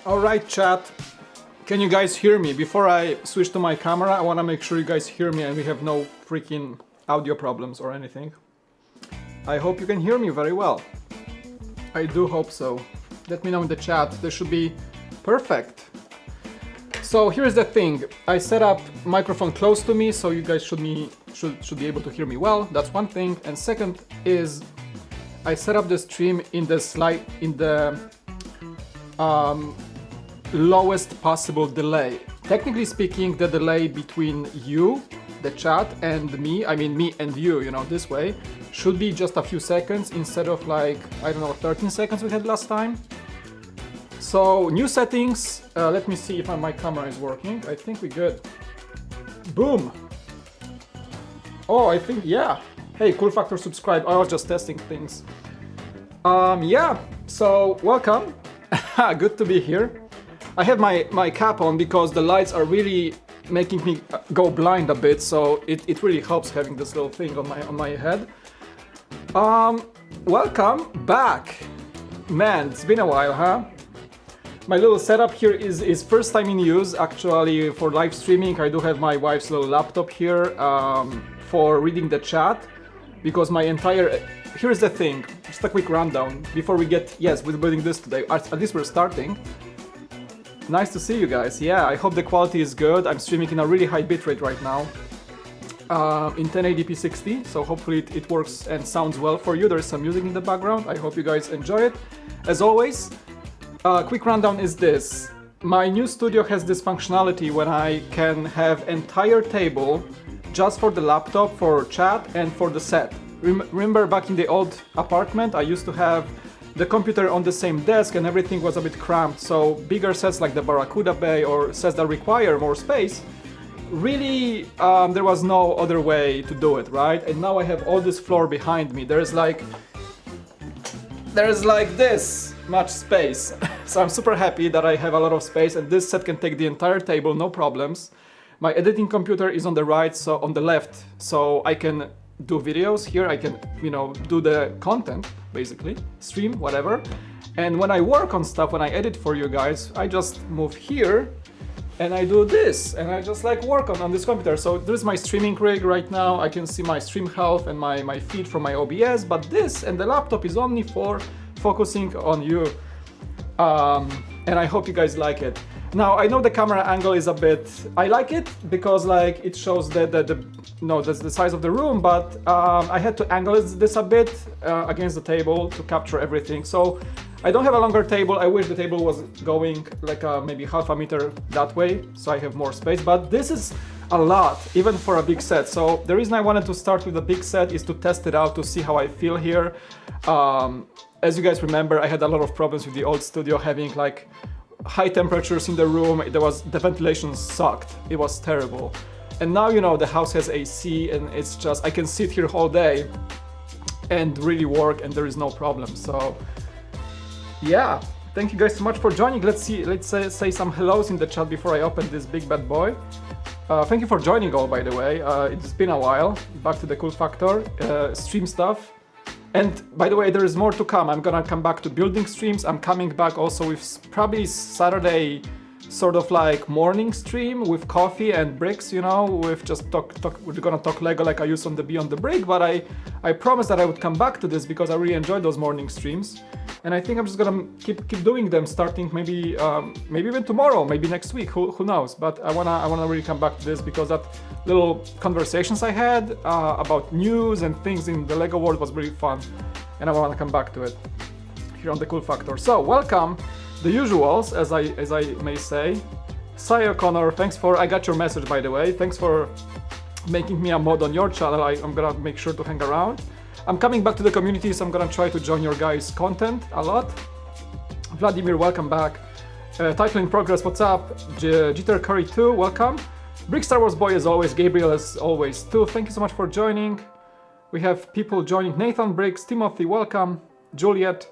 Alright chat, can you guys hear me? Before I switch to my camera, I want to make sure you guys hear me and we have no freaking audio problems or anything. I hope you can hear me very well. I do hope so. Let me know in the chat, this should be perfect. So here's the thing, I set up microphone close to me so you guys should be able to hear me well, that's one thing. And second is, I set up the stream in the lowest possible delay. Technically speaking, the delay between you, the chat, and me, I mean me and you know, this way, should be just a few seconds instead of like, I don't know, 13 seconds we had last time. So, new settings, let me see if my camera is working. I think we're good. Boom! Oh, I think, yeah. Hey, Cool Factor subscribe, I was just testing things. Yeah, so welcome. Good to be here. I have my cap on because the lights are really making me go blind a bit, so it really helps having this little thing on my head. Welcome back. Man, it's been a while, huh? My little setup here is first time in use actually for live streaming. I do have my wife's little laptop here for reading the chat because my entire... Here's the thing, just a quick rundown before we get... Yes, we're building this today, at least we're starting. Nice to see you guys. Yeah, I hope the quality is good. I'm streaming in a really high bitrate right now. In 1080p 60, so hopefully it works and sounds well for you. There's some music in the background. I hope you guys enjoy it. As always, quick rundown is this. My new studio has this functionality when I can have entire table just for the laptop, for chat, and for the set. Remember back in the old apartment, I used to have the computer on the same desk and everything was a bit cramped, so bigger sets like the Barracuda Bay or sets that require more space, really there was no other way to do it, right? And now I have all this floor behind me. There's like this much space. So I'm super happy that I have a lot of space and this set can take the entire table, no problems. My editing computer is on the right, so on the left, so I can do videos here, I can, you know, do the content, basically, stream, whatever. And when I work on stuff, when I edit for you guys, I just move here and I do this, and I just like work on this computer. So there's my streaming rig right now, I can see my stream health and my feed from my OBS, but this and the laptop is only for focusing on you. And I hope you guys like it. Now, I know the camera angle is a bit... I like it because like it shows the size of the room, but I had to angle this a bit against the table to capture everything. So I don't have a longer table. I wish the table was going like maybe half a meter that way, so I have more space. But this is a lot, even for a big set. So the reason I wanted to start with a big set is to test it out, to see how I feel here. As you guys remember, I had a lot of problems with the old studio, having like high temperatures in the room. The ventilation sucked. It was terrible. And now, you know, the house has AC and it's just, I can sit here all day and really work and there is no problem. So yeah, thank you guys so much for joining. Let's say some hellos in the chat before I open this big bad boy. Thank you for joining all, by the way. It's been a while. Back to the Cool Factor, stream stuff. And by the way, there is more to come. I'm gonna come back to building streams. I'm coming back also with probably Saturday sort of like morning stream with coffee and bricks, you know, with just we're gonna talk Lego like I used on the Beyond the Brick, but I promised that I would come back to this because I really enjoyed those morning streams. And I think I'm just gonna keep doing them, starting maybe even tomorrow, maybe next week, who knows. But I wanna really come back to this because that little conversations I had about news and things in the Lego world was really fun, and I wanna come back to it here on the Cool Factor. So welcome, the usuals, as I may say. Sai O'Connor, I got your message, by the way. Thanks for making me a mod on your channel. I'm gonna make sure to hang around. I'm coming back to the community, so I'm gonna try to join your guys' content a lot. Vladimir, welcome back. Title in progress, what's up? Jitter Curry 2, welcome. Brick Star Wars Boy as always, Gabriel as always too. Thank you so much for joining. We have people joining. Nathan Briggs, Timothy, welcome. Juliet,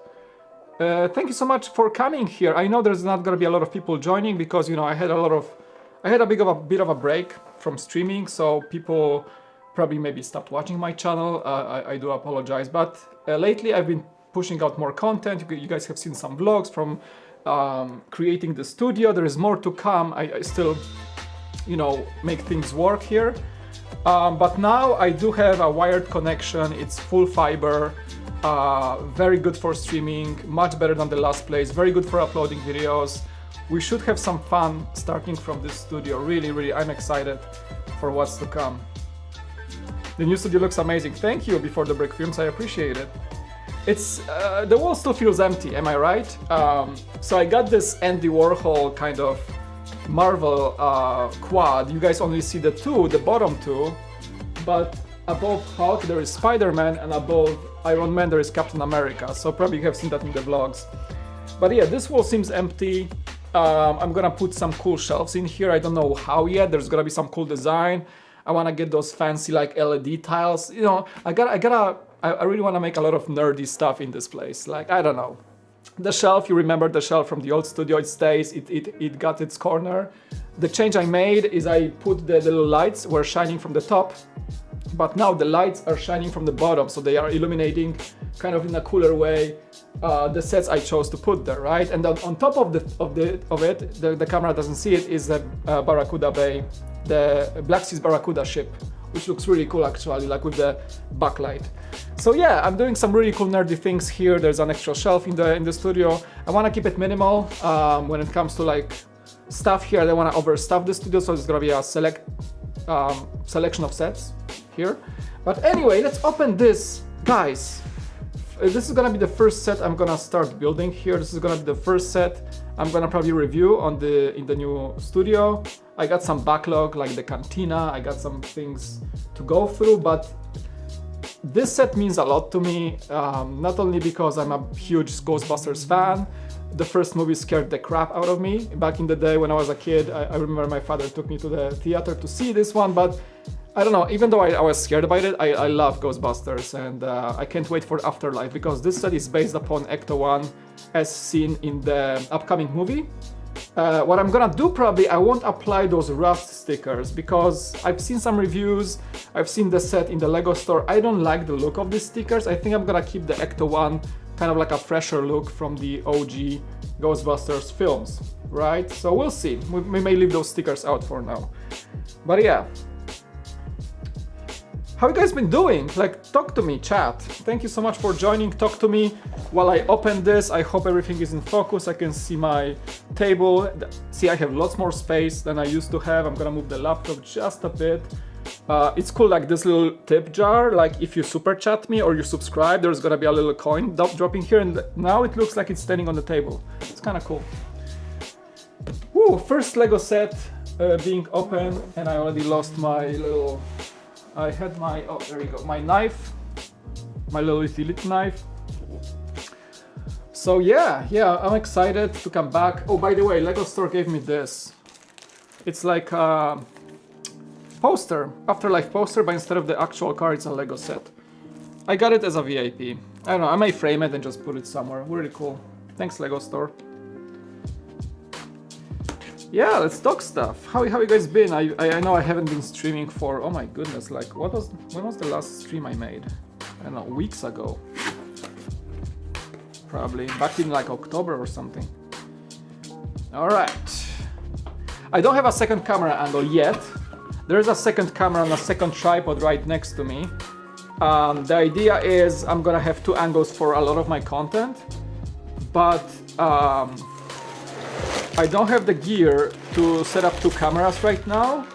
thank you so much for coming here. I know there's not gonna be a lot of people joining because, you know, I had a bit of a break from streaming, so people probably maybe stopped watching my channel. I do apologize, but lately I've been pushing out more content. You guys have seen some vlogs from creating the studio. There is more to come. I still, you know, make things work here. But now I do have a wired connection. It's full fiber, very good for streaming, much better than the last place, very good for uploading videos. We should have some fun starting from this studio. Really, I'm excited for what's to come. The new studio looks amazing. Thank you, Before the Brick Films, I appreciate it. It's, the wall still feels empty, am I right? So I got this Andy Warhol kind of Marvel quad. You guys only see the bottom two, but above Hulk there is Spider-Man, and above Iron Man there is Captain America. So probably you have seen that in the vlogs. But yeah, this wall seems empty. I'm gonna put some cool shelves in here. I don't know how yet. There's gonna be some cool design. I wanna get those fancy like LED tiles. You know, I really wanna make a lot of nerdy stuff in this place. Like, I don't know. The shelf, you remember the shelf from the old studio, it stays, it got its corner. The change I made is I put the little lights were shining from the top, but now the lights are shining from the bottom, so they are illuminating kind of in a cooler way the sets I chose to put there, right? And then on top of it, the camera doesn't see it, is the Barracuda Bay, the Black Seas Barracuda ship, which looks really cool actually, like with the backlight. So yeah, I'm doing some really cool nerdy things here. There's an extra shelf in the studio. I want to keep it minimal when it comes to like stuff here. I don't want to overstuff the studio, so it's gonna be a selection of sets here. But anyway, let's open this, guys. This is gonna be the first set I'm gonna start building here. This is gonna be the first set I'm gonna probably review in the new studio. I got some backlog, like the cantina. I got some things to go through, but this set means a lot to me, not only because I'm a huge Ghostbusters fan. The first movie scared the crap out of me. Back in the day when I was a kid, I remember my father took me to the theater to see this one, but I don't know, even though I was scared about it, I love Ghostbusters, and I can't wait for Afterlife, because this set is based upon ECTO-1 as seen in the upcoming movie. What I'm gonna do probably, I won't apply those rust stickers, because I've seen some reviews, I've seen the set in the Lego store. I don't like the look of these stickers. I think I'm gonna keep the ECTO-1 kind of like a fresher look from the OG Ghostbusters films, right? So we'll see. We may leave those stickers out for now. But yeah. How you guys been doing? Like, talk to me, chat. Thank you so much for joining. Talk to me while I open this. I hope everything is in focus. I can see my table. See, I have lots more space than I used to have. I'm gonna move the laptop just a bit. It's cool, like this little tip jar. Like if you super chat me or you subscribe, there's gonna be a little coin dropping here. And now it looks like it's standing on the table. It's kind of cool. Woo, first Lego set being open, and I already lost my little... I had my, oh, there you go, my knife, my little utility knife. So yeah, I'm excited to come back. Oh, by the way, Lego store gave me this. It's like a poster, Afterlife poster, but instead of the actual car, it's a Lego set. I got it as a VIP. I don't know, I may frame it and just put it somewhere. Really cool. Thanks, Lego store. Yeah, let's talk stuff. How you guys been? I know I haven't been streaming for, oh my goodness, like when was the last stream I made? I don't know, weeks ago. Probably back in like October or something. All right. I don't have a second camera angle yet. There's a second camera on a second tripod right next to me. The idea is I'm gonna have two angles for a lot of my content, but I don't have the gear to set up two cameras right now.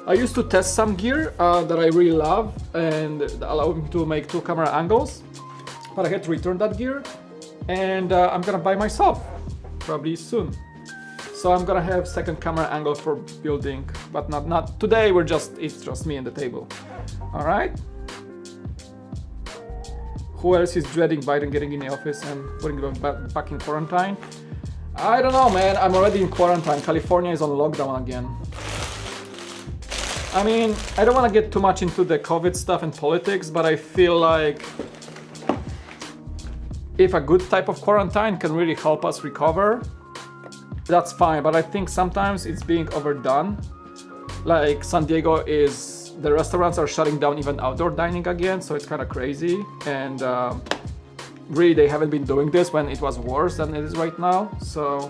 I used to test some gear that I really love and allow me to make two camera angles, but I had to return that gear, and I'm gonna buy myself probably soon. So I'm gonna have second camera angle for building, but not today. It's just me and the table. All right. Who else is dreading Biden getting in the office and putting them back in quarantine? I don't know, man. I'm already in quarantine. California is on lockdown again. I mean, I don't want to get too much into the COVID stuff and politics, but I feel like if a good type of quarantine can really help us recover, that's fine. But I think sometimes it's being overdone. Like San Diego the restaurants are shutting down even outdoor dining again, so it's kind of crazy. And really they haven't been doing this when it was worse than it is right now. So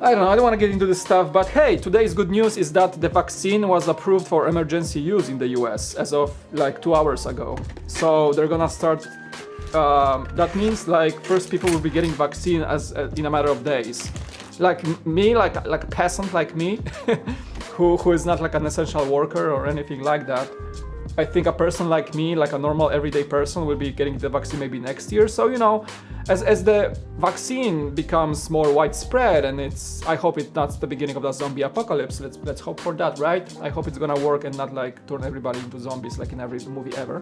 I don't know, I don't want to get into this stuff, but hey, today's good news is that the vaccine was approved for emergency use in the US as of like 2 hours ago. So they're gonna start, that means like first people will be getting vaccine as in a matter of days. Like me, like a peasant like me, who is not like an essential worker or anything like that. I think a person like me, like a normal everyday person, will be getting the vaccine maybe next year. So, you know, as the vaccine becomes more widespread, and I hope it's not the beginning of the zombie apocalypse. Let's hope for that, right? I hope it's gonna work and not like turn everybody into zombies like in every movie ever.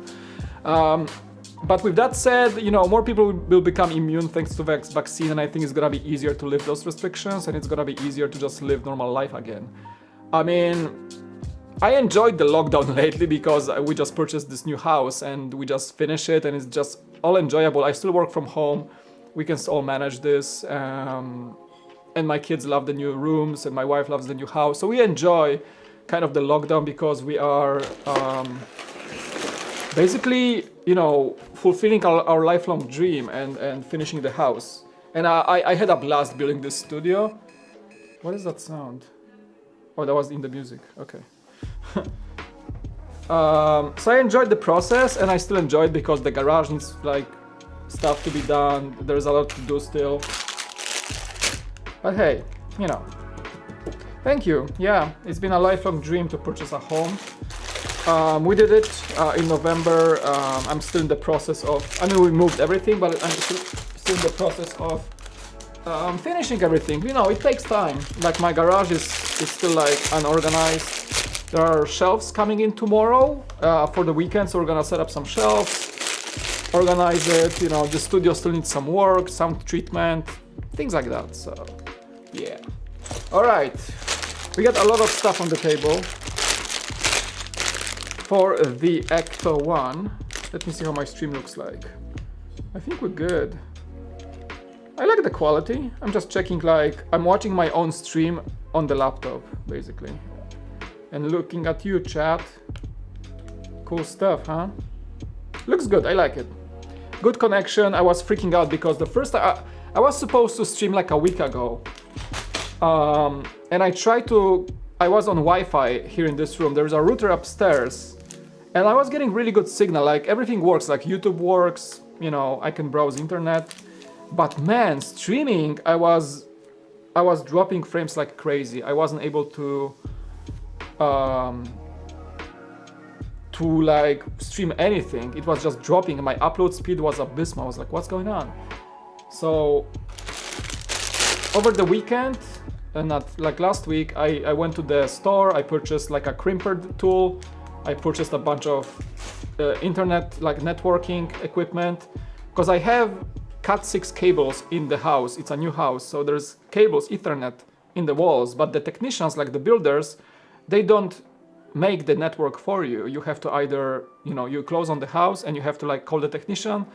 But with that said, you know, more people will become immune thanks to vaccine, and I think it's gonna be easier to lift those restrictions, and it's gonna be easier to just live normal life again. I mean, I enjoyed the lockdown lately because we just purchased this new house and we just finished it, and it's just all enjoyable. I still work from home. We can all manage this. And my kids love the new rooms and my wife loves the new house. So we enjoy kind of the lockdown because we are basically, you know, fulfilling our lifelong dream and finishing the house. And I had a blast building this studio. What is that sound? Oh, that was in the music. Okay. So I enjoyed the process, and I still enjoy it because the garage needs like stuff to be done. There's a lot to do still. But hey, you know, thank you. Yeah, it's been a lifelong dream to purchase a home. We did it in November. I'm still in the process of, I mean, we moved everything, but I'm still in the process of finishing everything. You know, it takes time. Like my garage is still like unorganized. There are shelves coming in tomorrow for the weekend, so we're gonna set up some shelves, organize it. You know, the studio still needs some work, sound treatment, things like that. So, yeah. All right, we got a lot of stuff on the table for the ECTO-1. Let me see how my stream looks like. I think we're good. I like the quality. I'm just checking, like, I'm watching my own stream on the laptop, basically. And looking at you, chat. Cool stuff, huh? Looks good, I like it. Good connection. I was freaking out because the first time I was supposed to stream like a week ago. And I was on Wi-Fi here in this room. There's a router upstairs. And I was getting really good signal, like everything works, like YouTube works, you know, I can browse internet. But man, streaming, I was dropping frames like crazy. I wasn't able to like stream anything. It was just dropping. My upload speed was abysmal. I was like, what's going on? So over the weekend, and not like last week, I went to the store. I purchased like a crimper tool. I purchased a bunch of internet, like networking equipment, because I have Cat6 cables in the house. It's a new house, so there's cables, Ethernet in the walls, but the technicians, like the builders, they don't make the network for you. You have to either, you know, you close on the house and you have to like call the technician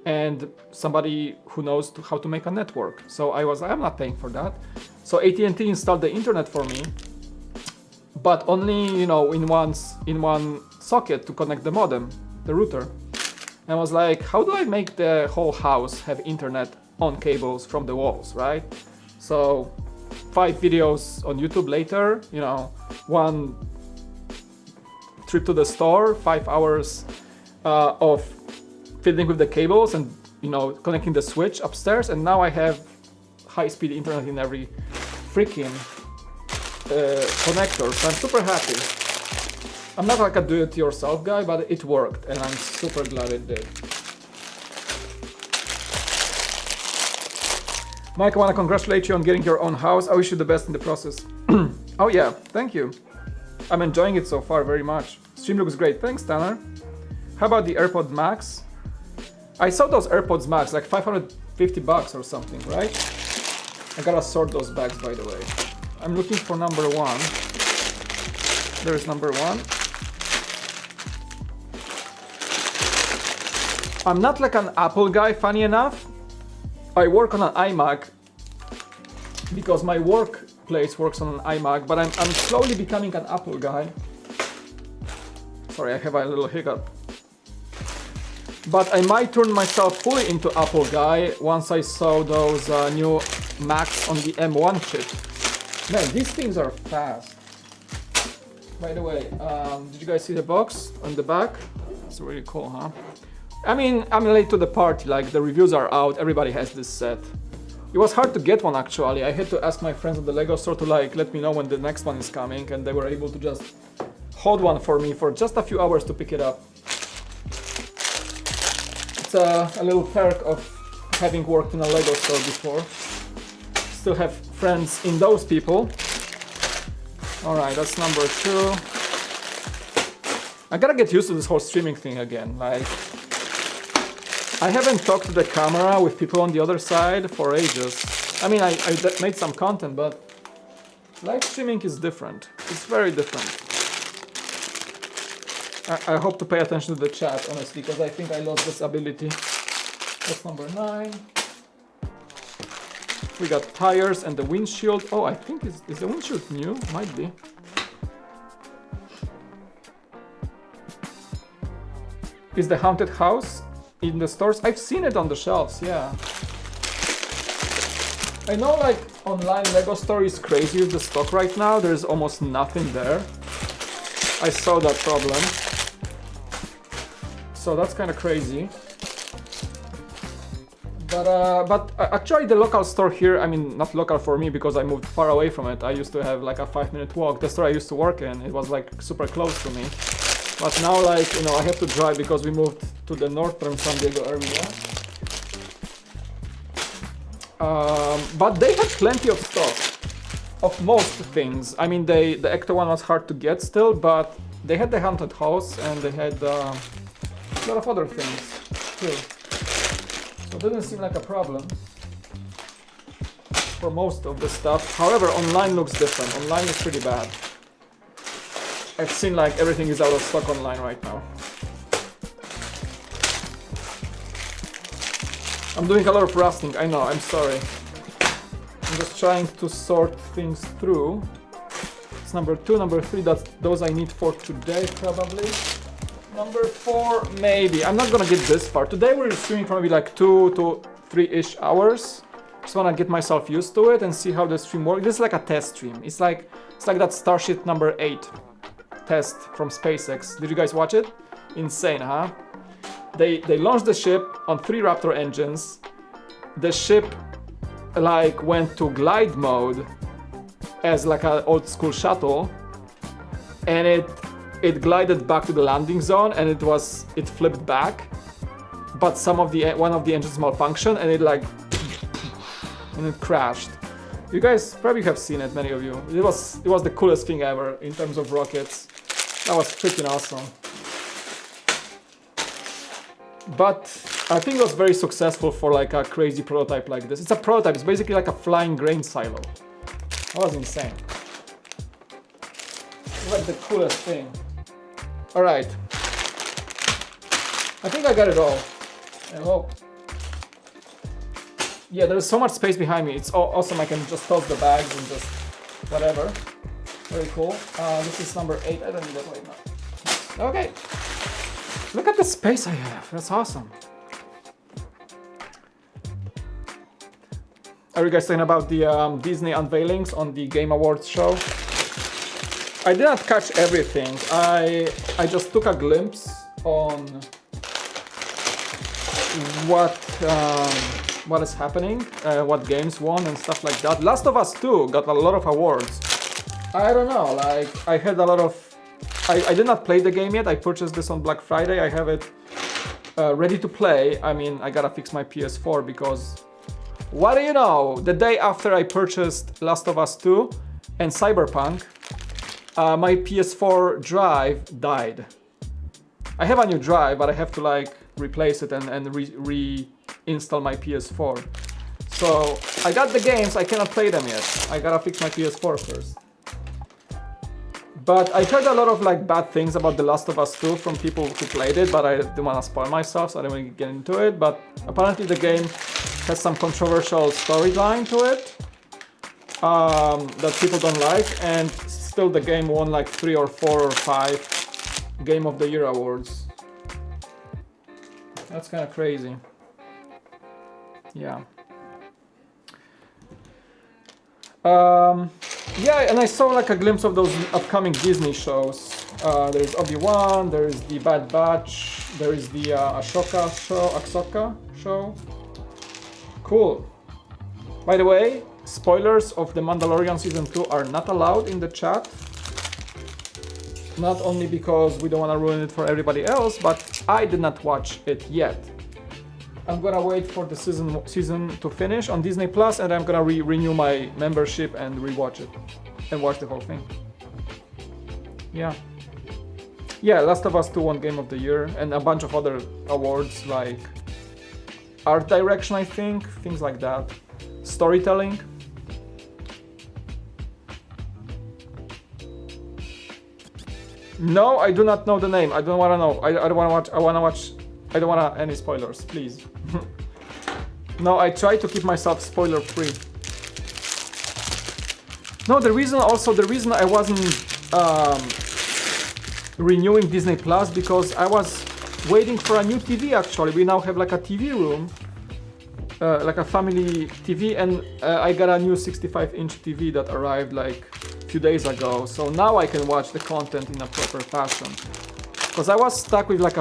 and somebody who knows how to make a network. So I'm not paying for that. So AT&T installed the internet for me, but only, you know, in one socket to connect the modem, the router. And I was like, how do I make the whole house have internet on cables from the walls, right? So 5 videos on YouTube later, you know, 1 trip to the store, 5 hours of fiddling with the cables and, you know, connecting the switch upstairs, and now I have high-speed internet in every freaking connector, so I'm super happy. I'm not like a do-it-yourself guy, but it worked, and I'm super glad it did. Mike, I want to congratulate you on getting your own house. I wish you the best in the process. Oh yeah, thank you. I'm enjoying it so far very much. Stream looks great. Thanks, Tanner. How about the AirPods Max? I saw those AirPods Max, like $550 or something, right? I gotta sort those bags, by the way. I'm looking for number 1. There's number 1. I'm not like an Apple guy, funny enough. I work on an iMac because my workplace works on an iMac, but I'm slowly becoming an Apple guy. Sorry, I have a little hiccup. But I might turn myself fully into Apple guy once I saw those new Macs on the M1 chip. Man, these things are fast. By the way, did you guys see the box on the back? It's really cool, huh? I mean, I'm late to the party, like the reviews are out, everybody has this set. It was hard to get one actually. I had to ask my friends at the Lego store to like let me know when the next one is coming, and they were able to just hold one for me for just a few hours to pick it up. It's a little perk of having worked in a Lego store before. Still have friends in those people. Alright, that's number 2. I gotta get used to this whole streaming thing again. Like, I haven't talked to the camera with people on the other side for ages. I mean, I made some content, but live streaming is different. It's very different. I hope to pay attention to the chat, honestly, because I think I lost this ability. That's number 9. We got tires and the windshield. Oh, I think is the windshield new? Might be. Is the haunted house in the stores? I've seen it on the shelves, yeah. I know like online Lego store is crazy with the stock right now. There's almost nothing there. I saw that problem. So that's kind of crazy. But actually the local store here, I mean not local for me because I moved far away from it. I used to have like a 5-minute walk. The store I used to work in, it was like super close to me. But now like, you know, I have to drive because we moved to the northern San Diego area. But they had plenty of stock of most things. I mean the ECTO-1 was hard to get still, but they had the haunted house and they had a lot of other things too. So it didn't seem like a problem for most of the stuff. However, online looks different. Online is pretty bad. I've seen like everything is out of stock online right now. I'm doing a lot of rusting, I know, I'm sorry. I'm just trying to sort things through. It's number 2, number 3, those I need for today probably. Number 4, maybe. I'm not gonna get this far. Today we're streaming for maybe like 2 to 3-ish hours. Just wanna get myself used to it and see how the stream works. This is like a test stream. It's like that Starship number 8 test from SpaceX. Did you guys watch it? Insane, huh? They launched the ship on 3 Raptor engines. The ship like went to glide mode as like an old school shuttle, and it glided back to the landing zone, and it flipped back, but one of the engines malfunctioned, and it crashed. You guys probably have seen it, many of you. It was the coolest thing ever in terms of rockets. That was freaking awesome. But I think it was very successful for like a crazy prototype like this. It's a prototype, it's basically like a flying grain silo. That was insane. It's like the coolest thing. Alright. I think I got it all. I hope. Yeah, there's so much space behind me. It's awesome. I can just toss the bags and just whatever. Very cool. This is number 8. I don't need that right now. Okay. Look at the space I have. That's awesome. Are you guys talking about the Disney unveilings on the Game Awards show? I did not catch everything. I just took a glimpse on what is happening, what games won and stuff like that. Last of Us 2 got a lot of awards. I don't know, like I had a lot of... I did not play the game yet. I purchased this on Black Friday. I have it ready to play. I mean, I gotta fix my PS4 because... What do you know? The day after I purchased Last of Us 2 and Cyberpunk, my PS4 drive died. I have a new drive, but I have to like replace it and reinstall my PS4. So I got the games, I cannot play them yet. I gotta fix my PS4 first. But I heard a lot of like bad things about The Last of Us 2 from people who played it, but I didn't want to spoil myself, so I didn't want to get into it. But apparently the game has some controversial storyline to it that people don't like, and still the game won like 3 or 4 or 5 Game of the Year awards. That's kind of crazy. Yeah. Yeah, and I saw like a glimpse of those upcoming Disney shows. There's Obi-Wan, there's the Bad Batch, there is the Ahsoka show. Cool. By the way, spoilers of The Mandalorian Season 2 are not allowed in the chat. Not only because we don't want to ruin it for everybody else, but I did not watch it yet. I'm gonna wait for the season to finish on Disney Plus, and I'm gonna renew my membership and rewatch it and watch the whole thing. Yeah. Yeah, Last of Us 2 won Game of the Year and a bunch of other awards like art direction, I think, things like that. Storytelling. No, I do not know the name. I don't want to know. I don't want to watch. I want to watch. I don't want any spoilers, please. No, I try to keep myself spoiler free. No, the reason I wasn't renewing Disney Plus because I was waiting for a new TV. Actually, we now have like a TV room, like a family TV, and I got a new 65-inch TV that arrived like a few days ago. So now I can watch the content in a proper fashion. Because I was stuck with like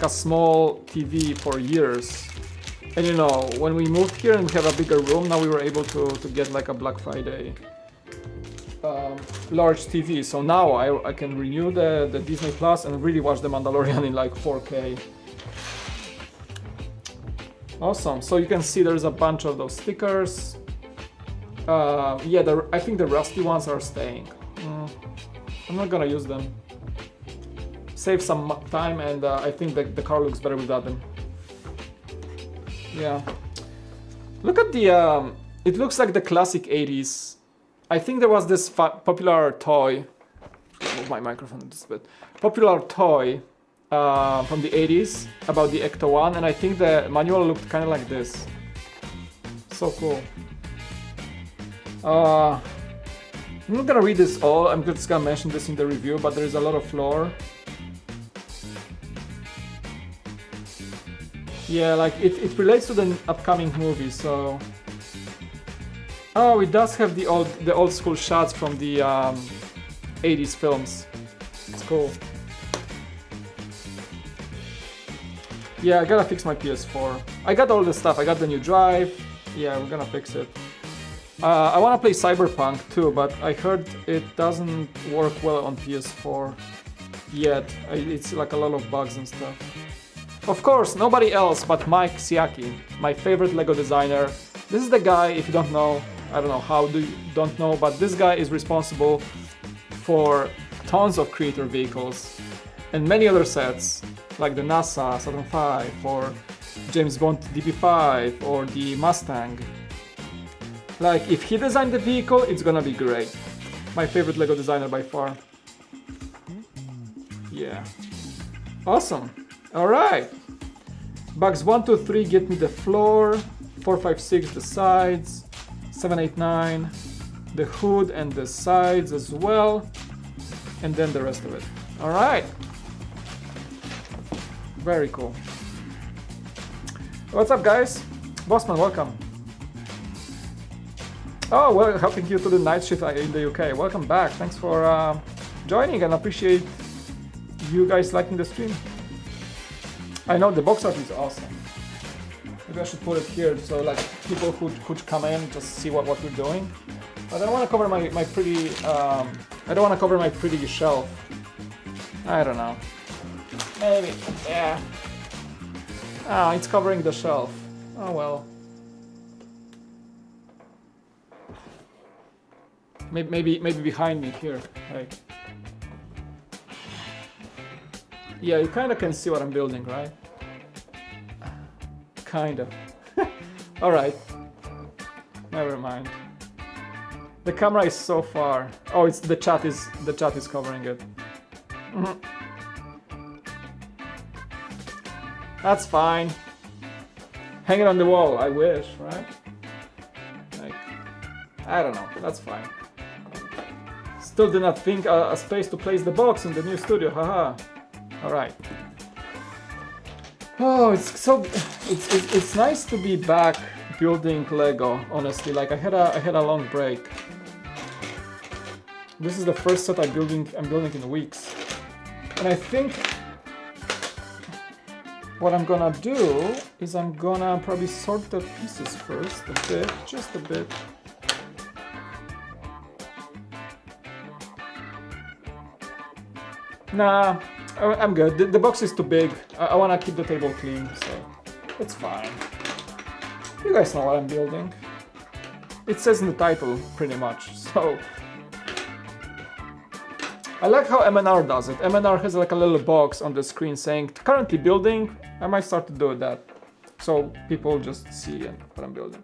a small TV for years. And you know, when we moved here and we have a bigger room, now we were able to get like a Black Friday large TV. So now I can renew the Disney Plus and really watch The Mandalorian in like 4K. Awesome. So you can see there's a bunch of those stickers. Yeah, I think the rusty ones are staying. I'm not gonna use them. Save some time, and I think the car looks better without them. Yeah. Look at the... it looks like the classic 80s. I think there was this popular toy... Move my microphone a little bit. Popular toy from the 80s about the ECTO-1, and I think the manual looked kind of like this. So cool. I'm not gonna read this all, I'm just gonna mention this in the review, but there is a lot of lore. Yeah, like it relates to the upcoming movie, so... Oh, it does have the old school shots from the 80s films. It's cool. Yeah, I gotta fix my PS4. I got all the stuff, I got the new drive. Yeah, we're gonna fix it. I wanna play Cyberpunk too, but I heard it doesn't work well on PS4 yet. It's like a lot of bugs and stuff. Of course, nobody else but Mike Siaki, my favorite LEGO designer. This is the guy, if you don't know, I don't know how you don't know, but this guy is responsible for tons of creator vehicles and many other sets, like the NASA Saturn V or James Bond DB5 or the Mustang. Like, if he designed the vehicle, it's gonna be great. My favorite LEGO designer by far. Yeah. Awesome. Alright. Bugs 1, 2, 3 get me the floor. 4, 5, 6 the sides. 7, 8, 9 the hood and the sides as well. And then the rest of it. Alright. Very cool. What's up, guys? Bossman, welcome. Oh, well, helping you to the night shift in the UK. Welcome back. Thanks for joining, and appreciate you guys liking the stream. I know the box art is awesome. Maybe I should put it here so like people could come in just see what we're doing. But I don't want to cover my pretty. I don't want to cover my pretty shelf. I don't know. Maybe. Yeah. Ah, it's covering the shelf. Oh well. Maybe behind me here. Like. Yeah, you kind of can see what I'm building, right? Kind of. All right. Never mind. The camera is so far. Oh, it's the chat is covering it. That's fine. Hang it on the wall. I wish, right? Like, I don't know. That's fine. Still did not think a space to place the box in the new studio. Haha. All right. Oh, it's nice to be back building Lego. Honestly, like I had a long break. This is the first set I'm building in weeks, and I think what I'm gonna do is I'm gonna probably sort the pieces first a bit, just a bit. Nah, I'm good. The box is too big. I wanna keep the table clean, so it's fine. You guys know what I'm building. It says in the title, pretty much, so. I like how MNR does it. MNR has like a little box on the screen saying, currently building. I might start to do that, so people just see what I'm building.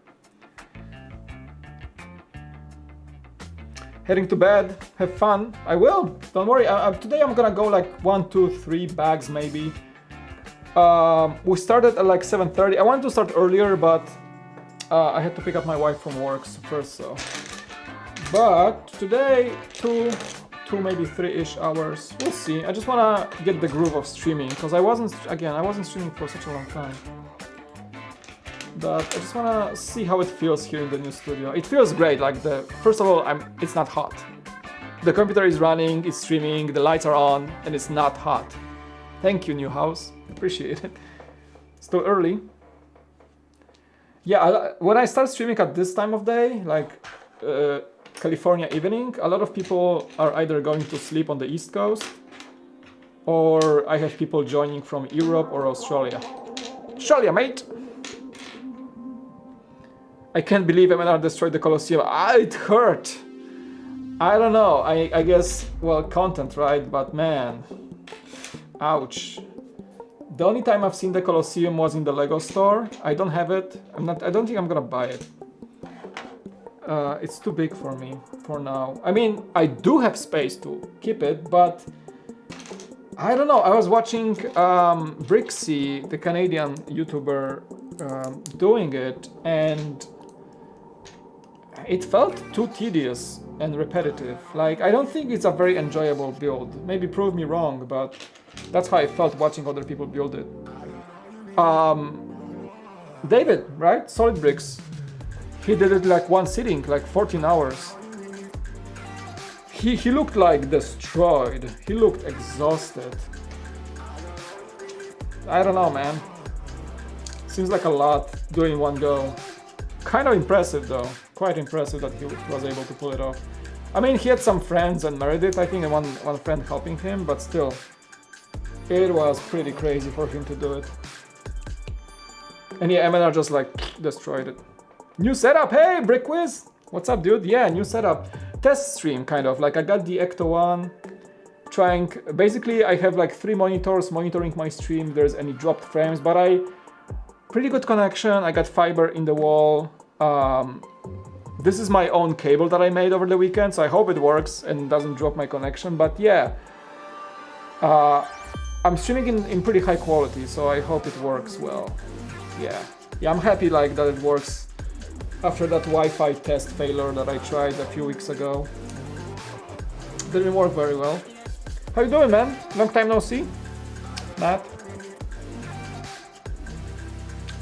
Heading to bed, have fun. I will, don't worry. Today I'm gonna go like 1, 2, 3 bags maybe. We started at like 7:30. I wanted to start earlier, but I had to pick up my wife from work first, so. But today, two maybe 3-ish hours. We'll see. I just wanna get the groove of streaming because I wasn't streaming for such a long time. But I just wanna see how it feels here in the new studio. It feels great. Like first of all, it's not hot. The computer is running, it's streaming, the lights are on, and it's not hot. Thank you, new house. Appreciate it. Still early. Yeah, when I start streaming at this time of day, like California evening, a lot of people are either going to sleep on the East Coast, or I have people joining from Europe or Australia. Australia, mate! I can't believe MNR destroyed the Colosseum. It hurt! I don't know, I guess, well, content, right? But man, ouch. The only time I've seen the Colosseum was in the Lego store. I don't have it. I don't think I'm gonna buy it. It's too big for me for now. I mean, I do have space to keep it, but I don't know. I was watching Brixie, the Canadian YouTuber, doing it, and it felt too tedious and repetitive. Like, I don't think it's a very enjoyable build. Maybe prove me wrong, but that's how I felt watching other people build it. David, right? Solid Bricks. He did it like one sitting, like 14 hours. He looked like destroyed. He looked exhausted. I don't know, man. Seems like a lot doing one go. Kind of impressive though. Quite impressive that he was able to pull it off. I mean, he had some friends and Meredith, I think, and one friend helping him, but still. It was pretty crazy for him to do it. And yeah, MNR just like destroyed it. New setup, hey, Brickwiz! What's up, dude? Yeah, new setup. Test stream, kind of. Like, I got the ECTO-1, trying... Basically, I have like 3 monitors monitoring my stream, if there's any dropped frames, but pretty good connection. I got fiber in the wall. This is my own cable that I made over the weekend, so I hope it works and doesn't drop my connection, but yeah. I'm streaming in pretty high quality, so I hope it works well. Yeah, I'm happy like that it works. After that Wi-Fi test failure that I tried a few weeks ago. Didn't work very well. How you doing, man? Long time no see. Matt?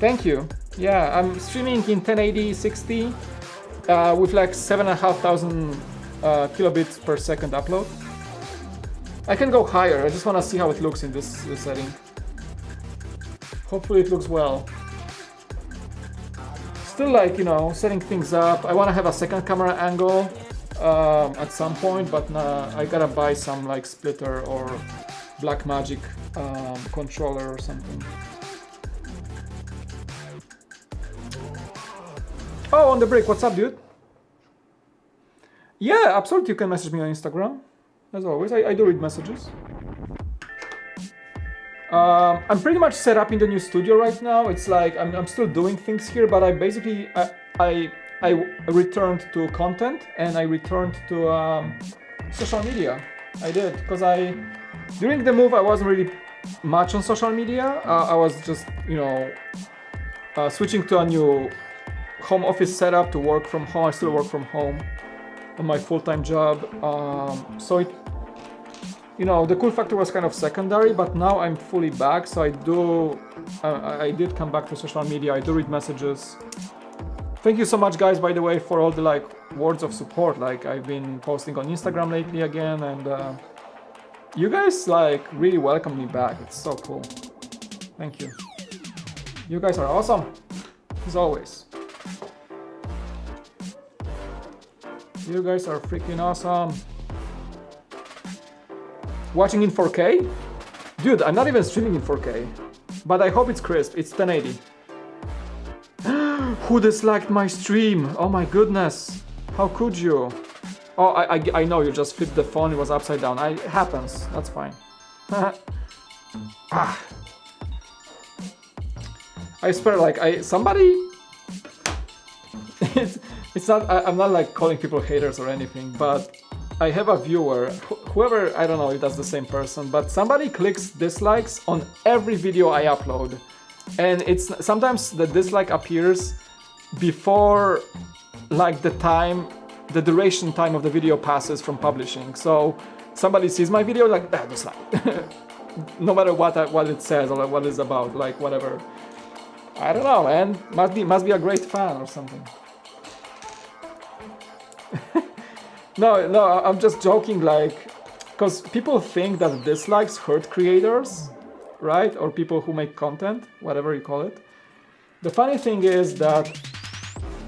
Thank you. Yeah, I'm streaming in 1080 60 with like 7,500 kilobits per second upload. I can go higher, I just want to see how it looks in this setting. Hopefully it looks well. Still, like, you know, setting things up. I want to have a second camera angle at some point, but I gotta buy some like splitter or Blackmagic controller or something. Oh, on the break, what's up, dude? Yeah, absolutely, you can message me on Instagram. As always, I do read messages. I'm pretty much set up in the new studio right now. It's like I'm still doing things here, but I basically I returned to content and I returned to social media. I did because during the move I wasn't really much on social media. I was just, you know, switching to a new home office setup to work from home. I still work from home on my full-time job. So you know, the cool factor was kind of secondary, but now I'm fully back, so I did come back to social media, I do read messages. Thank you so much, guys, by the way, for all the like words of support. Like, I've been posting on Instagram lately again, and you guys like really welcome me back. It's so cool. Thank you. You guys are awesome, as always. You guys are freaking awesome. Watching in 4K? Dude, I'm not even streaming in 4K, but I hope it's crisp. It's 1080. Who disliked my stream? Oh my goodness. How could you? Oh, I know, you just flipped the phone, it was upside down. It happens, that's fine. Ah. I swear, like, somebody... it's not, I'm not like calling people haters or anything, but I have a viewer, whoever, I don't know if that's the same person, but somebody clicks dislikes on every video I upload. And it's sometimes the dislike appears before like the duration time of the video passes from publishing. So somebody sees my video like, dislike. No matter what it says or what it's about, like whatever. I don't know, man. Must be a great fan or something. No, I'm just joking, like, because people think that dislikes hurt creators, right? Or people who make content, whatever you call it. The funny thing is that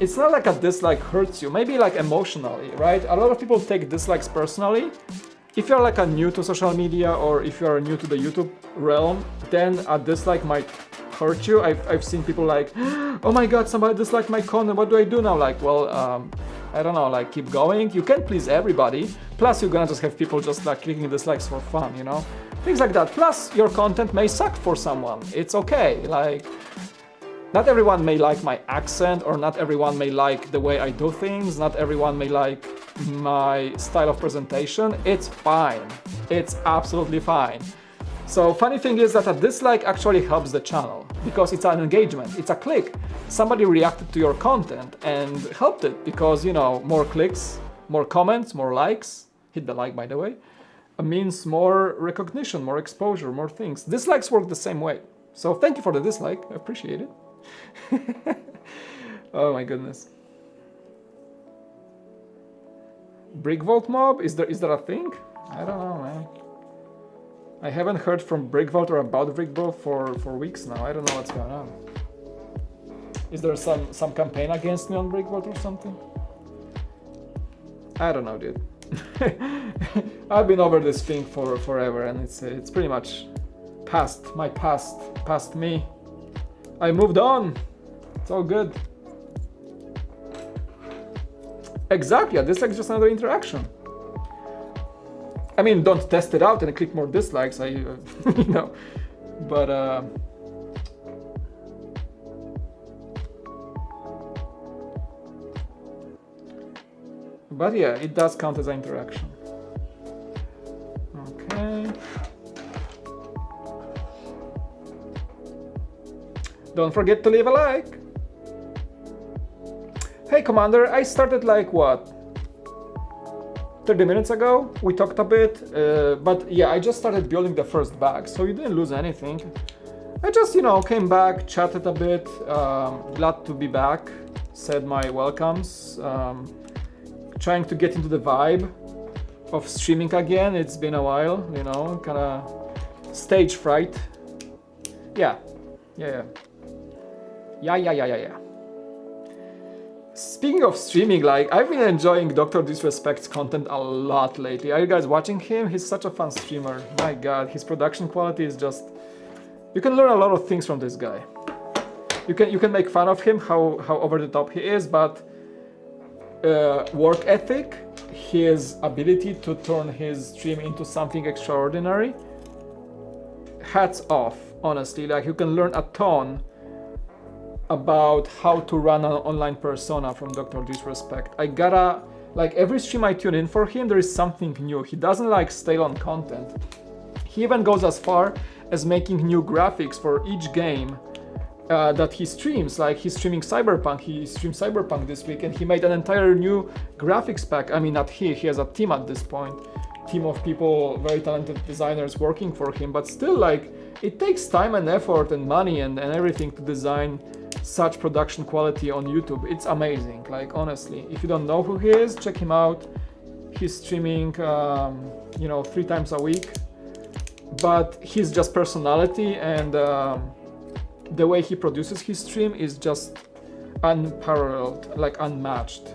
it's not like a dislike hurts you, maybe like emotionally, right? A lot of people take dislikes personally. If you're like a new to social media or if you're new to the YouTube realm, then a dislike might hurt you. I've seen people like, oh my god, somebody disliked my content, what do I do now? Like, well, I don't know, like, keep going. You can't please everybody. Plus, you're gonna just have people just like clicking dislikes for fun, you know? Things like that. Plus, your content may suck for someone. It's okay. Like, not everyone may like my accent, or not everyone may like the way I do things. Not everyone may like my style of presentation. It's fine. It's absolutely fine. So funny thing is that a dislike actually helps the channel because it's an engagement, it's a click. Somebody reacted to your content and helped it because, you know, more clicks, more comments, more likes, hit the like by the way, means more recognition, more exposure, more things. Dislikes work the same way. So thank you for the dislike, I appreciate it. Oh my goodness. Brick Vault mob, is there a thing? I don't know, man. I haven't heard from Brick Vault or about Brick Vault for weeks now. I don't know what's going on. Is there some campaign against me on Brick Vault or something? I don't know, dude. I've been over this thing for forever, and it's pretty much past me. I moved on. It's all good. Exactly. A dislike is just another interaction. I mean, don't test it out and click more dislikes, you know, but yeah, it does count as an interaction. Okay. Don't forget to leave a like. Hey, Commander, I started like what? 30 minutes ago, we talked a bit, but yeah, I just started building the first bag, so you didn't lose anything. I just, you know, came back, chatted a bit, glad to be back, said my welcomes, trying to get into the vibe of streaming again. It's been a while, you know, kind of stage fright. Yeah. Speaking of streaming, like, I've been enjoying Dr. Disrespect's content a lot lately. Are you guys watching him? He's such a fun streamer. My god, his production quality is just... You can learn a lot of things from this guy. You can make fun of him, how over the top he is, but work ethic, his ability to turn his stream into something extraordinary, hats off, honestly. Like, you can learn a ton about how to run an online persona from Dr. Disrespect. I gotta, like, every stream I tune in for him, there is something new. He doesn't like stay on content. He even goes as far as making new graphics for each game that he streams. Like, he's streaming Cyberpunk, he streamed Cyberpunk this week, and he made an entire new graphics pack. I mean, not he has a team at this point. team of people, very talented designers working for him, but still, like, it takes time and effort and money and everything to design such production quality on YouTube. It's amazing, like, honestly. If you don't know who he is, check him out. He's streaming, 3 times a week, but he's just personality, and the way he produces his stream is just unparalleled, like unmatched,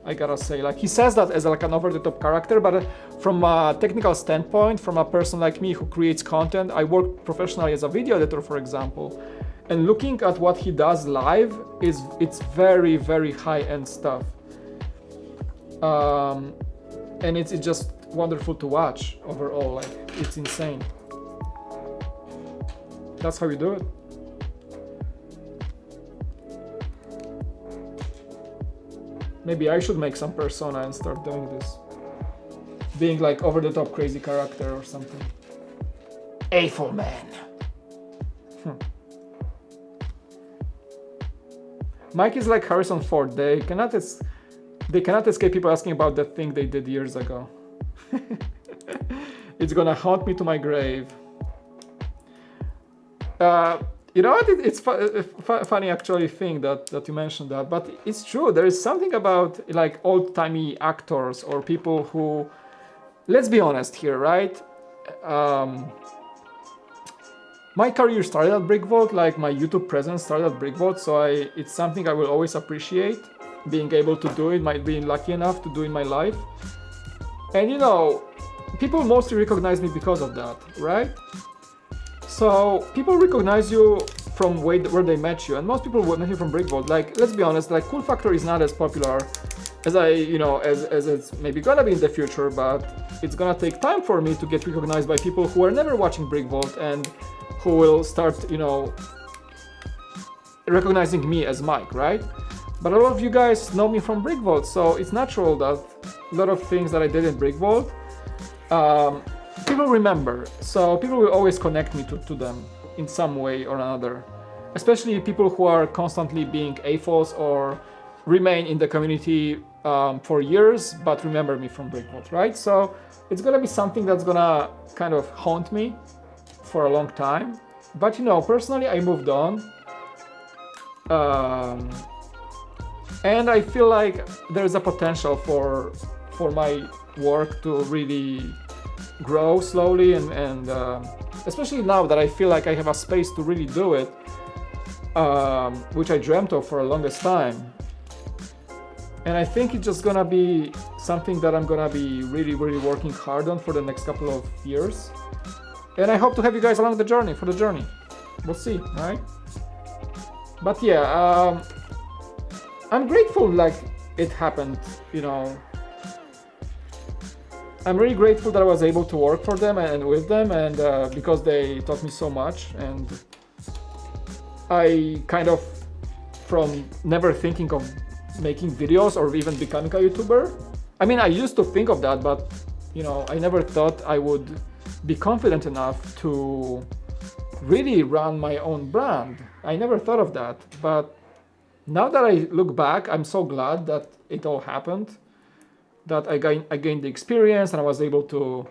I gotta say. Like, he says that as like an over-the-top character, but from a technical standpoint, from a person like me who creates content, I work professionally as a video editor, for example, and looking at what he does live it's very, very high-end stuff, and it's just wonderful to watch overall. Like, it's insane. That's how you do it. Maybe I should make some persona and start doing this. Being like over-the-top crazy character or something. A-full man. Mike is like Harrison Ford. They cannot escape people asking about the thing they did years ago. It's gonna haunt me to my grave. You know what? It's funny actually thing that you mentioned that, but it's true. There is something about like old-timey actors or people who, let's be honest here, right? My career started at Brickvault, like my YouTube presence started at Brickvault, so it's something I will always appreciate, being able to do it, being lucky enough to do in my life. And you know, people mostly recognize me because of that, right? So people recognize you from where they met you, and most people would met you from Brickvault. Like, let's be honest, like Cool Factor is not as popular as as it's maybe gonna be in the future, but it's gonna take time for me to get recognized by people who are never watching Brickvault and who will start, recognizing me as Mike, right? But a lot of you guys know me from Brickvault, so it's natural that a lot of things that I did in Brickvault, people remember. So people will always connect me to them in some way or another, especially people who are constantly being AFOs or remain in the community for years, but remember me from Brickvault, right? So it's gonna be something that's gonna kind of haunt me for a long time. But personally, I moved on. And I feel like there's a potential for my work to really grow slowly, and especially now that I feel like I have a space to really do it, which I dreamt of for the longest time. And I think it's just gonna be something that I'm gonna be really, really working hard on for the next couple of years. And I hope to have you guys along the journey, for the journey. We'll see, right? But yeah, I'm grateful like it happened, I'm really grateful that I was able to work for them and with them, and because they taught me so much. And I kind of, from never thinking of making videos or even becoming a YouTuber, I mean, I used to think of that, but I never thought I would be confident enough to really run my own brand. I never thought of that, but now that I look back, I'm so glad that it all happened, that I gained the experience, and I was able to,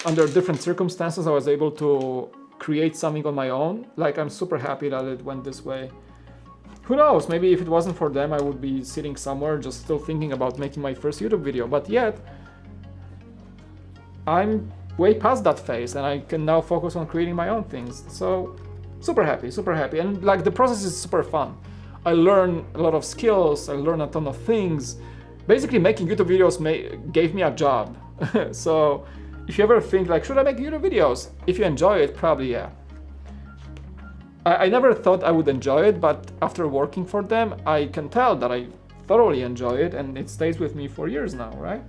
under different circumstances, I was able to create something on my own. Like, I'm super happy that it went this way. Who knows, maybe if it wasn't for them, I would be sitting somewhere just still thinking about making my first YouTube video, but yet I'm way past that phase, and I can now focus on creating my own things. So super happy, and like the process is super fun. I learn a lot of skills, I learn a ton of things. Basically, making YouTube videos gave me a job. So if you ever think like, should I make YouTube videos? If you enjoy it, probably yeah. I never thought I would enjoy it, but after working for them, I can tell that I thoroughly enjoy it, and it stays with me for years now, right?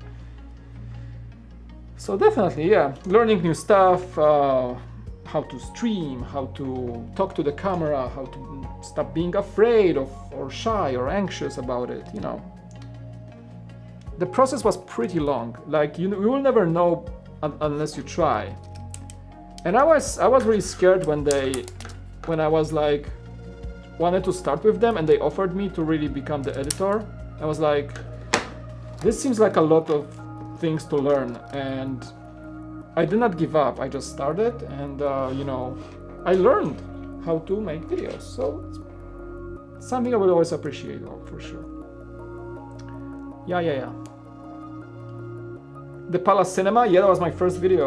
So definitely, yeah, learning new stuff, how to stream, how to talk to the camera, how to stop being afraid of or shy or anxious about it, The process was pretty long. Like, you will never know unless you try. And I was really scared when I was like, wanted to start with them and they offered me to really become the editor. I was like, this seems like a lot of things to learn, and I did not give up. I just started, and you know, I learned how to make videos. So it's something I will always appreciate, for sure. Yeah. The Palace Cinema, yeah, that was my first video.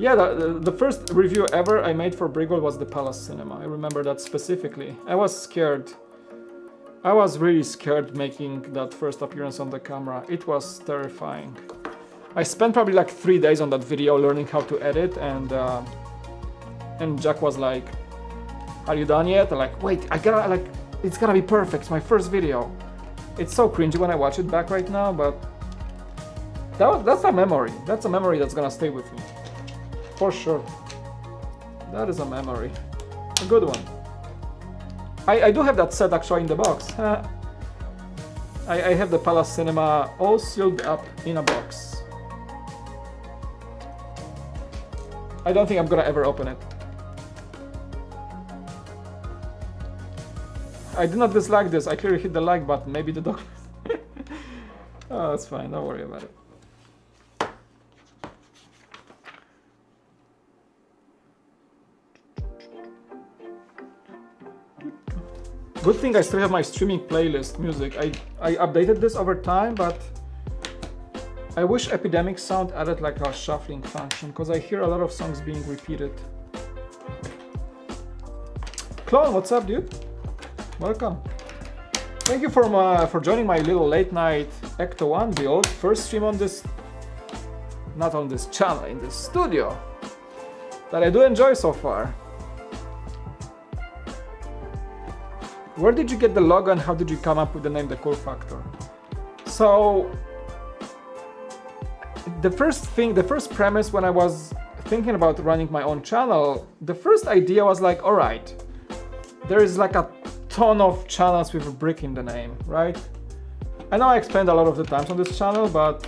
Yeah, the first review ever I made for Briggle was the Palace Cinema. I remember that specifically. I was scared. I was really scared making that first appearance on the camera. It was terrifying. I spent probably like 3 days on that video learning how to edit, and Jack was like, "Are you done yet?" I'm like, "Wait, I gotta, like, it's gonna be perfect. It's my first video." It's so cringy when I watch it back right now, but that's a memory. That's a memory that's gonna stay with me. For sure. That is a memory. A good one. I do have that set actually in the box. I have the Palace Cinema all sealed up in a box. I don't think I'm gonna ever open it. I did not dislike this. I clearly hit the like button. Maybe the dog. Oh, that's fine. Don't worry about it. Good thing I still have my streaming playlist music. I updated this over time, but I wish Epidemic Sound added like a shuffling function, because I hear a lot of songs being repeated. Clone, what's up, dude? Welcome. Thank you for joining my little late night ECTO-1 build. First stream on this, not on this channel, in this studio, that I do enjoy so far. Where did you get the logo and how did you come up with the name The Cool Factor? So the first premise when I was thinking about running my own channel, the first idea was like, all right, there is like a ton of channels with a brick in the name, right? I know I explained a lot of the times on this channel, but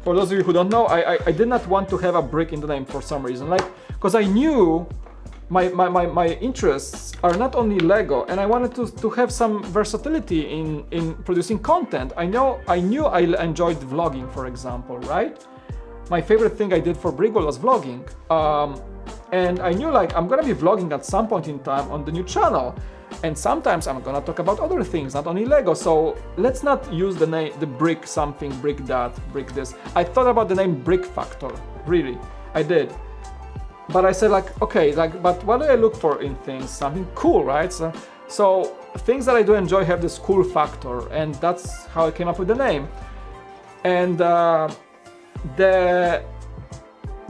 for those of you who don't know, I did not want to have a brick in the name for some reason, like, because I knew my interests are not only Lego, and I wanted to have some versatility in producing content. I knew I enjoyed vlogging, for example, right? My favorite thing I did for Briggle was vlogging, and I knew like I'm gonna be vlogging at some point in time on the new channel, and sometimes I'm gonna talk about other things, not only Lego. So let's not use the name, the brick something, brick that, brick this. I thought about the name Brick Factor, really, I did. But I said like, okay, like, but what do I look for in things? Something cool, right? So things that I do enjoy have this cool factor, and that's how I came up with the name. And the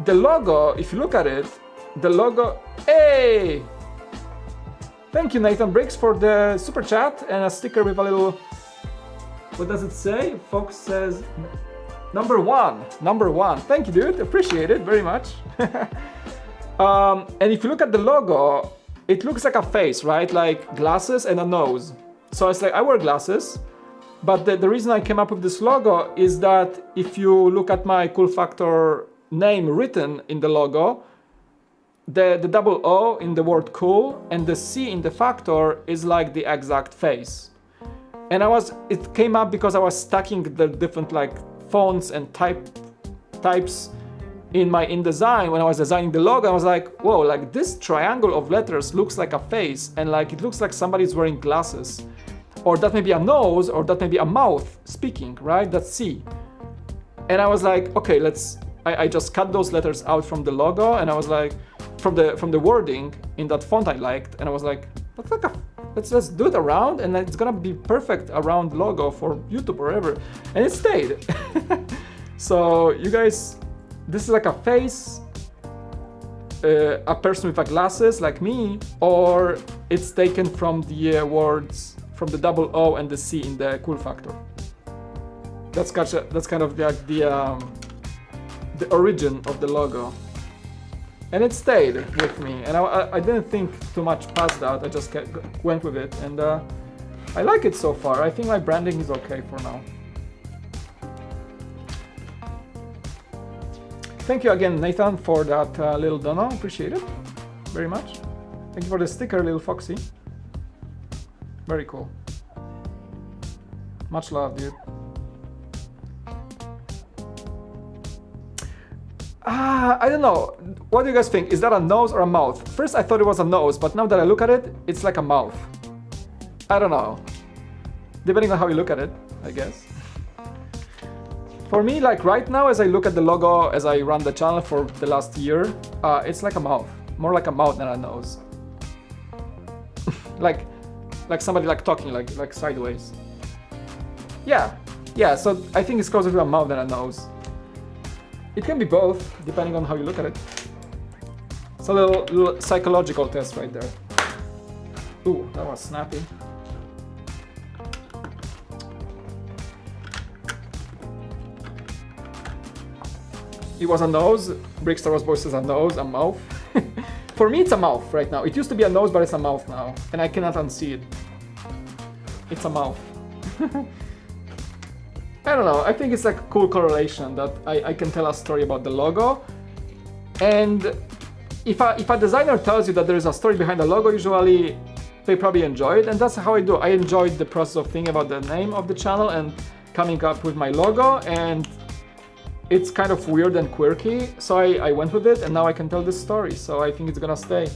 logo, if you look at it, the logo, hey! Thank you, Nathan Briggs, for the super chat and a sticker with a little, what does it say? Fox says, number one. Thank you, dude, appreciate it very much. And if you look at the logo, it looks like a face, right? Like glasses and a nose. So it's like, I wear glasses, but the reason I came up with this logo is that if you look at my Cool Factor name written in the logo, the double O in the word cool and the C in the factor is like the exact face. And it came up because I was stacking the different like fonts and types in InDesign. When I was designing the logo, I was like, whoa, like this triangle of letters looks like a face, and like it looks like somebody's wearing glasses, or that may be a nose, or that may be a mouth speaking, right? That's C. And I was like, okay, I just cut those letters out from the logo, and I was like, from the wording in that font I liked, and I was like, let's do it around, and it's gonna be perfect around logo for YouTube or wherever, and it stayed. So you guys, this is like a face, a person with glasses like me, or it's taken from the words, from the double O and the C in the Cool Factor. That's kind of the origin of the logo. And it stayed with me, and I didn't think too much past that. I just went with it, and I like it so far. I think my branding is okay for now. Thank you again, Nathan, for that little dono. Appreciate it very much. Thank you for the sticker, little Foxy. Very cool. Much love, dude. I don't know. What do you guys think? Is that a nose or a mouth? First I thought it was a nose, but now that I look at it, it's like a mouth. I don't know. Depending on how you look at it, I guess. For me, like right now, as I look at the logo, as I run the channel for the last year, it's like a mouth. More like a mouth than a nose. like somebody like talking like sideways. Yeah, so I think it's closer to a mouth than a nose. It can be both, depending on how you look at it. It's a little psychological test right there. Ooh, that was snappy. It was a nose. Brickstar was voices a nose, a mouth. For me, it's a mouth right now. It used to be a nose, but it's a mouth now, and I cannot unsee it. It's a mouth. I don't know. I think it's like a cool correlation that I can tell a story about the logo, and if a designer tells you that there is a story behind the logo, usually they probably enjoy it, and that's how I do. I enjoyed the process of thinking about the name of the channel and coming up with my logo, and it's kind of weird and quirky, so I went with it, and now I can tell this story, so I think it's gonna stay.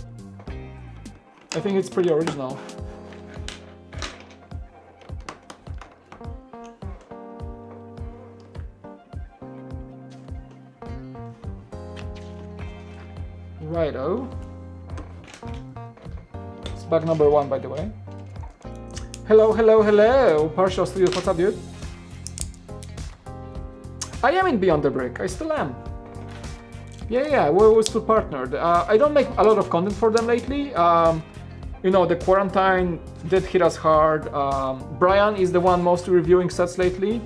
I think it's pretty original. Righto. It's bug number 1, by the way. Hello, Partial Studios, what's up, dude? I am in Beyond the Brick, I still am. Yeah, we're still partnered. I don't make a lot of content for them lately. You know, the quarantine did hit us hard. Brian is the one mostly reviewing sets lately.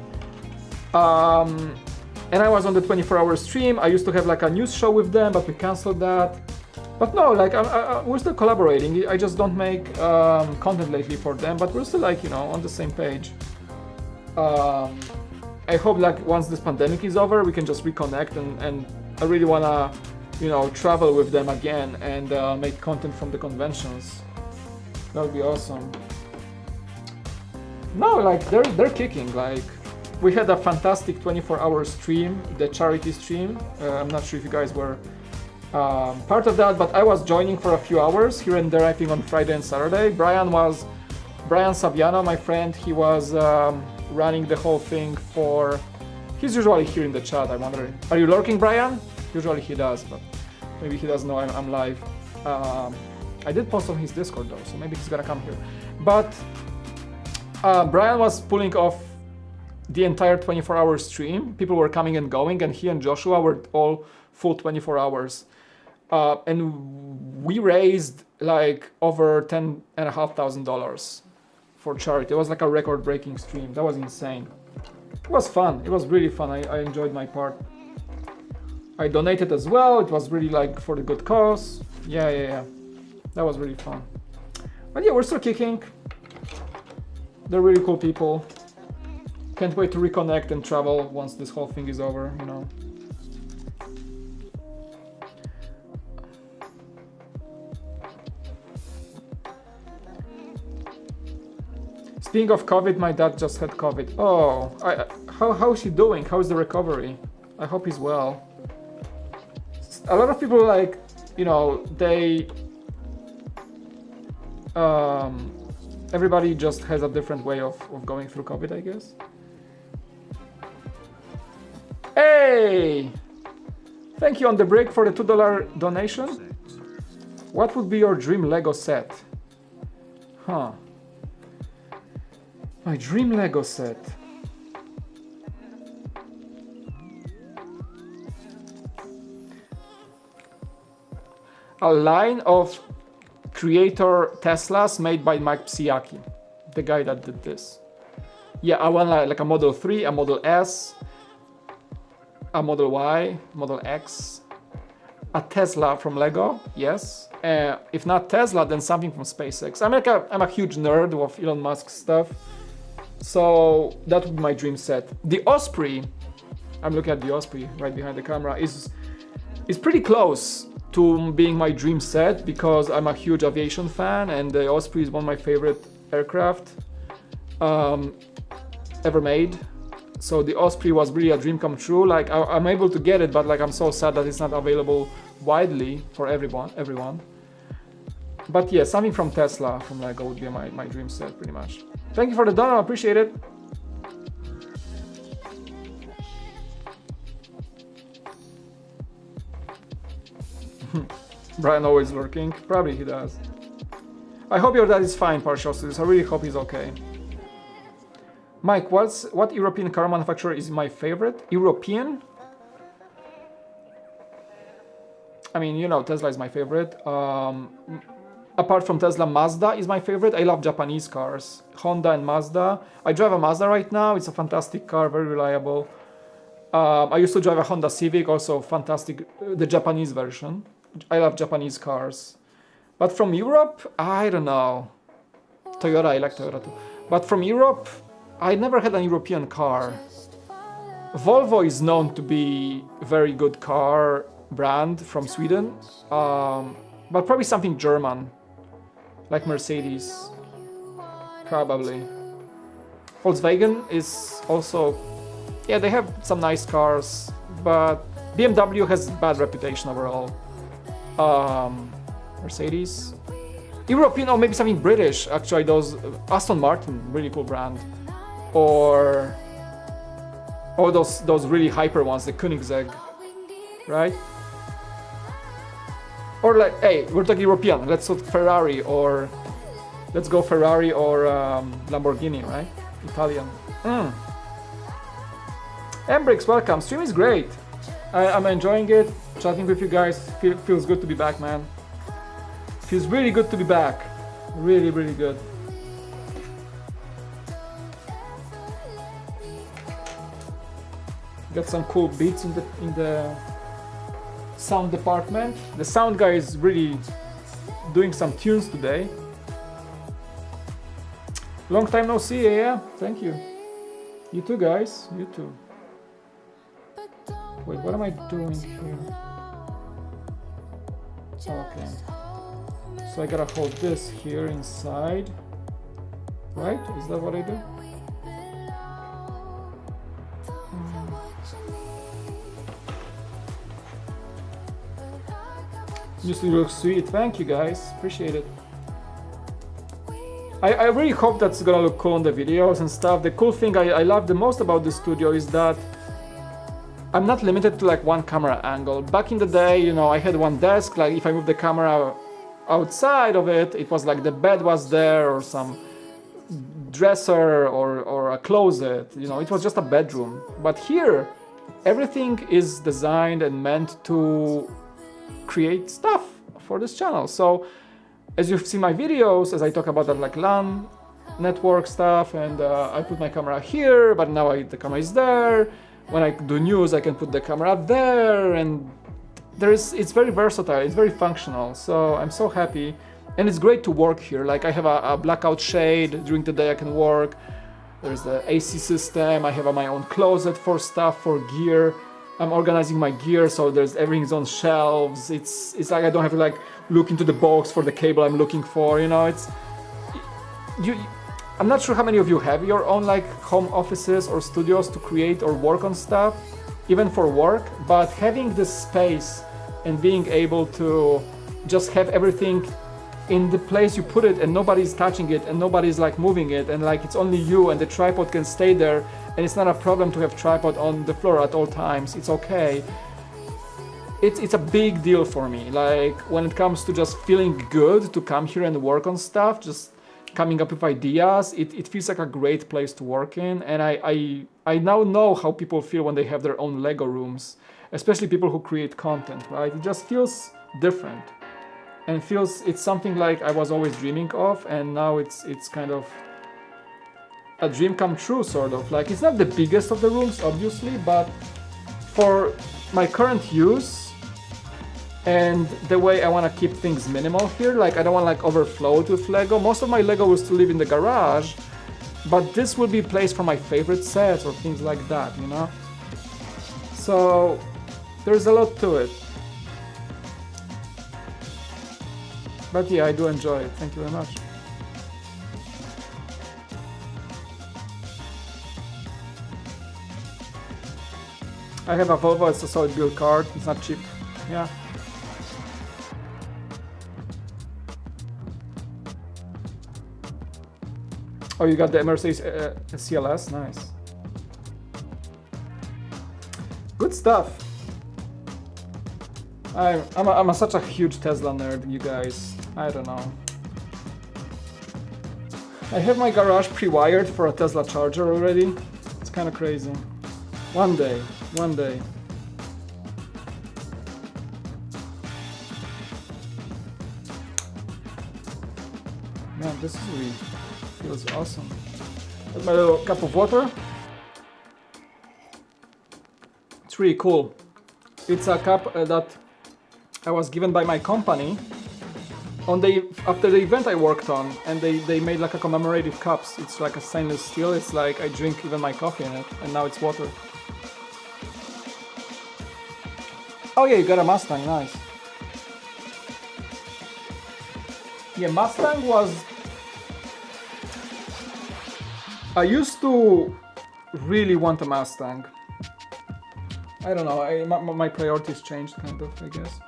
And I was on the 24-hour stream. I used to have like a news show with them, but we canceled that. But no, like we're still collaborating. I just don't make content lately for them, but we're still like, you know, on the same page. I hope like once this pandemic is over, we can just reconnect, and I really wanna, you know, travel with them again and make content from the conventions. That would be awesome. No, like they're kicking. Like we had a fantastic 24-hour stream, the charity stream. I'm not sure if you guys were part of that, but I was joining for a few hours here and there. I think on Friday and Saturday. Brian Saviano, my friend, he was running the whole thing for... He's usually here in the chat, I wonder. Are you lurking, Brian? Usually he does, but maybe he doesn't know I'm live. I did post on his Discord though, so maybe he's gonna come here. But Brian was pulling off the entire 24-hour stream. People were coming and going, and he and Joshua were all full 24 hours. And we raised like over $10,500 for charity. It was like a record-breaking stream. That was insane. It was fun. It was really fun. I enjoyed my part. I donated as well. It was really like for the good cause. Yeah. That was really fun. But yeah, we're still kicking. They're really cool people. Can't wait to reconnect and travel once this whole thing is over, you know. Speaking of COVID, my dad just had COVID. Oh, how is he doing? How is the recovery? I hope he's well. A lot of people, like, you know, they... everybody just has a different way of going through COVID, I guess. Hey! Thank you on the break for the $2 donation. What would be your dream Lego set? Huh. My dream Lego set. A line of creator Teslas made by Mike Psiaki, the guy that did this. Yeah, I want like a Model 3, a Model S, a Model Y, Model X, a Tesla from Lego, yes. If not Tesla, then something from SpaceX. I'm a huge nerd of Elon Musk stuff. So that would be my dream set. The Osprey, I'm looking at the Osprey right behind the camera, is pretty close to being my dream set because I'm a huge aviation fan and the Osprey is one of my favorite aircraft ever made. So the Osprey was really a dream come true. Like I'm able to get it, but like I'm so sad that it's not available widely for everyone. But yeah, something from Tesla, from Lego would be my dream set pretty much. Thank you for the donor, I appreciate it. Brian always working. Probably he does. I hope your dad is fine, Partials. I really hope he's okay. Mike, what European car manufacturer is my favorite? European? I mean, you know, Tesla is my favorite. Apart from Tesla, Mazda is my favorite. I love Japanese cars. Honda and Mazda. I drive a Mazda right now. It's a fantastic car, very reliable. I used to drive a Honda Civic, also fantastic, the Japanese version. I love Japanese cars. But from Europe, I don't know. Toyota, I like Toyota too. But from Europe, I never had an European car. Volvo is known to be a very good car brand from Sweden. But probably something German, like Mercedes, probably. Volkswagen is also, yeah, they have some nice cars, but BMW has bad reputation overall. Mercedes, European, or maybe something British. Actually, those Aston Martin, really cool brand, or those really hyper ones, the Koenigsegg, right? Or like, hey, we're talking European. Let's go Ferrari or Lamborghini, right? Italian. Embrix, welcome. Stream is great. I'm enjoying it. Chatting with you guys feels good to be back, man. Feels really good to be back. Really, really good. Got some cool beats in the sound department. The sound guy is really doing some tunes today. Long time no see, yeah. Thank you. You too, guys. You too. Wait, what am I doing here? Okay. So I gotta hold this here inside. Right? Is that what I do? Just looks sweet. Thank you, guys. Appreciate it. I really hope that's gonna look cool on the videos and stuff. The cool thing I love the most about this studio is that I'm not limited to like one camera angle. Back in the day, you know, I had one desk. Like if I move the camera outside of it, it was like the bed was there or some dresser or a closet. You know, it was just a bedroom. But here, everything is designed and meant to create stuff for this channel. So as you've seen my videos, as I talk about that like LAN network stuff, and I put my camera here, but now the camera is there. When I do news, I can put the camera up there, and it's very versatile, it's very functional. So I'm so happy, and it's great to work here. Like I have a blackout shade, during the day I can work. There's the AC system, I have my own closet for stuff, for gear. I'm organizing my gear, so there's everything's on shelves. It's like I don't have to like look into the box for the cable I'm looking for, you know. I'm not sure how many of you have your own like home offices or studios to create or work on stuff, even for work, but having this space and being able to just have everything in the place you put it and nobody's touching it and nobody's like moving it, and like it's only you and the tripod can stay there, and it's not a problem to have tripod on the floor at all times. It's okay. It's a big deal for me. Like when it comes to just feeling good to come here and work on stuff, just coming up with ideas, it feels like a great place to work in. And I now know how people feel when they have their own Lego rooms, especially people who create content, right? It just feels different and it's something like I was always dreaming of, and now it's kind of a dream come true, sort of. Like it's not the biggest of the rooms, obviously, but for my current use and the way I want to keep things minimal here, like I don't want to like overflow it with Lego. Most of my Lego will still live in the garage, but this will be a place for my favorite sets or things like that, you know? So there's a lot to it. But yeah, I do enjoy it. Thank you very much. I have a Volvo, it's a solid build card, it's not cheap. Yeah. Oh, you got the Mercedes CLS, nice. Good stuff. I'm such a huge Tesla nerd, you guys. I don't know. I have my garage pre-wired for a Tesla charger already. It's kind of crazy. One day, one day. Man, this really feels awesome. Got my little cup of water. It's really cool. It's a cup that I was given by my company after the event I worked on, and they made like a commemorative cups. It's like a stainless steel. It's like I drink even my coffee in it, and now it's water. Oh yeah, you got a Mustang, nice. Yeah, Mustang was... I used to really want a Mustang. I don't know, my priorities changed kind of, I guess.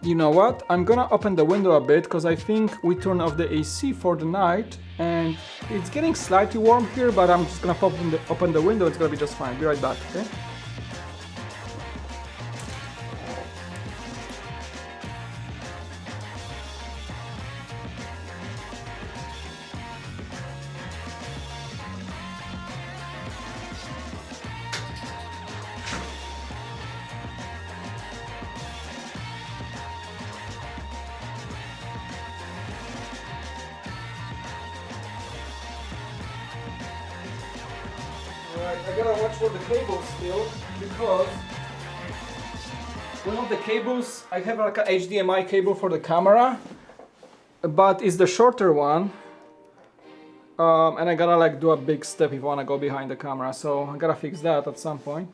You know what? I'm gonna open the window a bit because I think we turn off the AC for the night and it's getting slightly warm here, but I'm just gonna open the window, it's gonna be just fine. Be right back, okay? I gotta watch for the cables still, because one of the cables, I have like a HDMI cable for the camera, but it's the shorter one, and I gotta like do a big step if I wanna go behind the camera, so I gotta fix that at some point.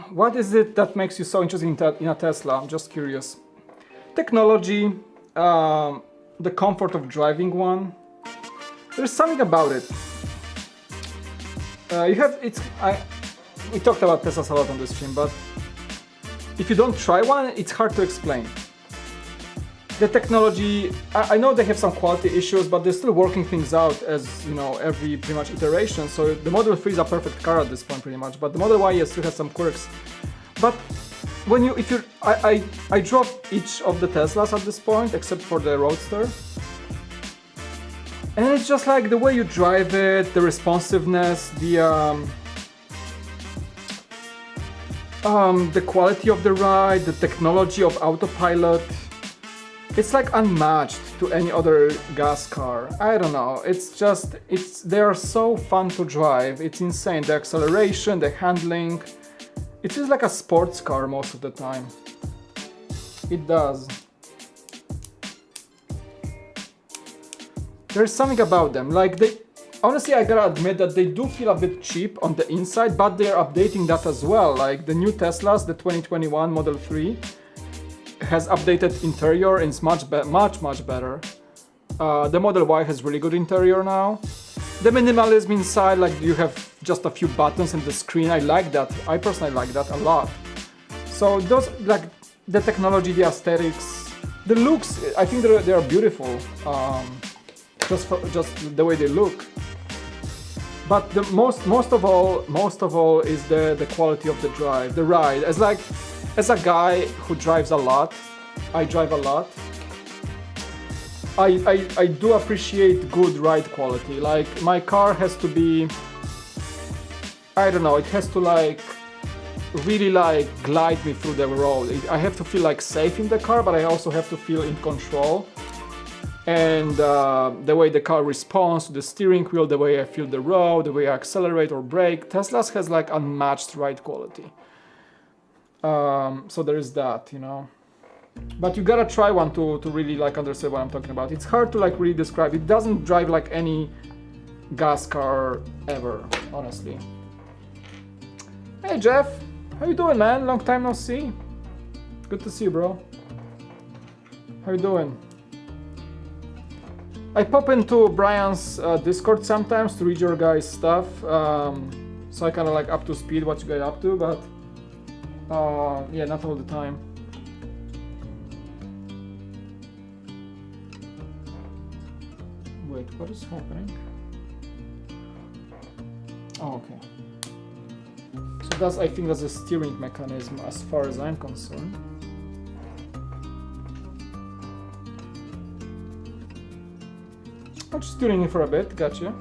What is it that makes you so interested in a Tesla? I'm just curious. Technology, the comfort of driving one. There's something about it. We talked about Teslas a lot on this stream, but if you don't try one, it's hard to explain. The technology, I know they have some quality issues, but they're still working things out as, you know, every pretty much iteration. So the Model 3 is a perfect car at this point pretty much, but the Model Y still has some quirks. But when I drove each of the Teslas at this point, except for the Roadster. And it's just like the way you drive it, the responsiveness, the quality of the ride, the technology of autopilot. It's like unmatched to any other gas car. I don't know, they are so fun to drive. It's insane, the acceleration, the handling. It feels like a sports car most of the time. It does. There's something about them, like honestly I gotta admit that they do feel a bit cheap on the inside, but they're updating that as well. Like the new Teslas, the 2021 Model 3 has updated interior and it's much better. The Model Y has really good interior now. The minimalism inside, like you have just a few buttons in the screen, I like that. I personally like that a lot. So those, like the technology, the aesthetics, the looks, I think they are beautiful. Just the way they look. But the most of all is the quality of the drive, the ride. As a guy who drives a lot, I drive a lot. I do appreciate good ride quality. Like my car has to be, I don't know, it has to like really like glide me through the road. I have to feel like safe in the car, but I also have to feel in control. And the way the car responds to the steering wheel, the way I feel the road, the way I accelerate or brake. Teslas has like unmatched ride quality. So there is that, you know. But you gotta try one to really like understand what I'm talking about. It's hard to like really describe. It doesn't drive like any gas car ever, honestly. Hey Jeff, how you doing, man? Long time no see. Good to see you, bro. How you doing? I pop into Brian's Discord sometimes to read your guys' stuff, so I kind of like up to speed what you guys up to, but yeah, not all the time. Wait, what is happening? Oh, okay. So that's, I think that's a steering mechanism as far as I'm concerned. I'm just tuning in for a bit, gotcha.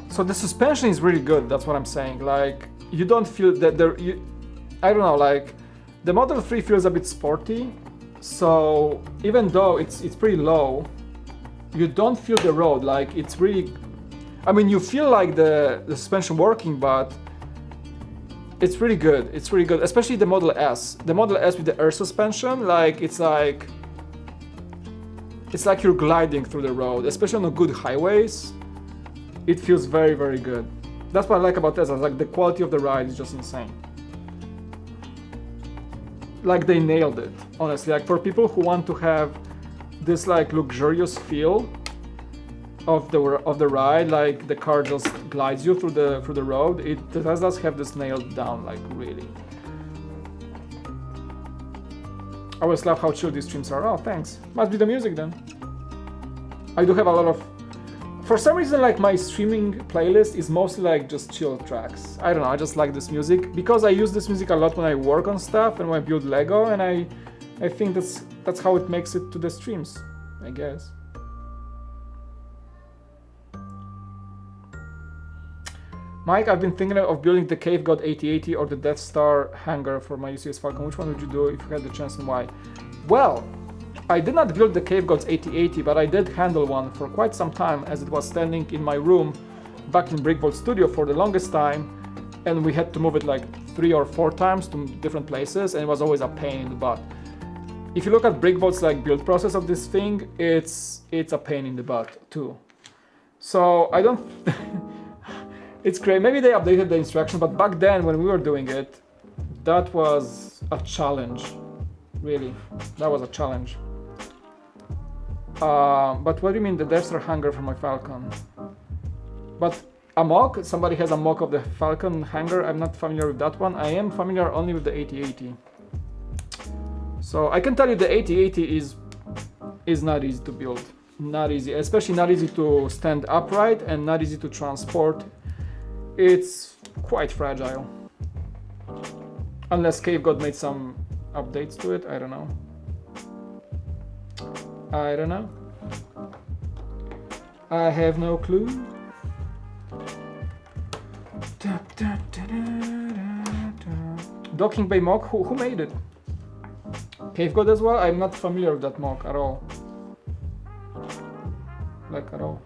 So the suspension is really good, that's what I'm saying. Like, you don't feel that I don't know, like, the Model 3 feels a bit sporty, so even though it's pretty low, you don't feel the road, like, it's really, I mean, you feel like the suspension working, but it's really good, especially the Model S. The Model S with the air suspension, like, it's like you're gliding through the road, especially on the good highways. It feels very, very good. That's what I like about Tesla, like the quality of the ride is just insane. Like they nailed it, honestly. Like for people who want to have this like luxurious feel of the ride, like the car just glides you through the road. The Teslas have this nailed down, like really. I always love how chill these streams are. Oh, thanks. Must be the music then. I do have a lot of. For some reason, like my streaming playlist is mostly like just chill tracks. I don't know. I just like this music because I use this music a lot when I work on stuff and when I build Lego, and I think that's how it makes it to the streams, I guess. Mike, I've been thinking of building the Cave God 8080 or the Death Star hangar for my UCS Falcon. Which one would you do if you had the chance and why? Well, I did not build the Cave Gods 8080, but I did handle one for quite some time as it was standing in my room back in Brickvault Studio for the longest time, and we had to move it like 3 or 4 times to different places, and it was always a pain in the butt. If you look at Brickvault's like build process of this thing, it's a pain in the butt too. So I don't. It's great. Maybe they updated the instruction, but back then when we were doing it, that was a challenge. Really, that was a challenge. But what do you mean the Death Star hangar for my Falcon? But a mock? Somebody has a mock of the Falcon hangar? I'm not familiar with that one. I am familiar only with the 8080. So I can tell you the 8080 is not easy to build. Not easy, especially not easy to stand upright and not easy to transport. It's quite fragile. Unless Cave God made some updates to it, I don't know. I don't know. I have no clue. Docking Bay mock, who made it? Cave God as well? I'm not familiar with that mock at all. Like at all.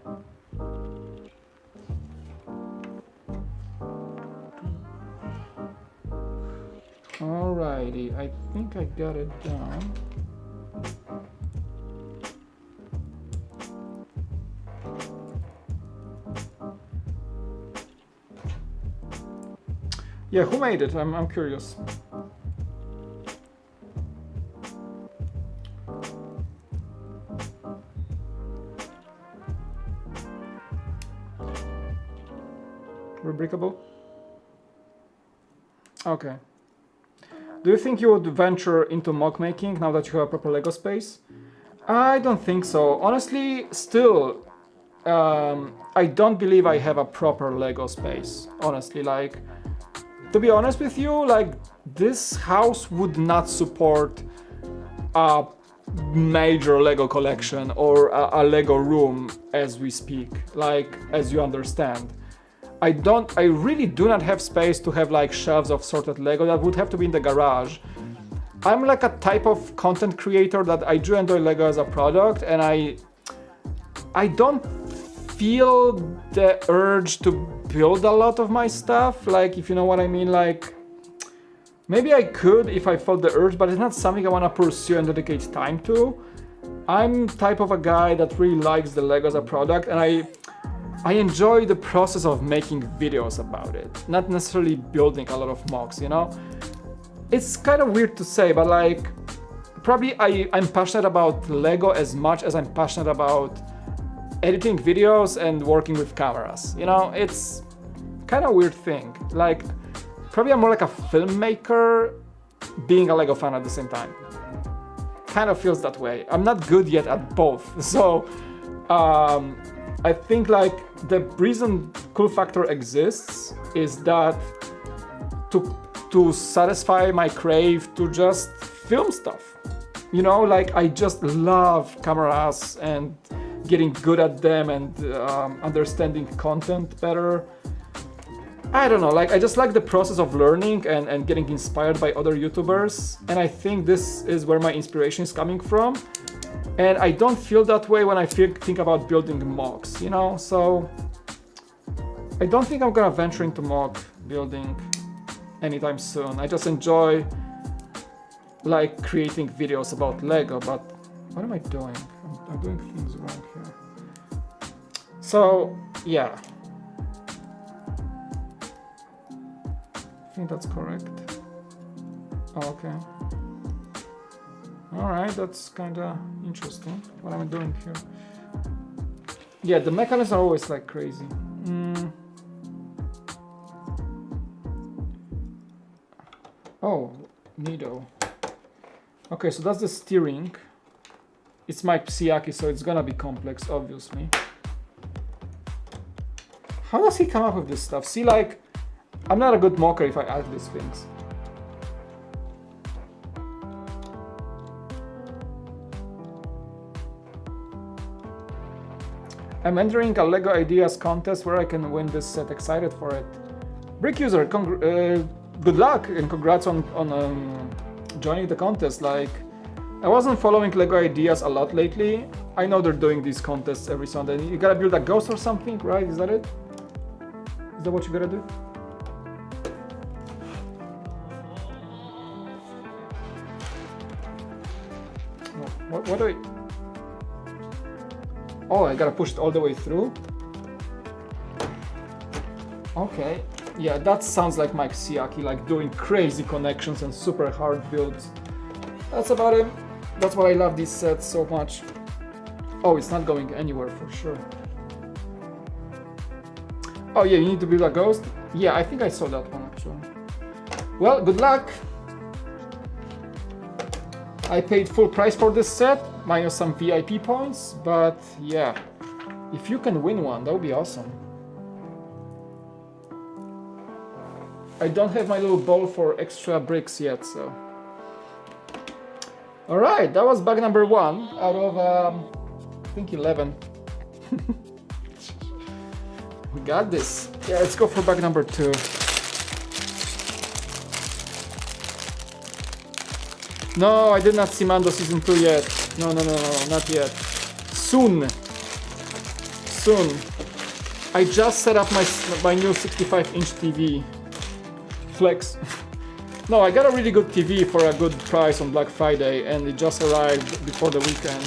Alrighty, I think I got it down. Yeah, who made it? I'm curious. Rebrickable? Okay. Do you think you would venture into mock making now that you have a proper Lego space? I don't think so. Honestly, still, I don't believe I have a proper Lego space. Honestly, like, to be honest with you, like, this house would not support a major Lego collection or a Lego room as we speak, like, as you understand. I really do not have space to have like shelves of sorted Lego. That would have to be in the garage. I'm like a type of content creator that I do enjoy Lego as a product, and I don't feel the urge to build a lot of my stuff, like, if you know what I mean. Like, maybe I could if I felt the urge, but it's not something I want to pursue and dedicate time to. I'm type of a guy that really likes the Lego as a product, and I enjoy the process of making videos about it, not necessarily building a lot of mocks, you know? It's kind of weird to say, but like, probably I'm passionate about Lego as much as I'm passionate about editing videos and working with cameras. You know, it's kind of a weird thing. Like, probably I'm more like a filmmaker being a Lego fan at the same time. Kind of feels that way. I'm not good yet at both. So I think like the reason cool factor exists is that to satisfy my crave to just film stuff. You know, like I just love cameras and getting good at them and understanding content better. I don't know, like I just like the process of learning and getting inspired by other YouTubers, and I think this is where my inspiration is coming from. And I don't feel that way when I think about building mocks, you know? So I don't think I'm gonna venture into mock building anytime soon. I just enjoy like creating videos about Lego, but what am I doing? I'm doing things wrong here. So yeah. I think that's correct. Oh, okay. Alright, that's kinda interesting. What am I doing here? Yeah, the mechanisms are always like crazy. Oh, neato. Okay, so that's the steering. It's Mike Psiaki, so it's gonna be complex, obviously. How does he come up with this stuff? See, like, I'm not a good mocker if I add these things. I'm entering a LEGO Ideas contest where I can win this set. Excited for it. Brick user, good luck and congrats on joining the contest. Like, I wasn't following LEGO Ideas a lot lately. I know they're doing these contests every Sunday. You gotta build a ghost or something, right? Is that it? Is that what you gotta do? What do I... Oh, I gotta push it all the way through? Okay. Yeah, that sounds like Mike Psiaki, like doing crazy connections and super hard builds. That's about it. That's why I love these sets so much. Oh, it's not going anywhere for sure. Oh yeah, you need to build a ghost? Yeah, I think I saw that one actually. Well, good luck! I paid full price for this set, minus some VIP points, but yeah, if you can win one, that would be awesome. I don't have my little bowl for extra bricks yet, so... Alright, that was bag number 1 out of, I think 11. We got this. Yeah, let's go for bag number 2. No, I did not see Mando Season 2 yet. No, not yet. Soon. I just set up my new 65-inch TV. Flex. No, I got a really good TV for a good price on Black Friday, and it just arrived before the weekend.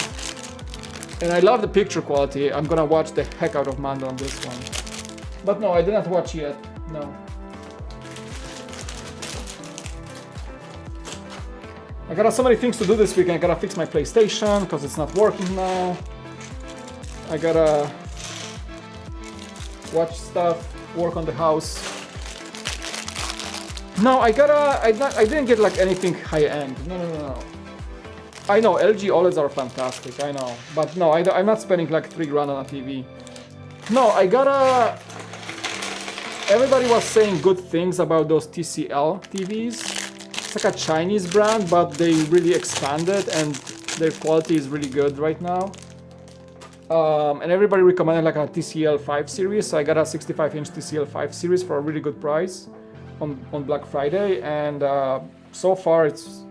And I love the picture quality. I'm gonna watch the heck out of Mando on this one. But no, I did not watch yet. No. I got so many things to do this weekend. I gotta fix my PlayStation because it's not working now. I gotta watch stuff, work on the house. No, I didn't get like anything high end. No. I know LG OLEDs are fantastic, I know, but no, I'm not spending like $3 grand on a TV. No, everybody was saying good things about those TCL TVs. It's like a Chinese brand, but they really expanded and their quality is really good right now. And everybody recommended like a TCL 5 series, so I got a 65-inch TCL 5 series for a really good price on Black Friday, and so far it's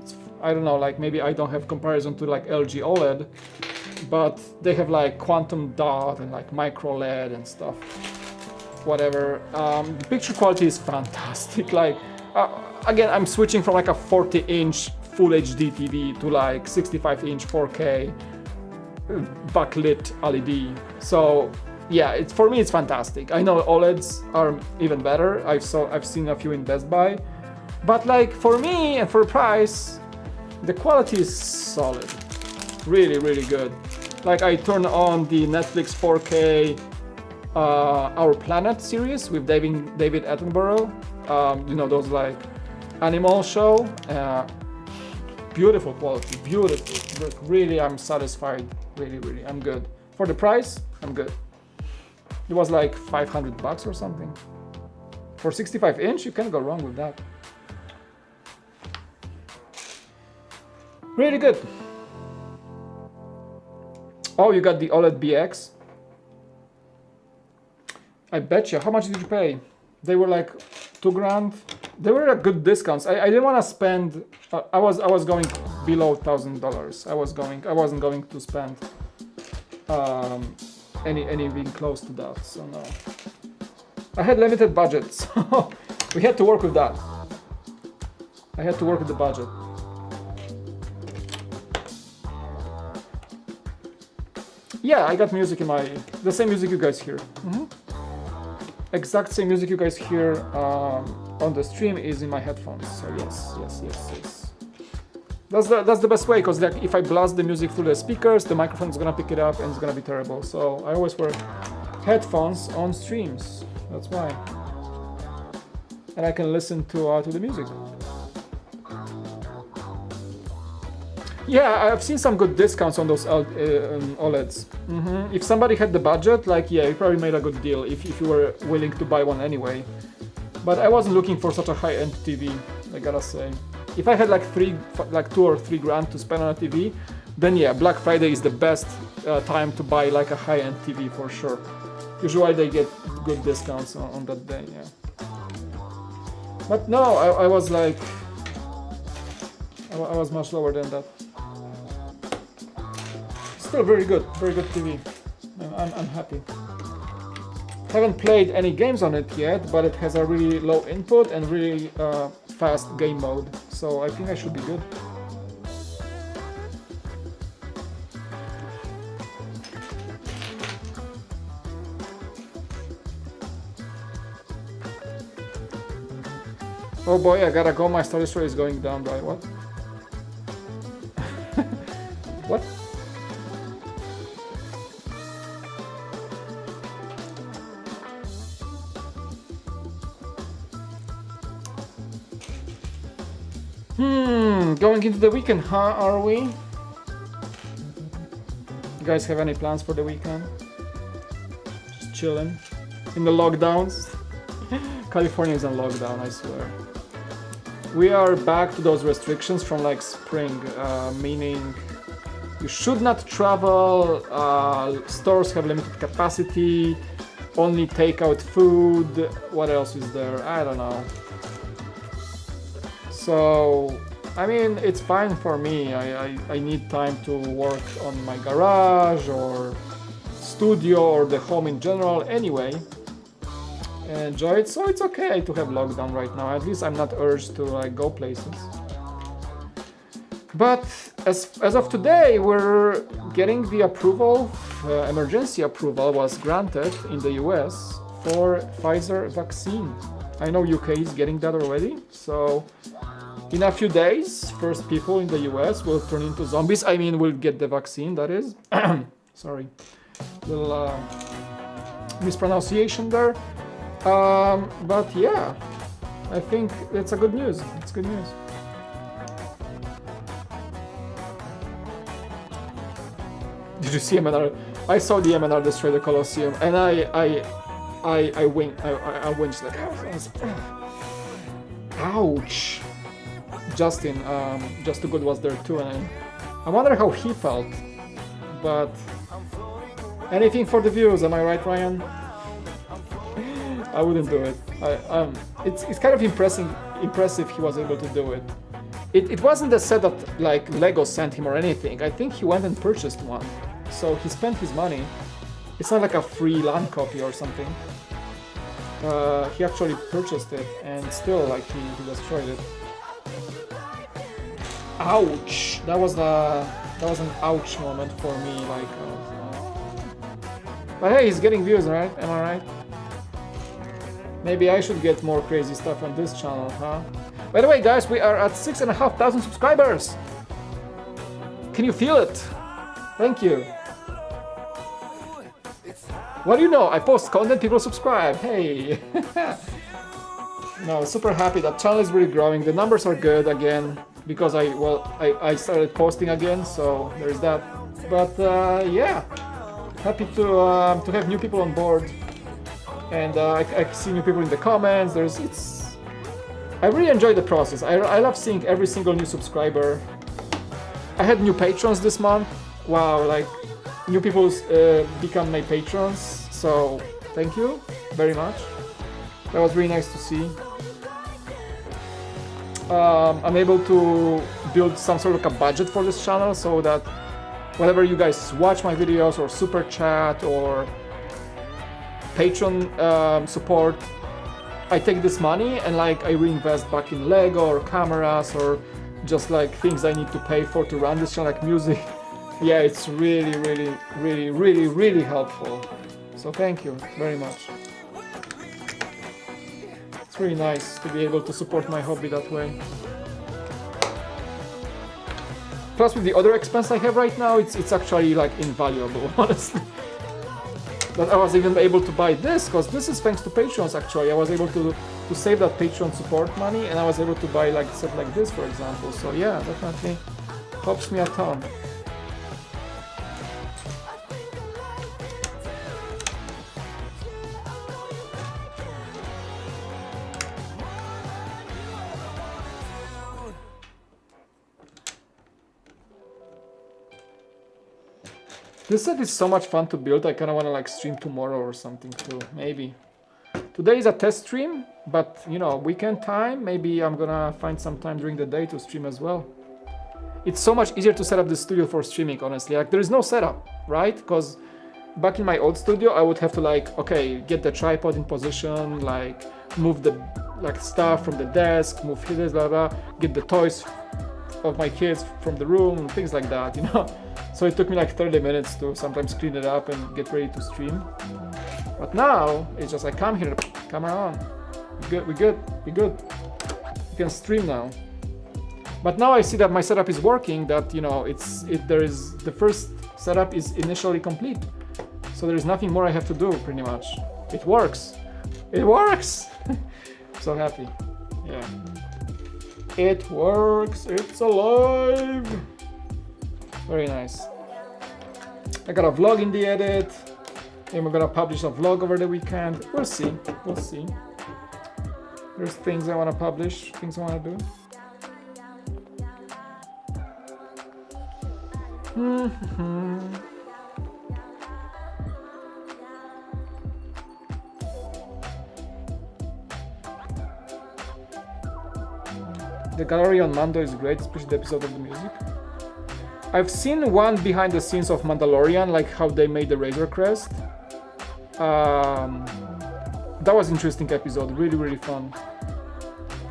I don't know, like maybe I don't have comparison to like LG OLED, but they have like quantum dot and like micro LED and stuff. Whatever. The picture quality is fantastic. Like again, I'm switching from like a 40-inch Full HD TV to like 65-inch 4K backlit LED. So yeah, for me it's fantastic. I know OLEDs are even better. I've seen a few in Best Buy, but like for me and for price, The quality is solid, really good. Like I turn on the Netflix 4K Our Planet series with David Attenborough. You know, those like animal show. Beautiful quality, beautiful. But really, I'm satisfied. Really, I'm good. For the price, I'm good. It was like $500 or something. For 65-inch, you can't go wrong with that. Really good. Oh, you got the OLED BX. I bet you. How much did you pay? They were like $2,000. They were at good discounts. I didn't want to spend. I was going below $1,000. I wasn't going to spend anything close to that. So no. I had limited budget, so we had to work with that. I had to work with the budget. Yeah, I got music in the same music you guys hear. Exact same music you guys hear on the stream is in my headphones. So yes. That's the best way, because like if I blast the music through the speakers, the microphone is gonna pick it up and it's gonna be terrible. So I always wear headphones on streams. That's why. And I can listen to the music. Yeah, I've seen some good discounts on those OLEDs. If somebody had the budget, like, yeah, you probably made a good deal if you were willing to buy one anyway. But I wasn't looking for such a high-end TV, I gotta say. If I had like $2 or $3 to spend on a TV, then yeah, Black Friday is the best time to buy like a high-end TV for sure. Usually they get good discounts on that day, yeah. But no, I was like, I was much lower than that. Still very good TV. I'm happy. Haven't played any games on it yet, but it has a really low input and really fast game mode, so I think I should be good. Oh boy, I gotta go, my study score is going down by what? What? Going into the weekend, huh, are we? You guys have any plans for the weekend? Just chilling? In the lockdowns? California is on lockdown, I swear. We are back to those restrictions from like spring, meaning you should not travel, stores have limited capacity, only takeout food, what else is there? I don't know. So, I mean, it's fine for me. I need time to work on my garage or studio or the home in general anyway. Enjoy it, so it's okay to have lockdown right now. At least I'm not urged to like go places. But as of today, we're getting the approval, emergency approval was granted in the US for Pfizer vaccine. I know UK is getting that already, so in a few days, first people in the US will turn into zombies. I mean, will get the vaccine, that is. Sorry, little mispronunciation there. But yeah, I think it's a good news. It's good news. Did you see MNR? I saw the MNR destroy the Colosseum, and I winched like, ouch. Justin, Just Too Good was there too, and I wonder how he felt. But anything for the views, am I right, Ryan? I wouldn't do it. It's kind of impressive he was able to do it. It wasn't a set that like Lego sent him or anything. I think he went and purchased one. So he spent his money. It's not like a free LAN copy or something. He actually purchased it, and still like he destroyed it. Ouch! That was an ouch moment for me. Like, but hey, he's getting views, right? Am I right? Maybe I should get more crazy stuff on this channel, huh? By the way, guys, we are at 6,500 subscribers. can you feel it? Thank you. What do you know? I post content, people subscribe. Hey. No, super happy. That channel is really growing. The numbers are good again because I started posting again, so there's that. But yeah, happy to have new people on board, and I see new people in the comments. I really enjoy the process. I love seeing every single new subscriber. I had new patrons this month. Wow, like new people become my patrons. So thank you very much. That was really nice to see. I'm able to build some sort of a budget for this channel so that whenever you guys watch my videos or super chat or Patreon support, I take this money and like I reinvest back in Lego or cameras or just like things I need to pay for to run this channel, like music. Yeah, it's really, really, really, really, really helpful. So thank you very much. It's really nice to be able to support my hobby that way. Plus with the other expense I have right now, it's actually like invaluable, honestly. That I was even able to buy this, because this is thanks to Patreons actually. I was able to save that Patreon support money, and I was able to buy like stuff like this, for example. So yeah, definitely helps me a ton. This set is so much fun to build. I kind of want to like stream tomorrow or something too, maybe. Today is a test stream, but you know, weekend time, maybe I'm gonna find some time during the day to stream as well. It's so much easier to set up the studio for streaming, honestly. Like there is no setup, right? Because back in my old studio, I would have to like, okay, get the tripod in position, like move the like stuff from the desk, move this, blah, blah, get the toys of my kids from the room, things like that, you know? So it took me like 30 minutes to sometimes clean it up and get ready to stream. But now, it's just like, come here, camera on. We good. You can stream now. But now I see that my setup is working, that, you know, the first setup is initially complete. So there is nothing more I have to do, pretty much. It works. It works! So happy, yeah. It works, it's alive! Very nice. I got a vlog in the edit, and we're gonna publish a vlog over the weekend. We'll see. There's things I wanna publish, things I wanna do. The gallery on Mando is great, especially the episode of the music. I've seen one behind the scenes of Mandalorian, like how they made the Razor Crest. That was an interesting episode, really, really fun.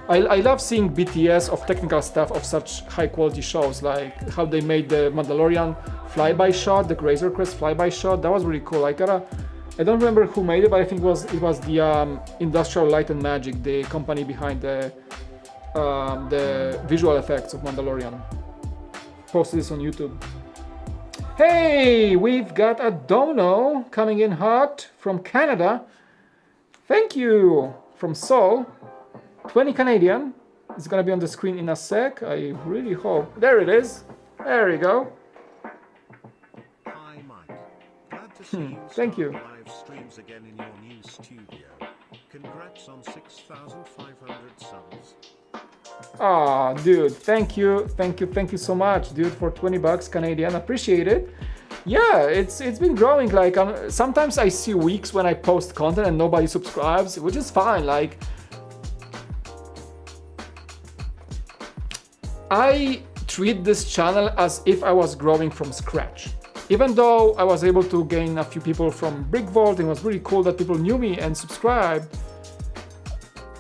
I love seeing BTS of technical stuff of such high quality shows, like how they made the Mandalorian flyby shot, the Razor Crest flyby shot. That was really cool. I don't remember who made it, but I think it was the Industrial Light and Magic, the company behind the visual effects of Mandalorian. Posted this on YouTube. Hey, we've got a dono coming in hot from Canada. Thank you, from Seoul. 20 Canadian. It's gonna be on the screen in a sec. I really hope. There it is. There you go. Hi, Mike. Glad to see you. Thank you. Live streams again in your new studio. Congrats on 6,500 subs. Ah, dude, thank you so much, dude, for 20 bucks Canadian. Appreciate it. Yeah, it's been growing. Like sometimes I see weeks when I post content and nobody subscribes, which is fine. Like I treat this channel as if I was growing from scratch. Even though I was able to gain a few people from Brick Vault, and it was really cool that people knew me and subscribed.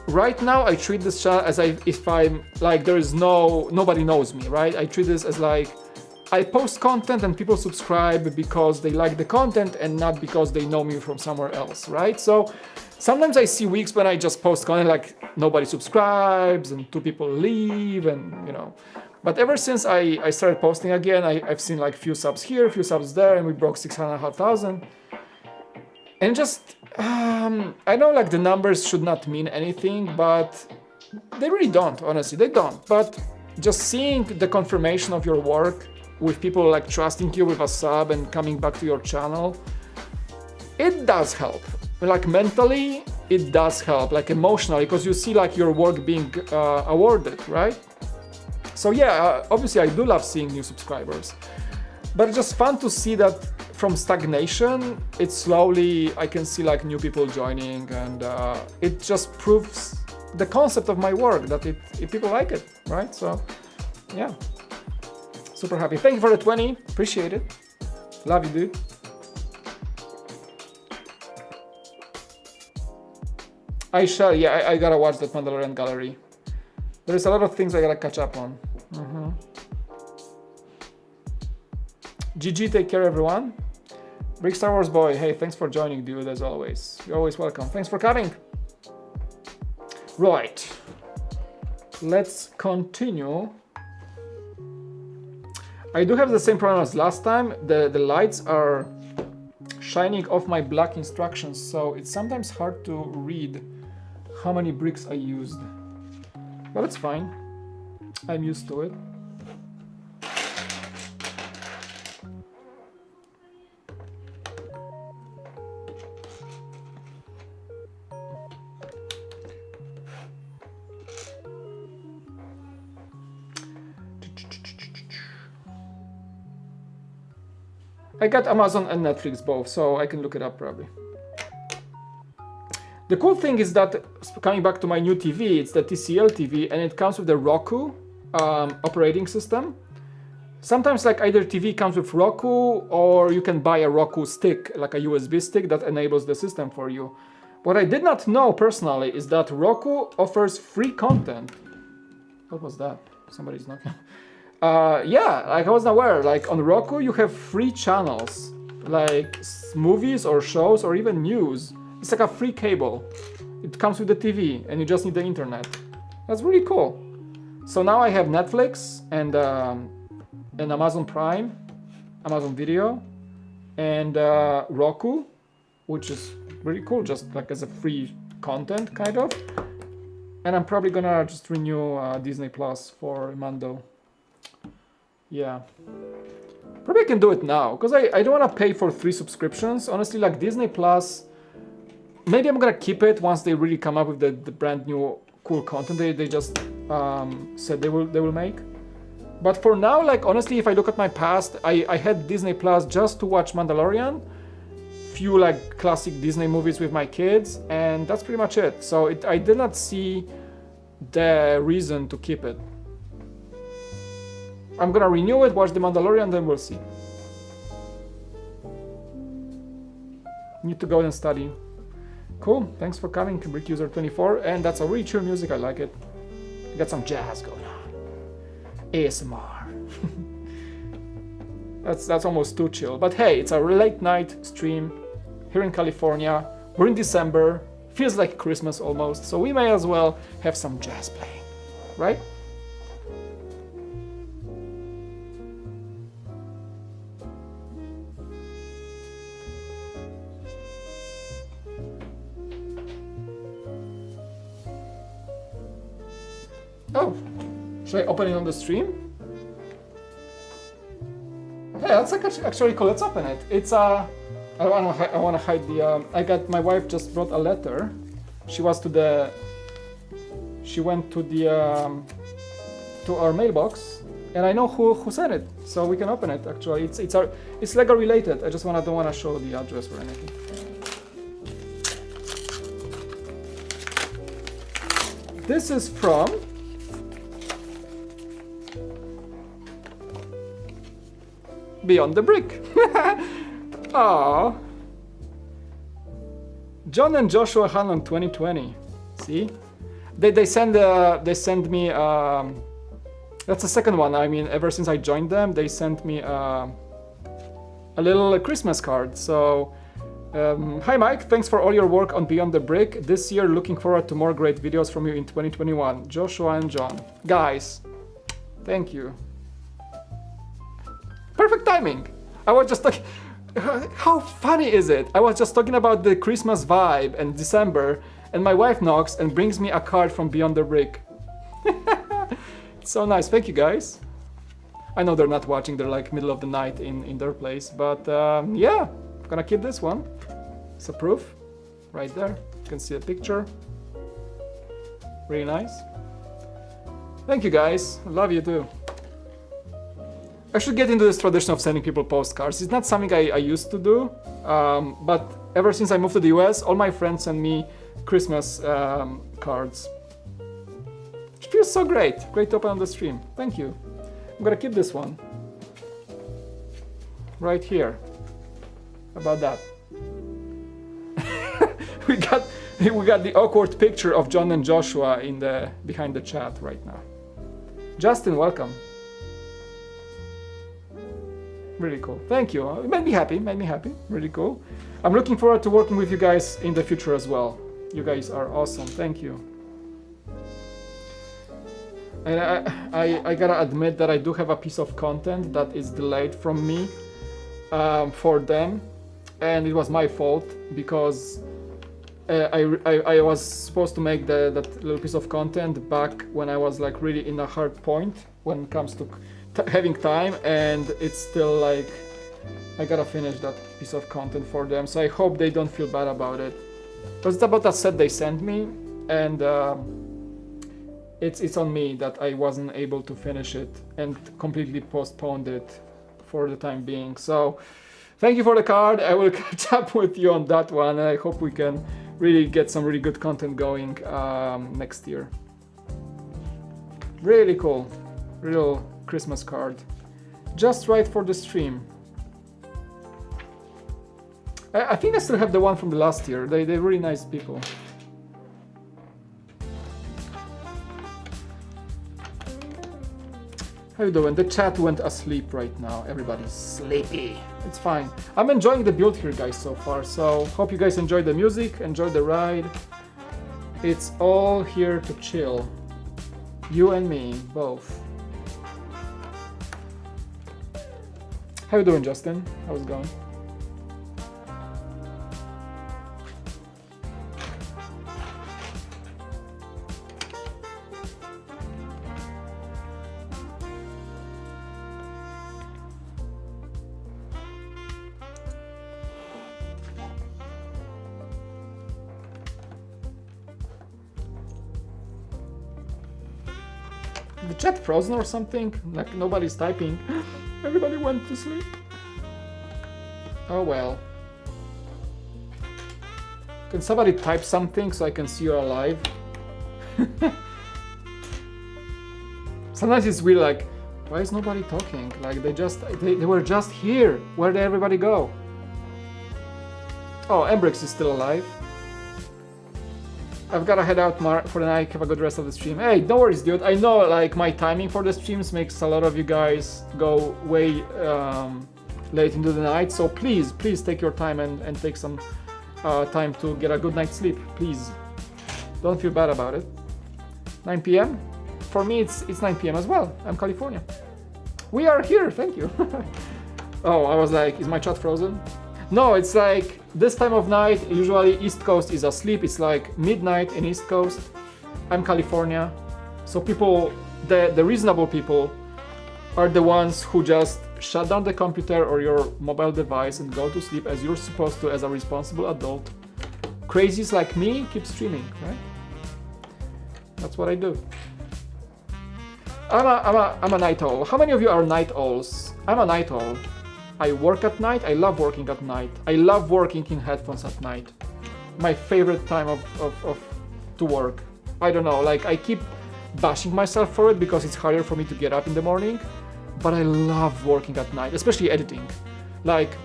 Right now, I treat this channel as if I'm like nobody knows me, right? I treat this as like I post content and people subscribe because they like the content and not because they know me from somewhere else, right? So sometimes I see weeks when I just post content like nobody subscribes and 2 people leave, and you know. But ever since I started posting again, I've seen like few subs here, few subs there, and we broke 600,000. And just, I know like the numbers should not mean anything, but they really don't, honestly, they don't. But just seeing the confirmation of your work with people like trusting you with a sub and coming back to your channel, it does help. Like mentally, it does help, like emotionally, because you see like your work being awarded, right? So yeah, obviously I do love seeing new subscribers, but it's just fun to see that from stagnation, it's slowly, I can see like new people joining, and it just proves the concept of my work, that people like it, right? So yeah, super happy. Thank you for the 20, appreciate it. Love you, dude. I shall, yeah, I gotta watch that Mandalorian gallery. There's a lot of things I gotta catch up on. GG, take care everyone. Big Star Wars boy, hey, thanks for joining, dude, as always. You're always welcome. Thanks for coming. Right. Let's continue. I do have the same problem as last time. The lights are shining off my black instructions, so it's sometimes hard to read how many bricks I used. But it's fine. I'm used to it. I got Amazon and Netflix both, so I can look it up probably. The cool thing is that, coming back to my new TV, it's the TCL TV, and it comes with the Roku operating system. Sometimes like either TV comes with Roku, or you can buy a Roku stick, like a USB stick that enables the system for you. What I did not know personally is that Roku offers free content. What was that? Somebody's knocking. Yeah, like I wasn't aware, like on Roku you have free channels, like movies or shows or even news. It's like a free cable. It comes with the TV and you just need the internet. That's really cool. So now I have Netflix and Amazon Prime, Amazon Video, and Roku, which is really cool, just like as a free content kind of. And I'm probably gonna just renew Disney Plus for Mando. Yeah. Probably I can do it now, because I don't want to pay for 3 subscriptions. Honestly, like Disney Plus, maybe I'm gonna keep it once they really come up with the brand new cool content they just said they will make. But for now, like honestly, if I look at my past, I had Disney Plus just to watch Mandalorian, few like classic Disney movies with my kids, and that's pretty much it. So I did not see the reason to keep it. I'm gonna renew it, watch the Mandalorian, then we'll see. Need to go and study. Cool, thanks for coming, Brick User 24, and that's a really chill music, I like it. Got some jazz going on. ASMR. That's almost too chill, but hey, it's a late night stream here in California. We're in December, feels like Christmas almost, so we may as well have some jazz playing, right? Oh, should I open it on the stream? Yeah, that's actually cool. Let's open it. It's I want to hide the. I got, my wife just brought a letter. She went to the to our mailbox, and I know who sent it, so we can open it. Actually, it's Lego related. I just don't want to show the address or anything. This is from Beyond the Brick. Aww. John and Joshua Hanlon 2020. See? They send me that's the second one. I mean, ever since I joined them, they sent me a little Christmas card. So hi Mike, thanks for all your work on Beyond the Brick. This year looking forward to more great videos from you in 2021. Joshua and John. Guys, Thank you. Perfect timing. I was just like, how funny is it? I was just talking about the Christmas vibe and December, and my wife knocks and brings me a card from Beyond the Brick. It's so nice. Thank you, guys. I know they're not watching. They're like middle of the night in their place, but yeah, I'm gonna keep this one. It's a proof right there. You can see a picture. Really nice. Thank you, guys. I love you too. I should get into this tradition of sending people postcards. It's not something I used to do, but ever since I moved to the US, all my friends send me Christmas cards. It feels so great. Great to open on the stream. Thank you. I'm gonna keep this one. Right here. How about that? we got the awkward picture of John and Joshua in the behind the chat right now. Justin, welcome. Really cool. Thank you. It made me happy. Really cool. I'm looking forward to working with you guys in the future as well. You guys are awesome. Thank you. And I gotta admit that I do have a piece of content that is delayed from me for them, and it was my fault because I was supposed to make that little piece of content back when I was like really in a hard point when it comes to having time, and it's still like I gotta finish that piece of content for them, so I hope they don't feel bad about it, because it's about that set they sent me, and it's on me that I wasn't able to finish it and completely postponed it for the time being. So thank you for the card. I will catch up with you on that one, and I hope we can really get some really good content going next year. Really cool. Real Christmas card. Just right for the stream. I think I still have the one from the last year. They're really nice people. How you doing? The chat went asleep right now. Everybody's sleepy. It's fine. I'm enjoying the build here, guys, so far. So hope you guys enjoy the music, enjoy the ride. It's all here to chill. You and me, both. How you doing, Justin? How's it going? The chat frozen or something? Like nobody's typing. Everybody went to sleep. Oh well. Can somebody type something so I can see you're alive? Sometimes it's weird, like, why is nobody talking? Like they were just here. Where did everybody go? Oh, Embrix is still alive. I've gotta head out for the night. Have a good rest of the stream. Hey, no worries, dude. I know like my timing for the streams makes a lot of you guys go way late into the night. So please take your time and take some time to get a good night's sleep. Please, don't feel bad about it. 9 p.m. For me, it's 9 p.m. as well. I'm California. We are here. Thank you. Oh, I was like, is my chat frozen? No, it's like this time of night, usually East Coast is asleep. It's like midnight in East Coast. I'm California. So people, the reasonable people are the ones who just shut down the computer or your mobile device and go to sleep as you're supposed to as a responsible adult. Crazies like me keep streaming, right? That's what I do. I'm a night owl. How many of you are night owls? I'm a night owl. I work at night. I love working at night. I love working in headphones at night. My favorite time to work. I don't know, like I keep bashing myself for it because it's harder for me to get up in the morning, but I love working at night, especially editing. Like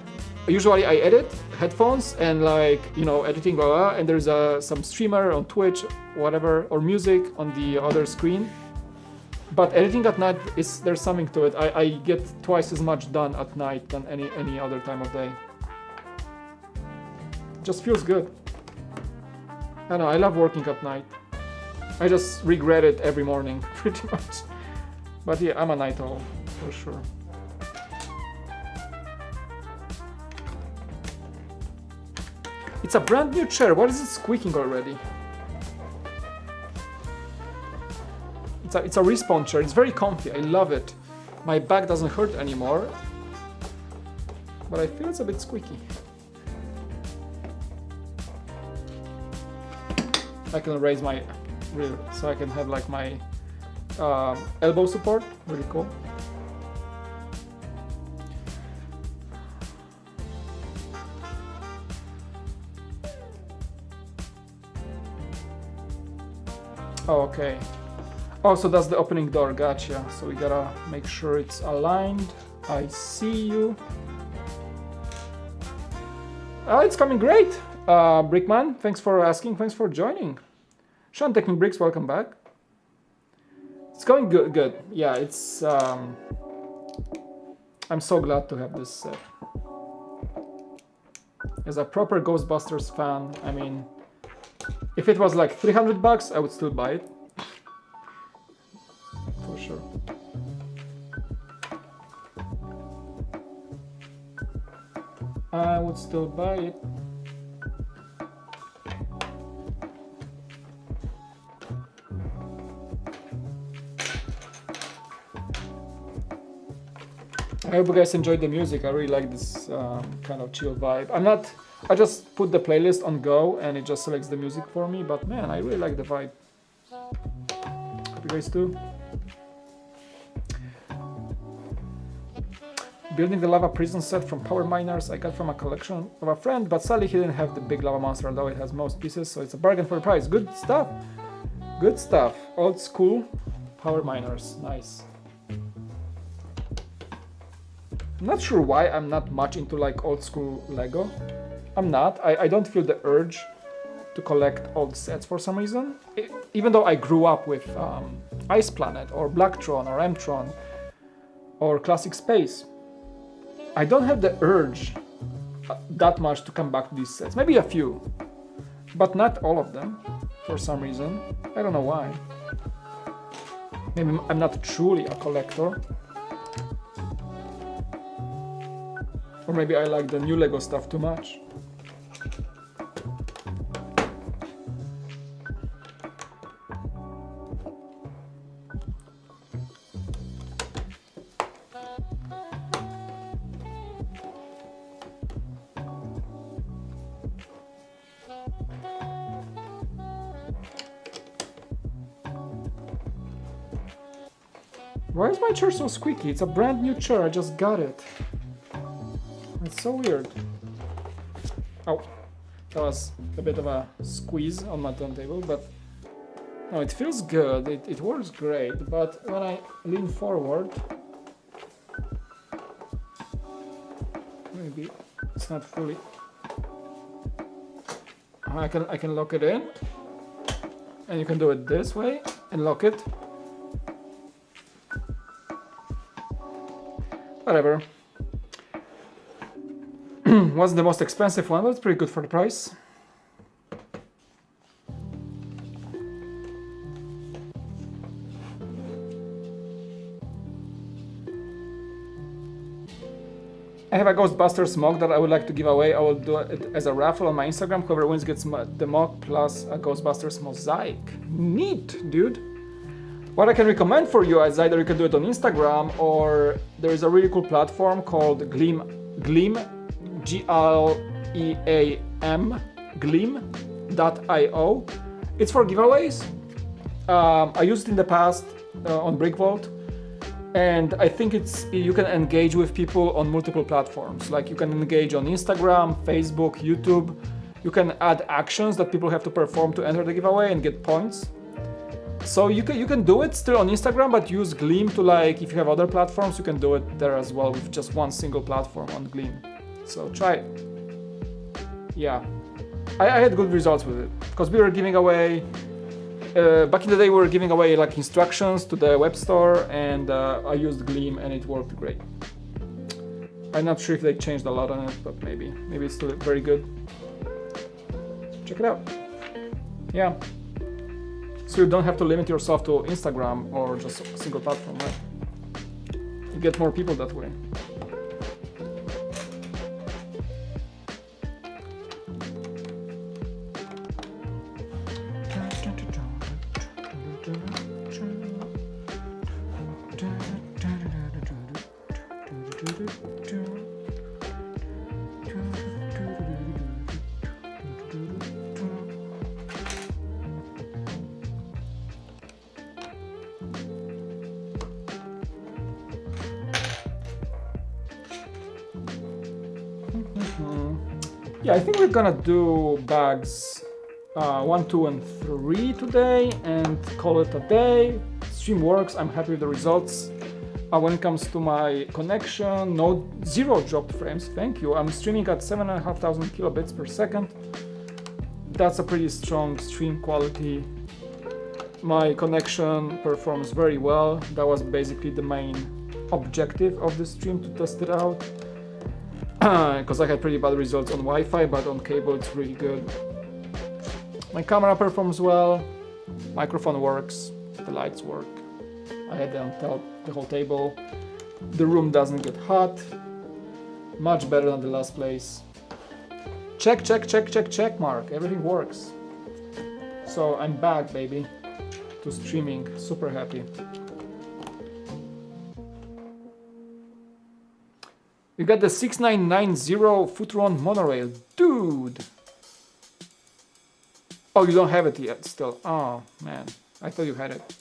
usually I edit headphones and like, you know, editing blah, blah, and there's some streamer on Twitch, whatever, or music on the other screen. But editing at night, there's something to it. I get twice as much done at night than any other time of day. Just feels good. I know, I love working at night. I just regret it every morning, pretty much. But yeah, I'm a night owl for sure. It's a brand new chair. What is it squeaking already? It's a Respawn chair. It's very comfy. I love it. My back doesn't hurt anymore, but I feel it's a bit squeaky. I can raise my rear so I can have like my elbow support. Really cool. Oh, okay. Oh, so that's the opening door, gotcha. So we gotta make sure it's aligned. I see you. Oh, it's coming great. Brickman, thanks for asking, thanks for joining. Sean Technic Bricks, welcome back. It's going good. Yeah, it's... I'm so glad to have this set. As a proper Ghostbusters fan, I mean, if it was like $300, I would still buy it. For sure. I would still buy it. I hope you guys enjoyed the music. I really like this kind of chill vibe. I just put the playlist on go and it just selects the music for me, but man, I really like the vibe. Hope you guys do. Building the lava prison set from power miners I got from a collection of a friend, but sadly he didn't have the big lava monster, although it has most pieces, so it's a bargain for the price. Good stuff. Good stuff. Old school power miners. Nice. I'm not sure why I'm not much into like old school Lego. I'm not. I don't feel the urge to collect old sets for some reason. Even though I grew up with Ice Planet or Blacktron or M-Tron or Classic Space, I don't have the urge that much to come back to these sets. Maybe a few, but not all of them for some reason. I don't know why. Maybe I'm not truly a collector. Or maybe I like the new Lego stuff too much. Why is my chair so squeaky? It's a brand new chair, I just got it. It's so weird. Oh, that was a bit of a squeeze on my turntable, but no, it feels good, it works great, but when I lean forward, maybe it's not fully... I can lock it in, and you can do it this way, and lock it. Whatever. What's the most expensive one? That's pretty good for the price. I have a Ghostbusters mug that I would like to give away. I will do it as a raffle on my Instagram. Whoever wins gets the mug plus a Ghostbusters mosaic. Neat, dude. What I can recommend for you is either you can do it on Instagram, or there is a really cool platform called Gleam, G-L-E-A-M, Gleam.io. It's for giveaways. I used it in the past on BrickVault, and I think you can engage with people on multiple platforms. Like you can engage on Instagram, Facebook, YouTube. You can add actions that people have to perform to enter the giveaway and get points. So you can do it still on Instagram, but use Gleam to, like, if you have other platforms, you can do it there as well with just one single platform on Gleam. So try it. Yeah, I had good results with it because we were giving away, back in the day we were giving away like instructions to the web store, and I used Gleam and it worked great. I'm not sure if they changed a lot on it, but maybe it's still very good. Check it out. Yeah. So you don't have to limit yourself to Instagram or just a single platform, right? get more people that way. Yeah, I think we're gonna do bags 1, 2, and 3 today and call it a day. Stream works, I'm happy with the results. When it comes to my connection, zero dropped frames, thank you. I'm streaming at 7,500 kilobits per second. That's a pretty strong stream quality. My connection performs very well. That was basically the main objective of the stream, to test it out. Because I had pretty bad results on Wi-Fi, but on cable it's really good. My camera performs well, microphone works, the lights work. I had them tell the whole table. The room doesn't get hot. Much better than the last place. Check, check, check, check, check mark. Everything works. So I'm back, baby, to streaming. Super happy. We got the 6990 Futron monorail. Dude! Oh, you don't have it yet still. Oh, man. I thought you had it.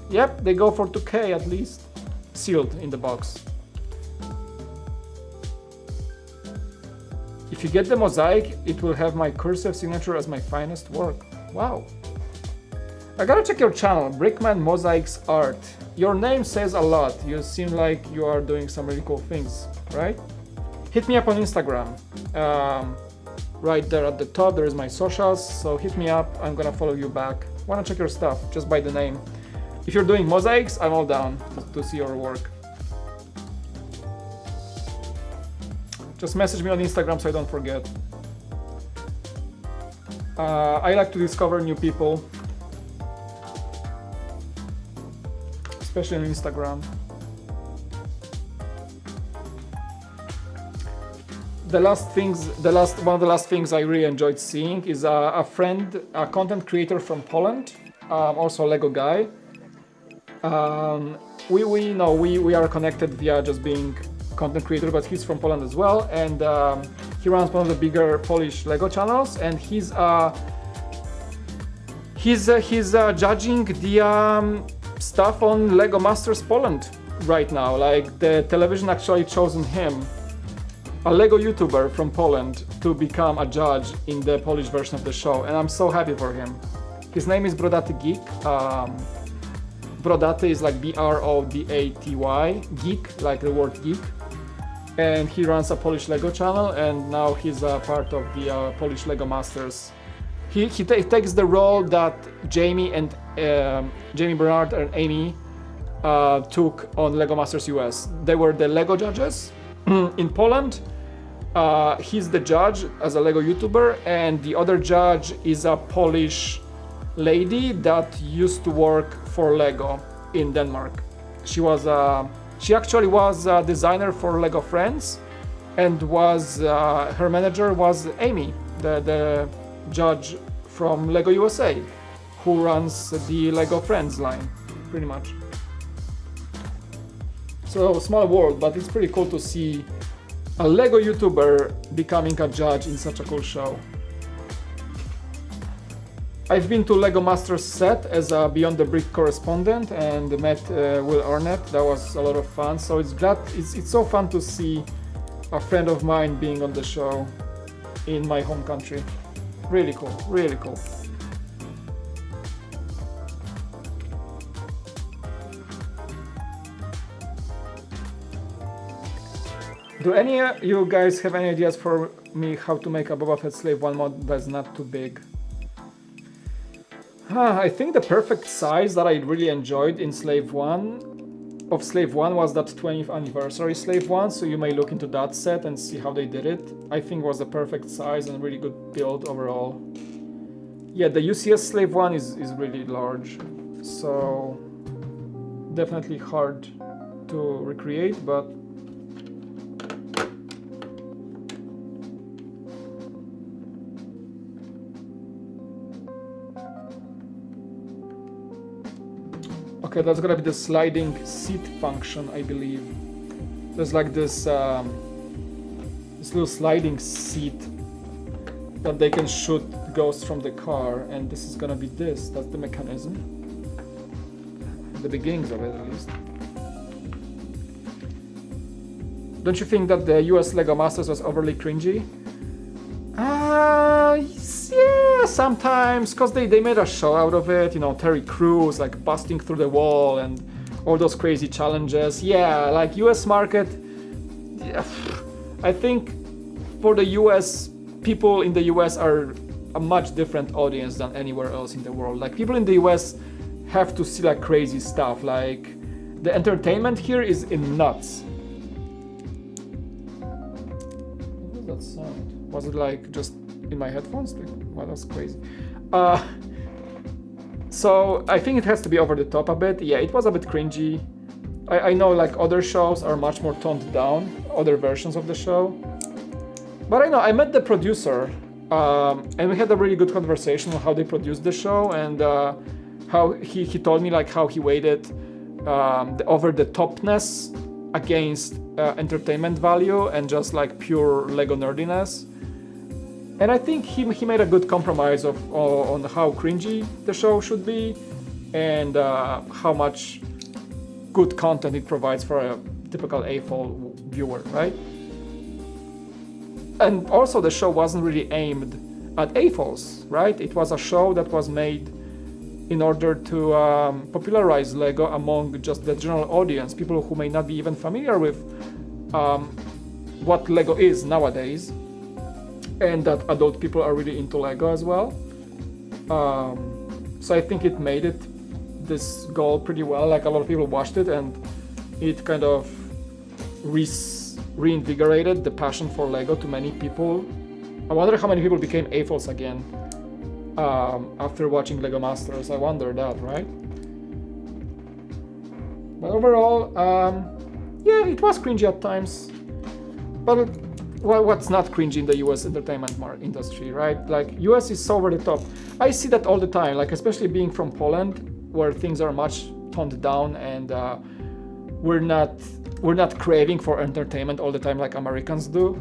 Yep, they go for 2K at least. Sealed in the box. If you get the mosaic, it will have my cursive signature as my finest work. Wow. I gotta check your channel, Brickman Mosaics Art. Your name says a lot. You seem like you are doing some really cool things, right? Hit me up on Instagram. Right there at the top, there is my socials, so hit me up. I'm gonna follow you back. Wanna check your stuff, just by the name. If you're doing mosaics, I'm all down to see your work. Just message me on Instagram so I don't forget. I like to discover new people, especially on Instagram. One of the last things I really enjoyed seeing is a friend, a content creator from Poland, also a Lego guy. We are connected via just being content creator, but he's from Poland as well, and he runs one of the bigger Polish Lego channels, and he's judging the stuff on Lego Masters Poland right now. Like, the television actually chosen him, a Lego YouTuber from Poland, to become a judge in the Polish version of the show, and I'm so happy for him. His name is Brodaty Geek. Brodaty is like B-R-O-D-A-T-Y, geek, like the word geek. And he runs a Polish Lego channel, and now he's a part of the Polish Lego Masters. He takes the role that Jamie Bernard and Amy took on Lego Masters US. They were the Lego judges in Poland. He's the judge as a Lego YouTuber, and the other judge is a Polish lady that used to work for Lego in Denmark. She actually was a designer for Lego Friends, and her manager was Amy, the judge from Lego USA, who runs the Lego Friends line, pretty much. So, small world, but it's pretty cool to see a Lego YouTuber becoming a judge in such a cool show. I've been to Lego Masters set as a Beyond the Brick correspondent and met Will Arnett. That was a lot of fun. So it's so fun to see a friend of mine being on the show in my home country. Really cool, really cool. Do any of you guys have any ideas for me how to make a Boba Fett Slave 1 mod that's not too big? I think the perfect size that I really enjoyed in Slave 1 was that 20th anniversary Slave 1, so you may look into that set and see how they did it. I think it was the perfect size and really good build overall. Yeah, the UCS Slave 1 is really large, so definitely hard to recreate, but okay, that's gonna be the sliding seat function, I believe. There's like this this little sliding seat that they can shoot ghosts from the car, and this is gonna be this. That's the mechanism. The beginnings of it, at least. Don't you think that the US Lego Masters was overly cringy? Yeah, sometimes, because they made a show out of it, you know, Terry Crews like busting through the wall and all those crazy challenges. Yeah, like US market, yeah, I think for the US, people in the US are a much different audience than anywhere else in the world. Like people in the US have to see like crazy stuff, like the entertainment here is in nuts. What was that sound? Was it like just in my headphones? Like, wow, that's crazy. So I think it has to be over the top a bit. Yeah, it was a bit cringy. I know like other shows are much more toned down, other versions of the show. But I know, I met the producer and we had a really good conversation on how they produced the show, and how he told me like how he weighted the over-the-topness against entertainment value and just like pure Lego nerdiness. And I think he made a good compromise on how cringy the show should be and how much good content it provides for a typical AFOL viewer, right? And also the show wasn't really aimed at AFOLs, right? It was a show that was made in order to popularize Lego among just the general audience, people who may not be even familiar with what Lego is nowadays, and that adult people are really into Lego as well. So I think it made this goal pretty well. Like a lot of people watched it, and it kind of reinvigorated the passion for Lego to many people. I wonder how many people became AFOLs again after watching Lego Masters. I wonder that, right? But overall, yeah, it was cringy at times. But well, what's not cringy in the US entertainment industry, right? Like US is so over the top. I see that all the time, like especially being from Poland, where things are much toned down, and we're not craving for entertainment all the time like Americans do.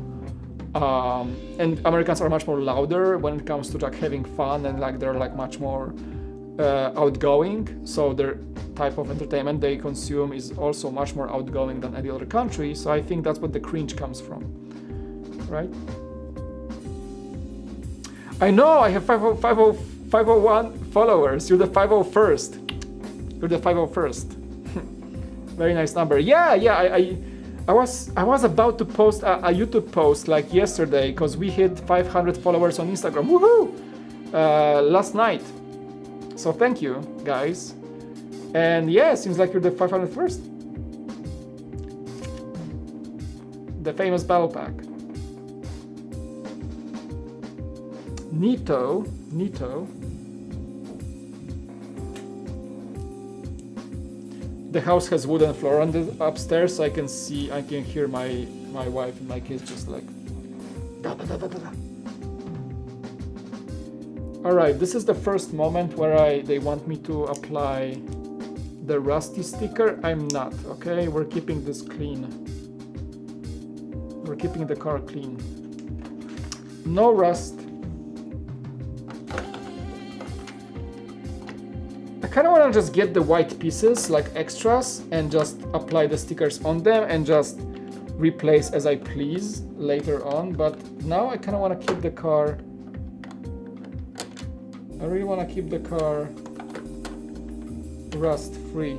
And Americans are much more louder when it comes to like having fun, and like they're like much more outgoing. So their type of entertainment they consume is also much more outgoing than any other country. So I think that's what the cringe comes from, right? I know I have 501 followers. You're the 501st. You're the 501st. Very nice number. Yeah. I was about to post a YouTube post like yesterday, because we hit 500 followers on Instagram. Woohoo! Last night. So thank you, guys. And yeah, seems like you're the 501st. The famous battle pack. Neato. The house has wooden floor on the upstairs, so I can hear my wife and my kids just like da, da, da, da, da. All right, this is the first moment where they want me to apply the rusty sticker. I'm not, okay? We're keeping this clean. We're keeping the car clean. No rust. I kind of want to just get the white pieces like extras and just apply the stickers on them and just replace as I please later on. But now I kind of want to keep the car. I really want to keep the car rust free.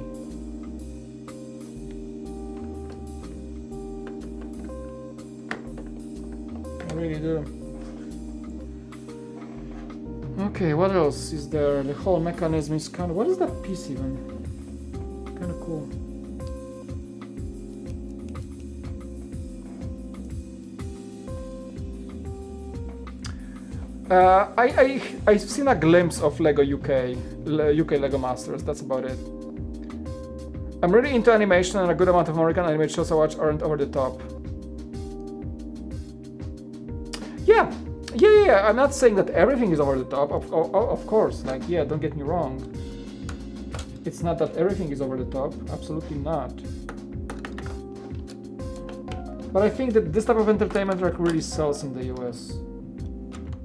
I really do. Okay, what else is there? The whole mechanism is kind of... What is that piece even? Kind of cool. I've seen a glimpse of Lego UK Lego Masters. That's about it. I'm really into animation, and a good amount of American animated shows I watch aren't over the top. Yeah. I'm not saying that everything is over the top. Of course, like, yeah, don't get me wrong. It's not that everything is over the top. Absolutely not. But I think that this type of entertainment like really sells in the US.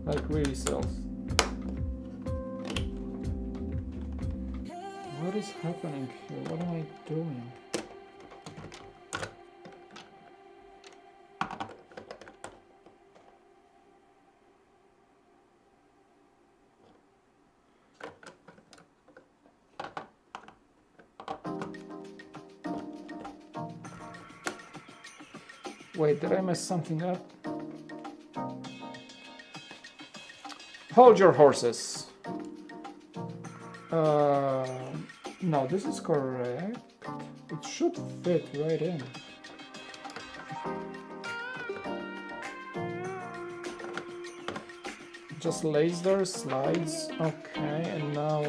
Like really sells. What is happening here? What am I doing? Wait, did I mess something up? Hold your horses. No, this is correct. It should fit right in. Just lays there, slides. Okay, and now...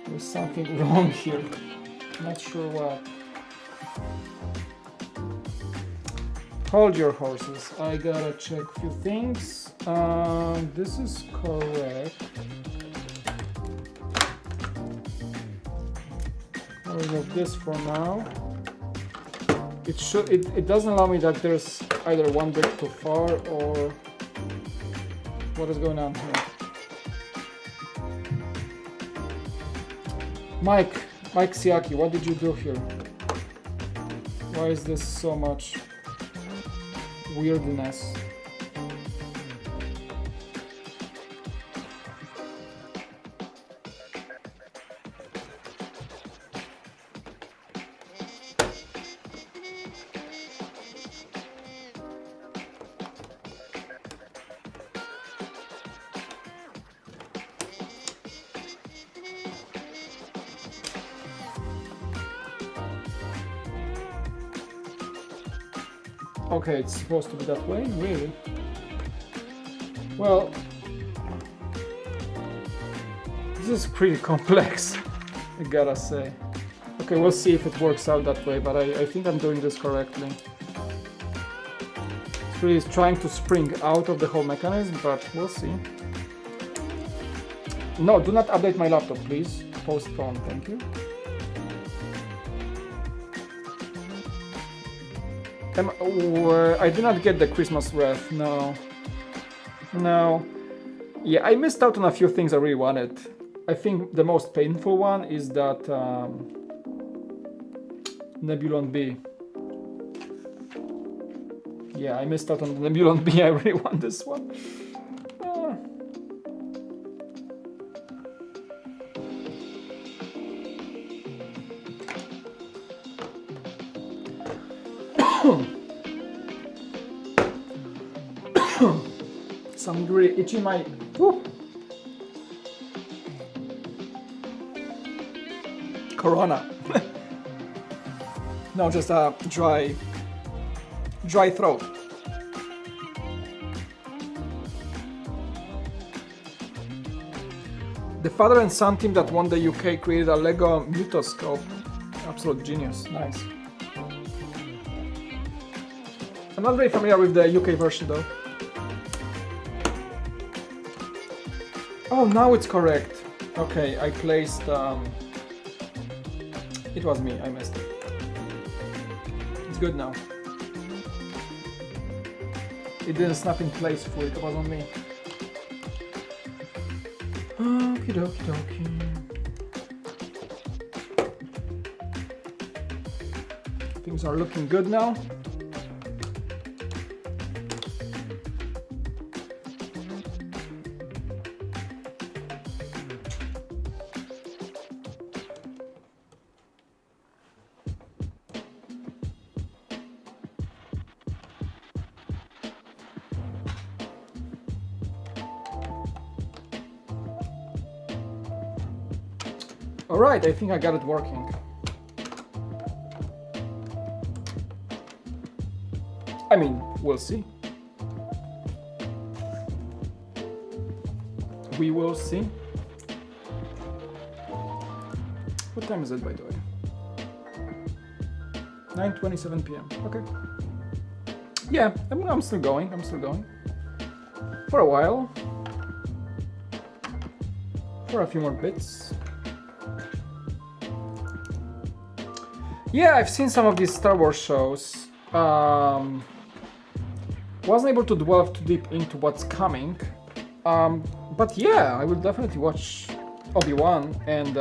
There's something wrong here. Not sure what. Hold your horses. I gotta check a few things. This is correct. I'll remove this for now. It doesn't allow me that there's either one brick too far or what is going on here. Mike Siaki, what did you do here? Why is this so much weirdness? Okay, it's supposed to be that way, really? Well, this is pretty complex, I gotta say. Okay, we'll see if it works out that way, but I think I'm doing this correctly. It's really trying to spring out of the whole mechanism, but we'll see. No, do not update my laptop, please. Postpone, thank you. I did not get the Christmas wreath, no. No. Yeah, I missed out on a few things I really wanted. I think the most painful one is that Nebulon B. Yeah, I missed out on the Nebulon B, I really want this one. Some really itchy my... Woo. Corona. No, just a dry throat. The father and son team that won the UK created a Lego mutoscope. Absolute genius, nice. I'm not very familiar with the UK version though. Oh, now it's correct. Okay, I placed... It was me, I missed it. It's good now. It didn't snap in place fully, it was on me. Okie dokie dokie. Things are looking good now. All right, I think I got it working. I mean, we'll see. We will see. What time is it, by the way? 9:27 p.m. Okay. Yeah, I'm still going. I'm still going. For a while. For a few more bits. Yeah, I've seen some of these Star Wars shows. Wasn't able to delve too deep into what's coming. But yeah, I will definitely watch Obi-Wan and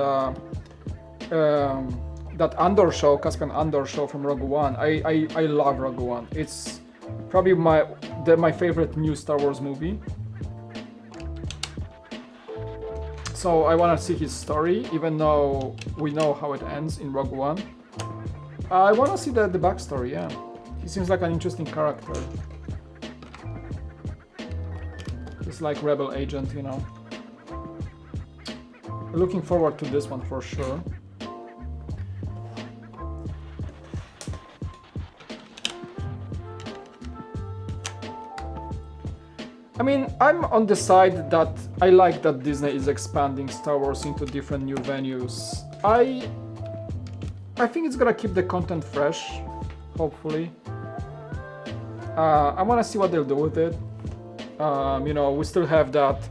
that Andor show, Caspian Andor show from Rogue One. I love Rogue One. It's probably my favorite new Star Wars movie. So I want to see his story, even though we know how it ends in Rogue One. I want to see the backstory, yeah. He seems like an interesting character. It's like rebel agent, you know. Looking forward to this one for sure. I mean, I'm on the side that I like that Disney is expanding Star Wars into different new venues. I think it's gonna keep the content fresh, hopefully. I wanna see what they'll do with it. You know, we still have that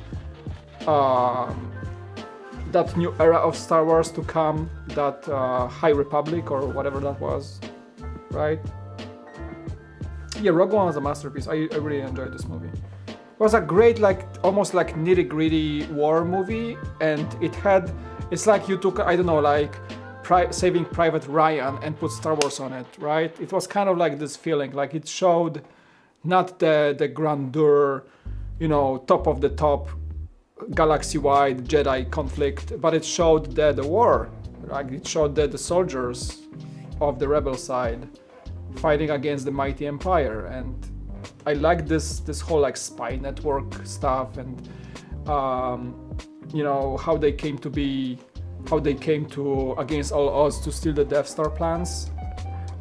that new era of Star Wars to come, that High Republic or whatever that was, right? Yeah, Rogue One was a masterpiece. I really enjoyed this movie. It was a great, like, almost like nitty-gritty war movie, and it's like you took, I don't know, like Saving Private Ryan and put Star Wars on it, right? It was kind of like this feeling, like it showed not the grandeur, you know, top of the top, galaxy-wide Jedi conflict, but it showed the war, like it showed the soldiers of the rebel side fighting against the mighty empire. And I like this whole like spy network stuff, and you know, how they came to be, how they came to, against all odds, to steal the Death Star plans.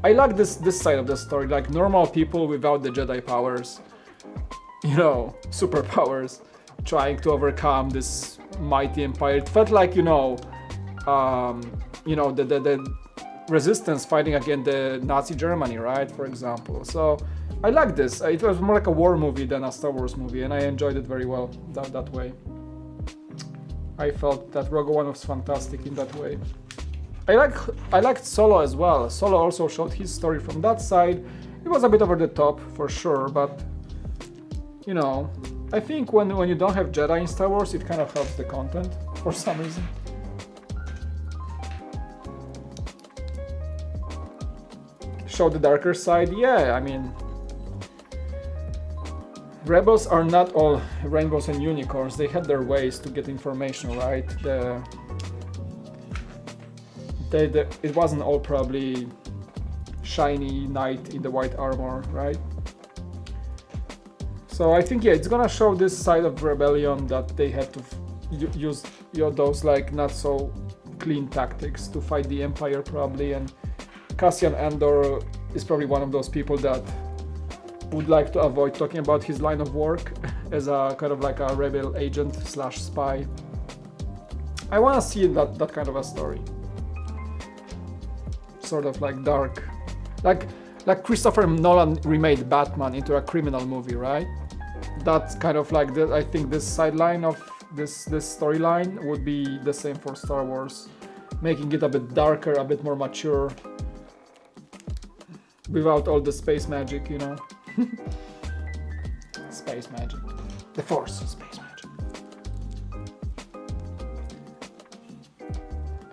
I like this side of the story, like normal people without the Jedi powers, you know, superpowers, trying to overcome this mighty empire. It felt like, you know, the resistance fighting against the Nazi Germany, right? For example. So I like this. It was more like a war movie than a Star Wars movie, and I enjoyed it very well that way. I felt that Rogue One was fantastic in that way. I liked Solo as well. Solo also showed his story from that side. It was a bit over the top for sure, but you know, I think when you don't have Jedi in Star Wars, it kind of helps the content for some reason. Show the darker side, yeah. I mean, Rebels are not all rainbows and unicorns. They had their ways to get information, right? It wasn't all probably shiny knight in the white armor, right? So I think, yeah, it's gonna show this side of rebellion, that they had to use, you know, those like not so clean tactics to fight the Empire probably. And Cassian Andor is probably one of those people that would like to avoid talking about his line of work as a kind of like a rebel agent slash spy. I want to see that kind of a story. Sort of like dark, like Christopher Nolan remade Batman into a criminal movie, right? That's kind of like I think this sideline of this storyline would be the same for Star Wars, making it a bit darker, a bit more mature, without all the space magic, you know. Space magic, the Force, space magic.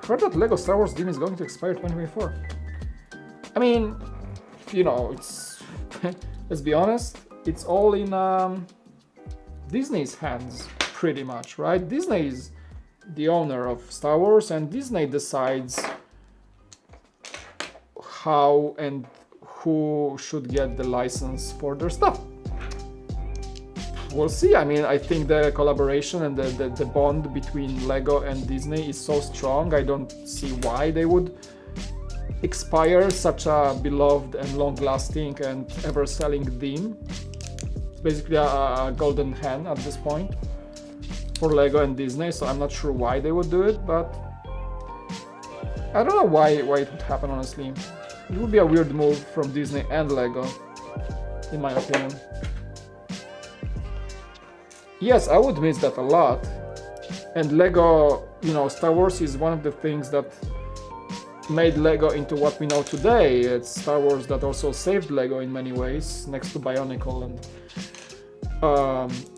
Heard that Lego Star Wars Dream is going to expire 2024. I mean, you know, it's let's be honest, it's all in Disney's hands pretty much, right? Disney is the owner of Star Wars, and Disney decides how and who should get the license for their stuff. we'll see. I mean, I think the collaboration and the bond between Lego and Disney is so strong. I don't see why they would expire such a beloved and long-lasting and ever-selling theme. It's basically a golden hen at this point for Lego and Disney, so I'm not sure why they would do it, but I don't know why it would happen, honestly. It would be a weird move from Disney and Lego, in my opinion. Yes, I would miss that a lot. And Lego, you know, Star Wars is one of the things that made Lego into what we know today. It's Star Wars that also saved Lego in many ways, next to Bionicle, and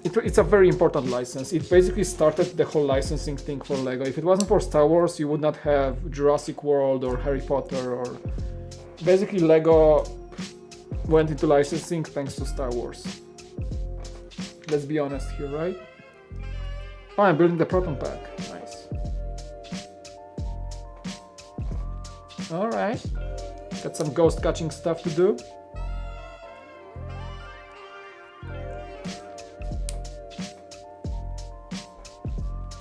it's a very important license. It basically started the whole licensing thing for Lego. If it wasn't for Star Wars, you would not have Jurassic World or Harry Potter, or basically Lego went into licensing thanks to Star Wars. Let's be honest here, right? Oh, I'm building the Proton Pack. Nice. Alright. Got some ghost catching stuff to do.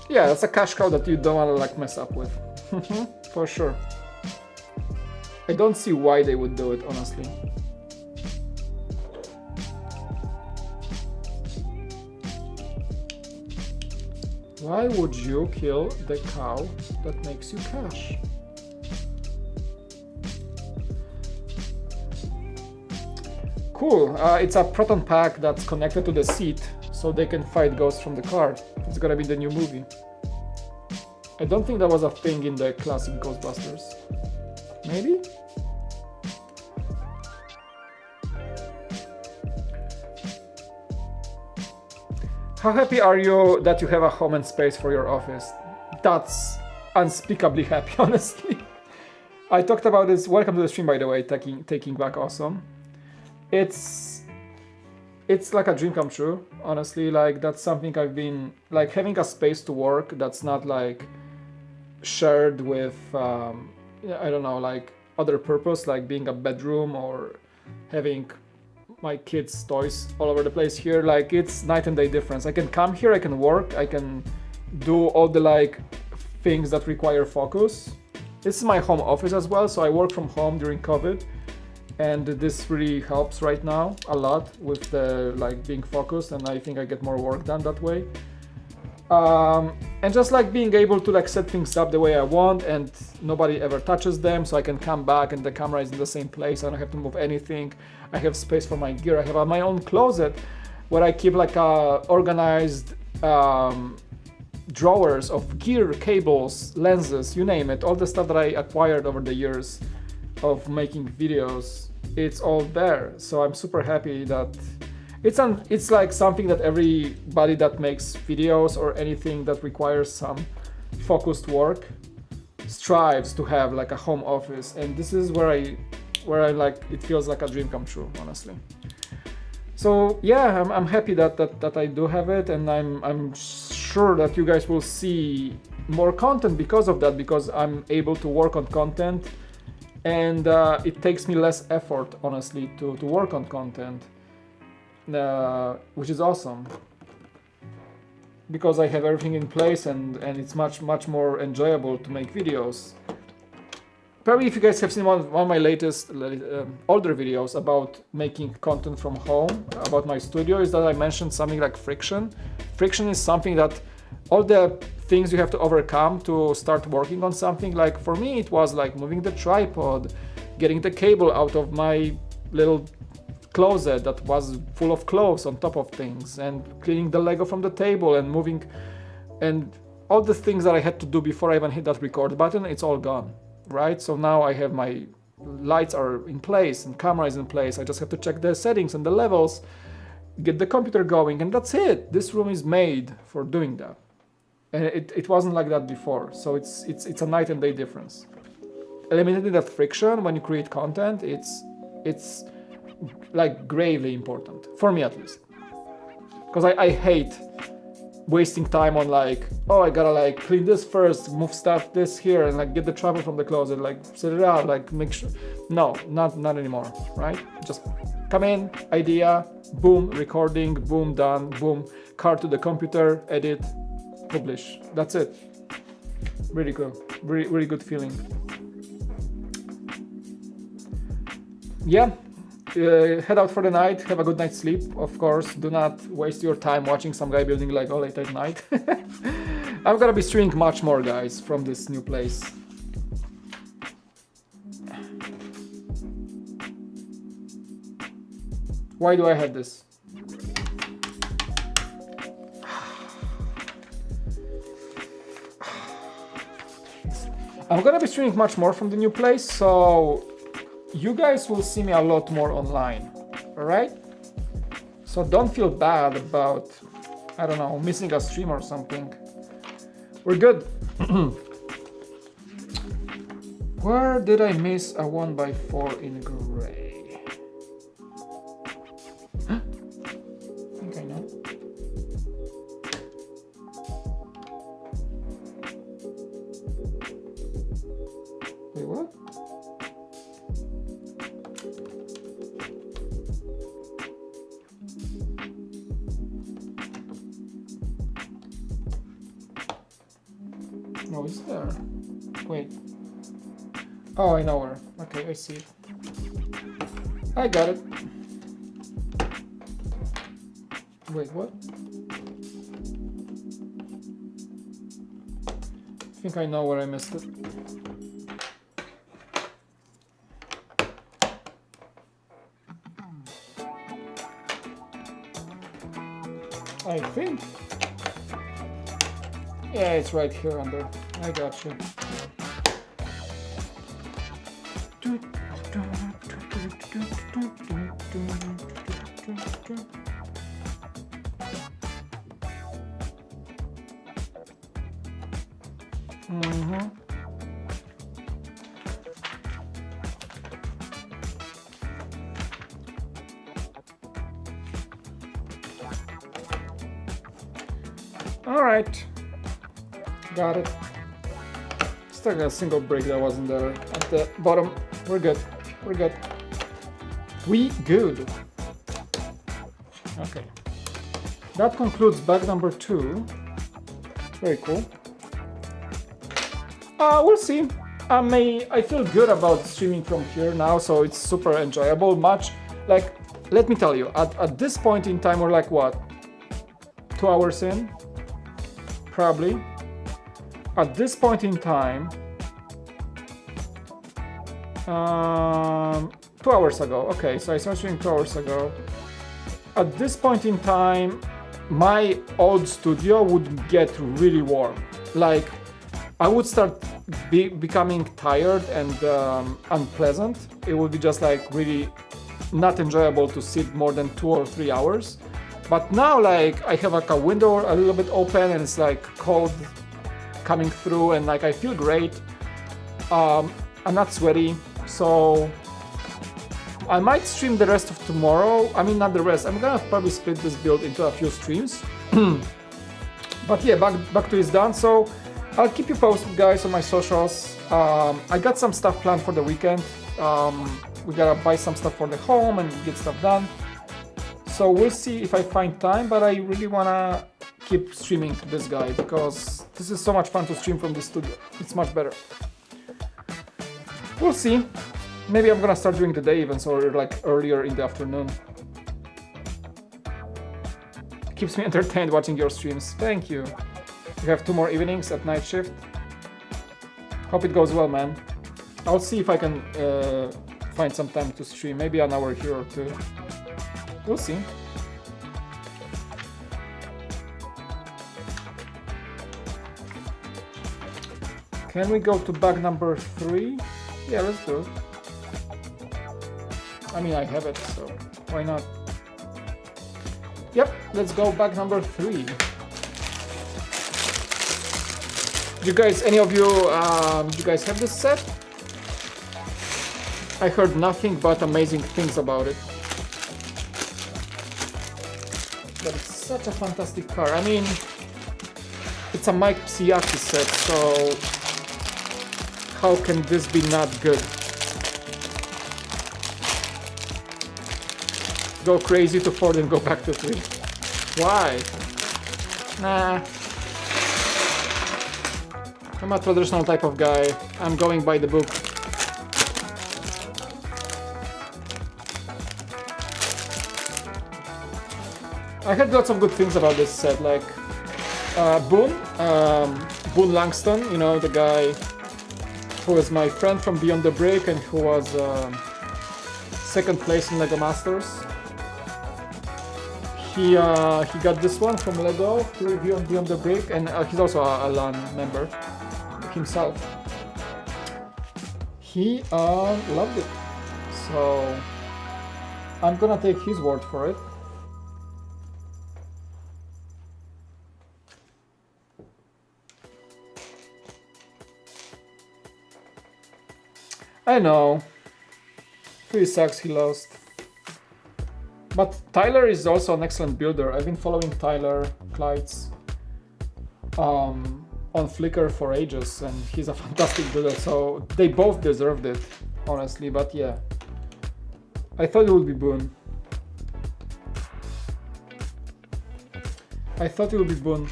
Yeah, that's a cash cow that you don't want to like mess up with. For sure. I don't see why they would do it, honestly. Why would you kill the cow that makes you cash? Cool, it's a Proton Pack that's connected to the seat, so they can fight ghosts from the car. It's gonna be the new movie. I don't think that was a thing in the classic Ghostbusters. Maybe? How happy are you that you have a home and space for your office? That's unspeakably happy, honestly. I talked about this. Welcome to the stream, by the way, taking back awesome. It's like a dream come true, honestly. Like, that's something I've been like, having a space to work that's not like shared with I don't know, like other purpose, like being a bedroom or having my kids' toys all over the place here. Like, it's night and day difference. I can come here, I can work, I can do all the like things that require focus. This is my home office as well, so I work from home during COVID, and this really helps right now a lot with the like being focused, and I think I get more work done that way. And just like being able to like set things up the way I want, and nobody ever touches them, so I can come back and the camera is in the same place. I don't have to move anything. I have space for my gear. I have my own closet where I keep like organized drawers of gear, cables, lenses, you name it. All the stuff that I acquired over the years of making videos, it's all there. So I'm super happy that it's like something that everybody that makes videos or anything that requires some focused work strives to have, like a home office. And this is where I like, it feels like a dream come true, honestly. So yeah, I'm happy that I do have it, and I'm sure that you guys will see more content because of that, because I'm able to work on content, and it takes me less effort, honestly, to work on content, which is awesome, because I have everything in place, and it's much more enjoyable to make videos. Probably if you guys have seen one of my latest older videos about making content from home, about my studio, is that I mentioned something like friction. Friction is something that all the things you have to overcome to start working on something. Like for me, it was like moving the tripod, getting the cable out of my little closet that was full of clothes on top of things, and cleaning the Lego from the table, and moving, and all the things that I had to do before I even hit that record button, it's all gone. Right, so now I have my lights are in place and camera is in place. I just have to check the settings and the levels, get the computer going, and that's it. This room is made for doing that, and it wasn't like that before. So it's a night and day difference. Eliminating that friction when you create content, it's like gravely important for me, at least, because I hate wasting time on like, oh, I gotta like clean this first, move stuff this here, and like get the tripod from the closet, like set it out, like make sure. No, not anymore, right? Just come in, idea, boom, recording, boom, done, boom, card to the computer, edit, publish. That's it. Really good, really good feeling. Yeah, head out for the night, have a good night's sleep. Of course, do not waste your time watching some guy building Lego late at night. I'm gonna be streaming much more, guys, from this new place. Why do I have this? I'm gonna be streaming much more from the new place, so you guys will see me a lot more online, alright? So don't feel bad about, I don't know, missing a stream or something. We're good. Where did I miss a 1x4 in gray? I think I know. Wait, what? No, it's there. Wait. Oh, I know where. Okay, I see it. I got it. Wait, what? I think I know where I missed it. I think. Yeah, it's right here under. I got you. All right. Got it. Still got a single brick that wasn't there at the bottom. We're good. We're good. We good. Okay. That concludes bag number 2. Very cool. We'll see. I feel good about streaming from here now, so it's super enjoyable. Like, let me tell you, at this point in time, we're like what? 2 hours in? Probably. At this point in time, 2 hours ago. Okay, so I started streaming 2 hours ago. At this point in time, my old studio would get really warm. Like, I would start becoming tired and unpleasant. It would be just like really not enjoyable to sit more than 2 or 3 hours. But now, like, I have like a window a little bit open and it's like cold coming through, and like I feel great. I'm not sweaty, so I might stream the rest of tomorrow. I mean, not the rest. I'm gonna probably split this build into a few streams. But yeah, back to it's done. So I'll keep you posted, guys, on my socials. I got some stuff planned for the weekend. We gotta buy some stuff for the home and get stuff done. So we'll see if I find time, but I really wanna keep streaming this guy because this is so much fun to stream from the studio. It's much better. We'll see. Maybe I'm gonna start during the day even, so like earlier in the afternoon. Keeps me entertained watching your streams. Thank you. You have 2 more evenings at night shift. Hope it goes well, man. I'll see if I can find some time to stream. Maybe an hour here or 2. We'll see. Can we go to bag number 3? Yeah, let's do it. I mean, I have it, so why not? Yep, let's go bag number 3. You guys, any of you, you guys have this set? I heard nothing but amazing things about it. But it's such a fantastic car. I mean, it's a Mike Psiaki set, so how can this be not good? go crazy to 4, then go back to 3. Why? Nah. I'm a traditional type of guy. I'm going by the book. I heard lots of good things about this set, like Boone Langston, you know, the guy who is my friend from Beyond the Brick and who was second place in Lego Masters. He got this one from Lego to review on Beyond the Brick, and he's also a LAN member himself. He loved it, so I'm gonna take his word for it. I know. Really sucks he lost. But Tyler is also an excellent builder. I've been following Tyler Kleitz on Flickr for ages, and he's a fantastic builder, so they both deserved it, honestly, but yeah. I thought it would be Boone. I thought it would be Boone.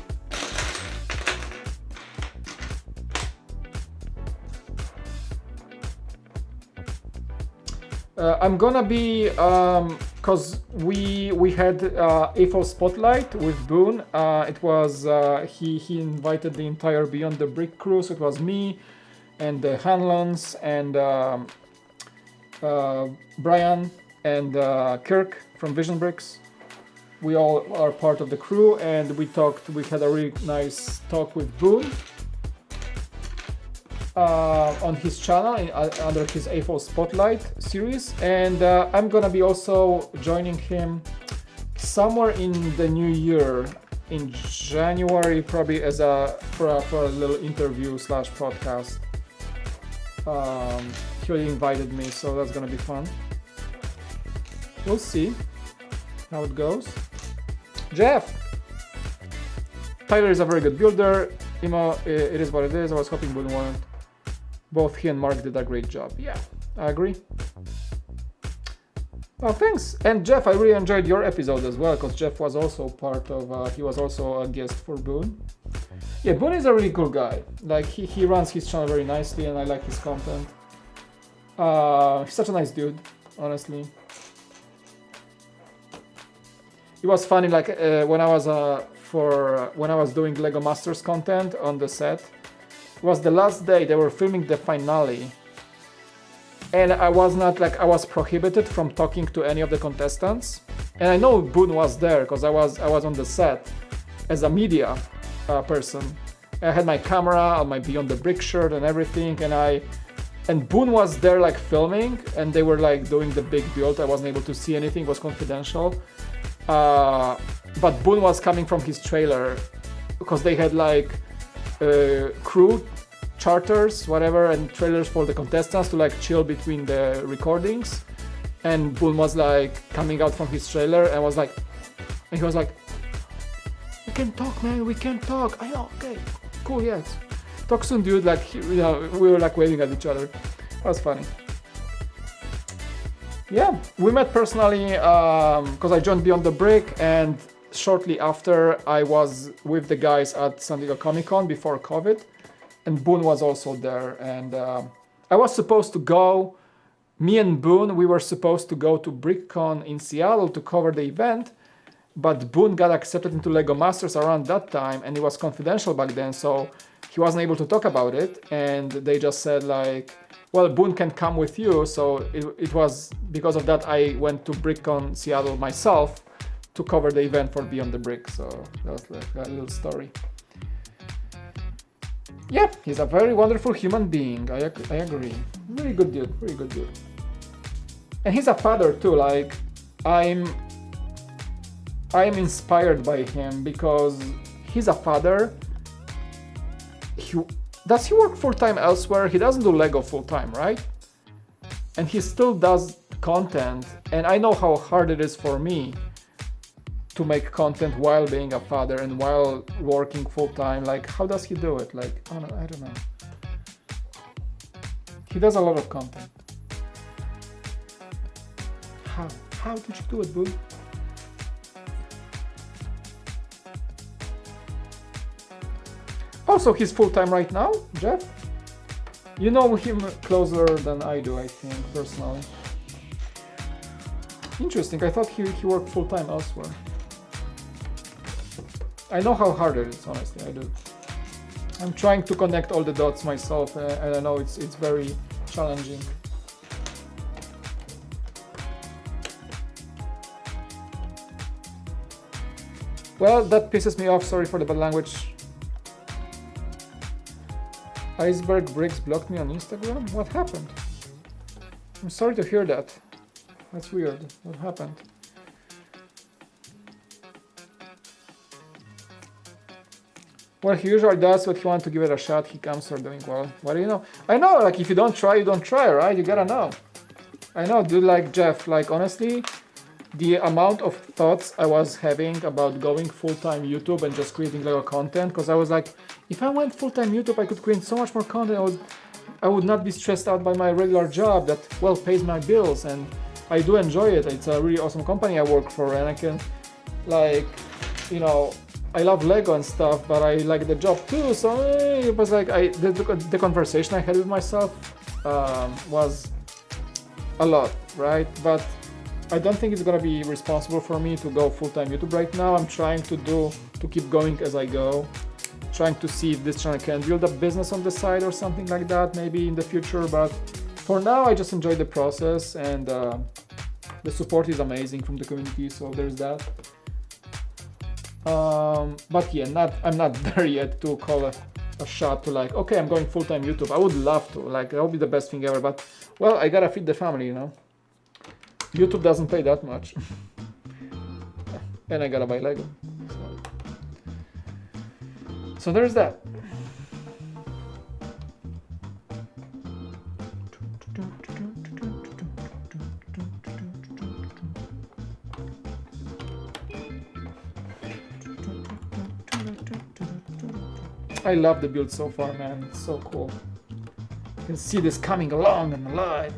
I'm gonna be, cause we had A4 Spotlight with Boone. It was he invited the entire Beyond the Brick crew. So it was me and the Hanlons and Brian and Kirk from Vision Bricks. We all are part of the crew, and we talked. We had a really nice talk with Boone. On his channel under his A4 Spotlight series, and I'm gonna be also joining him somewhere in the new year, in January, probably as for a little interview / podcast. He already invited me, so that's gonna be fun. We'll see how it goes. Jeff! Tyler is a very good builder. Imo, it is what it is. I was hoping Boone won. Both he and Mark did a great job. Yeah, I agree. Oh, thanks. And Jeff, I really enjoyed your episode as well, because Jeff was also part of, he was also a guest for Boone. Yeah, Boone is a really cool guy. Like, he runs his channel very nicely, and I like his content. He's such a nice dude, honestly. It was funny, like, when I was doing Lego Masters content on the set, it was the last day they were filming the finale, and I was prohibited from talking to any of the contestants. And I know Boone was there because I was on the set as a media person. I had my camera on my Beyond the Brick shirt and everything, and Boone was there like filming, and they were like doing the big build. I wasn't able to see anything; it was confidential. But Boone was coming from his trailer because they had like crew charters, whatever, and trailers for the contestants to like chill between the recordings. And Boone was like coming out from his trailer and he was like, "We can talk, man. We can talk." I know, okay, cool, yes. Talk soon, dude. Like, we were like waving at each other. That was funny. Yeah, we met personally because I joined Beyond the Brick, and shortly after I was with the guys at San Diego Comic-Con before COVID, and Boone was also there, and I was supposed to go, me and Boone, we were supposed to go to BrickCon in Seattle to cover the event, but Boone got accepted into Lego Masters around that time, and it was confidential back then, so he wasn't able to talk about it, and they just said like, well, Boone can come with you, so it was because of that I went to BrickCon Seattle myself to cover the event for Beyond the Brick, so that was like a little story. Yeah, he's a very wonderful human being, I agree. Really good dude, really good dude. And he's a father too, like, I'm inspired by him because he's a father. Does he work full-time elsewhere? He doesn't do Lego full-time, right? And he still does content, and I know how hard it is for me to make content while being a father and while working full-time. Like, how does he do it? Like, I don't know. He does a lot of content. how did you do it, boo? Also, he's full-time right now, Jeff? You know him closer than I do, I think, personally. Interesting, I thought he worked full-time elsewhere. I know how hard it is, honestly, I do. I'm trying to connect all the dots myself, and I know it's very challenging. Well, that pisses me off, sorry for the bad language. Iceberg Bricks blocked me on Instagram? What happened? I'm sorry to hear that. That's weird. What happened? Well, he usually does what he wants to give it a shot. He comes for doing well. What do you know? I know, like, if you don't try, you don't try, right? You gotta know. I know, dude, like, Jeff, like, honestly, the amount of thoughts I was having about going full-time YouTube and just creating Lego content, because I was like, if I went full-time YouTube, I could create so much more content. I would not be stressed out by my regular job that, well, pays my bills, and I do enjoy it. It's a really awesome company I work for, and I can, like, you know, I love Lego and stuff, but I like the job too, so it was like, the conversation I had with myself was a lot, right? But I don't think it's gonna be responsible for me to go full-time YouTube right now. I'm trying to keep going as I go, trying to see if this channel can build a business on the side or something like that, maybe in the future, but for now I just enjoy the process, and the support is amazing from the community, so there's that. But yeah, I'm not there yet to call a shot to like, okay, I'm going full-time YouTube. I would love to, like, that would be the best thing ever, but well, I gotta feed the family, you know. YouTube doesn't pay that much. And I gotta buy Lego. So there's that. I love the build so far, man. It's so cool. You can see this coming along and alive.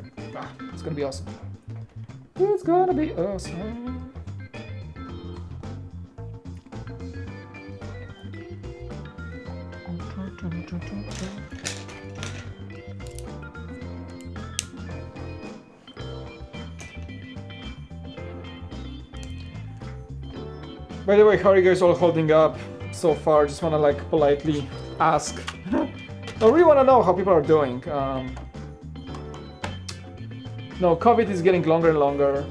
It's gonna be awesome. It's gonna be awesome. By the way, how are you guys all holding up so far? Just wanna like politely ask. I really wanna know how people are doing. No, COVID is getting longer and longer.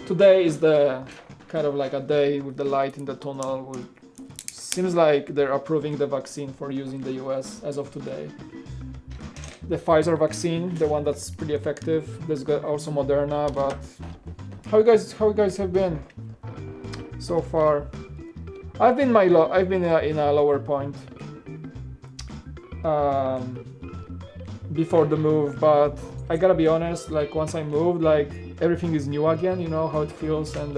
Today is the kind of like a day with the light in the tunnel. Seems like they're approving the vaccine for use in the US as of today. The Pfizer vaccine, the one that's pretty effective. There's also Moderna, but how you guys have been so far? I've been in a lower point before the move, but I gotta be honest, like once I moved, like everything is new again, you know how it feels, and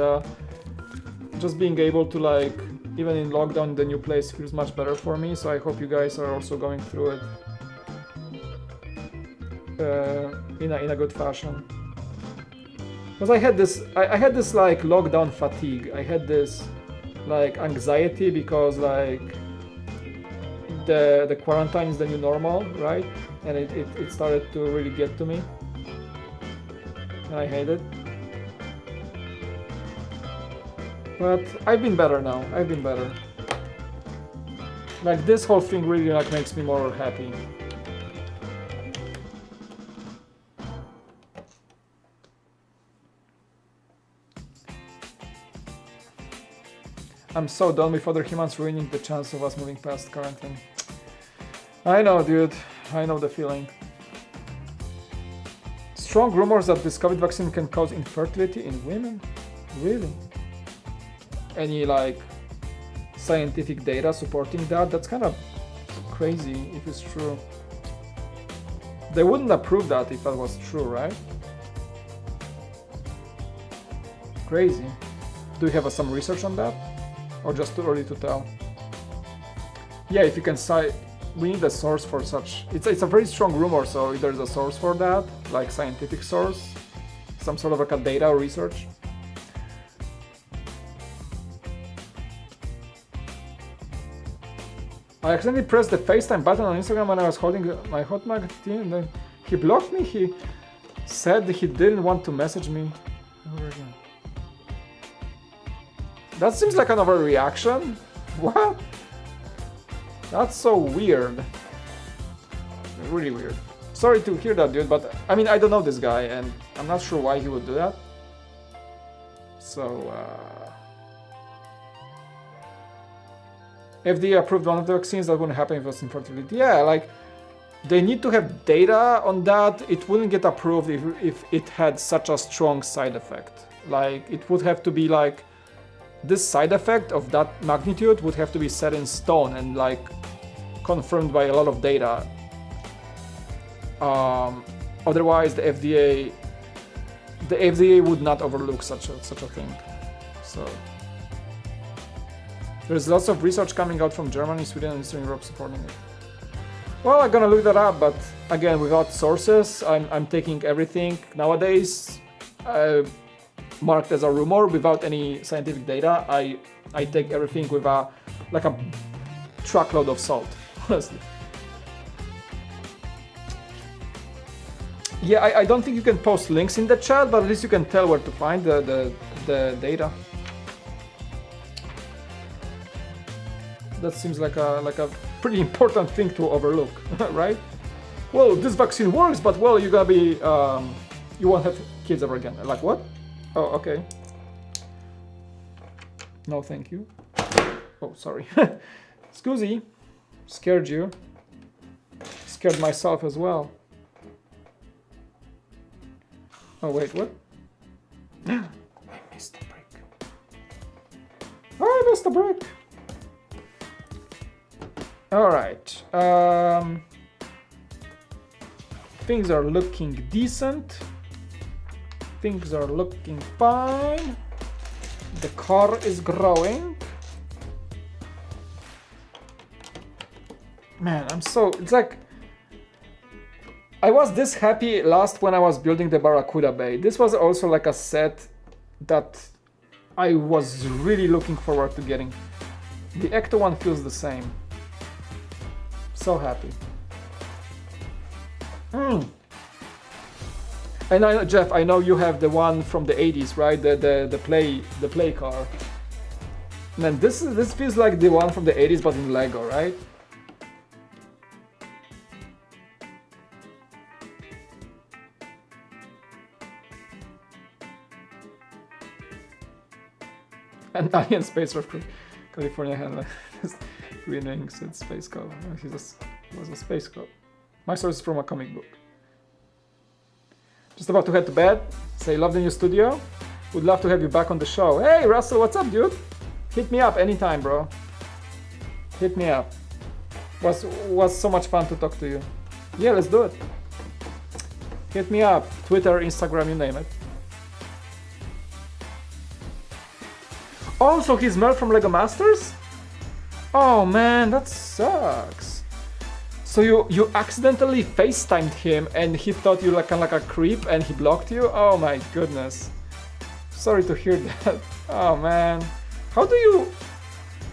just being able to like, even in lockdown, the new place feels much better for me, so I hope you guys are also going through it in a good fashion. Because I had this like lockdown fatigue. I had this like anxiety because like the quarantine is the new normal, right? And it started to really get to me. And I hate it. But I've been better now. I've been better. Like this whole thing really like makes me more happy. I'm so done with other humans ruining the chance of us moving past quarantine. I know, dude. I know the feeling. Strong rumors that this COVID vaccine can cause infertility in women? Really? Any like scientific data supporting that? That's kind of crazy if it's true. They wouldn't approve that if that was true, right? Crazy. Do you have some research on that? Or just too early to tell? Yeah, if you can cite, we need a source for such. It's a very strong rumor, so if there's a source for that, like scientific source, some sort of like a data or research. I accidentally pressed the FaceTime button on Instagram when I was holding my hot magazine, and then he blocked me. He said he didn't want to message me ever again. That seems like an overreaction. What? That's so weird. Really weird. Sorry to hear that, dude, but I mean, I don't know this guy, and I'm not sure why he would do that. So, FDA approved one of the vaccines, that wouldn't happen if it was infertility. Yeah, like, they need to have data on that. It wouldn't get approved if it had such a strong side effect. Like, it would have to be like, this side effect of that magnitude would have to be set in stone and like confirmed by a lot of data. Otherwise, the FDA would not overlook such a thing. So there's lots of research coming out from Germany, Sweden, and Eastern Europe supporting it. Well, I'm gonna look that up, but again, without sources, I'm taking everything nowadays marked as a rumor without any scientific data. I take everything with a truckload of salt, honestly. Yeah, I don't think you can post links in the chat, but at least you can tell where to find the data. That seems like a pretty important thing to overlook, right? Well, this vaccine works, but well, you're gonna be you won't have kids ever again. Like what? Oh, okay. No, thank you. Oh, sorry. Scusi, scared you. Scared myself as well. Oh wait, what? I missed the break. I missed the break. All right. Things are looking decent. Things are looking fine. The car is growing. Man, it's like, I was this happy last when I was building the Barracuda Bay. This was also like a set that I was really looking forward to getting. The ECTO-1 feels the same. So happy. And I know, Jeff, I know you have the one from the 80s, right? The play car. Man, this feels like the one from the 80s, but in Lego, right? And Alien Space Rock California had like this renaming said Space Cop. He just was a Space Cop. My source is from a comic book. Just about to head to bed. Say, love the new studio. Would love to have you back on the show. Hey, Russell, what's up, dude? Hit me up anytime, bro. Hit me up. Was so much fun to talk to you. Yeah, let's do it. Hit me up. Twitter, Instagram, you name it. Oh, so he's Mel from Lego Masters? Oh man, that sucks. So you accidentally FaceTimed him and he thought you were kind of like a creep and he blocked you? Oh my goodness. Sorry to hear that. Oh man. How do you...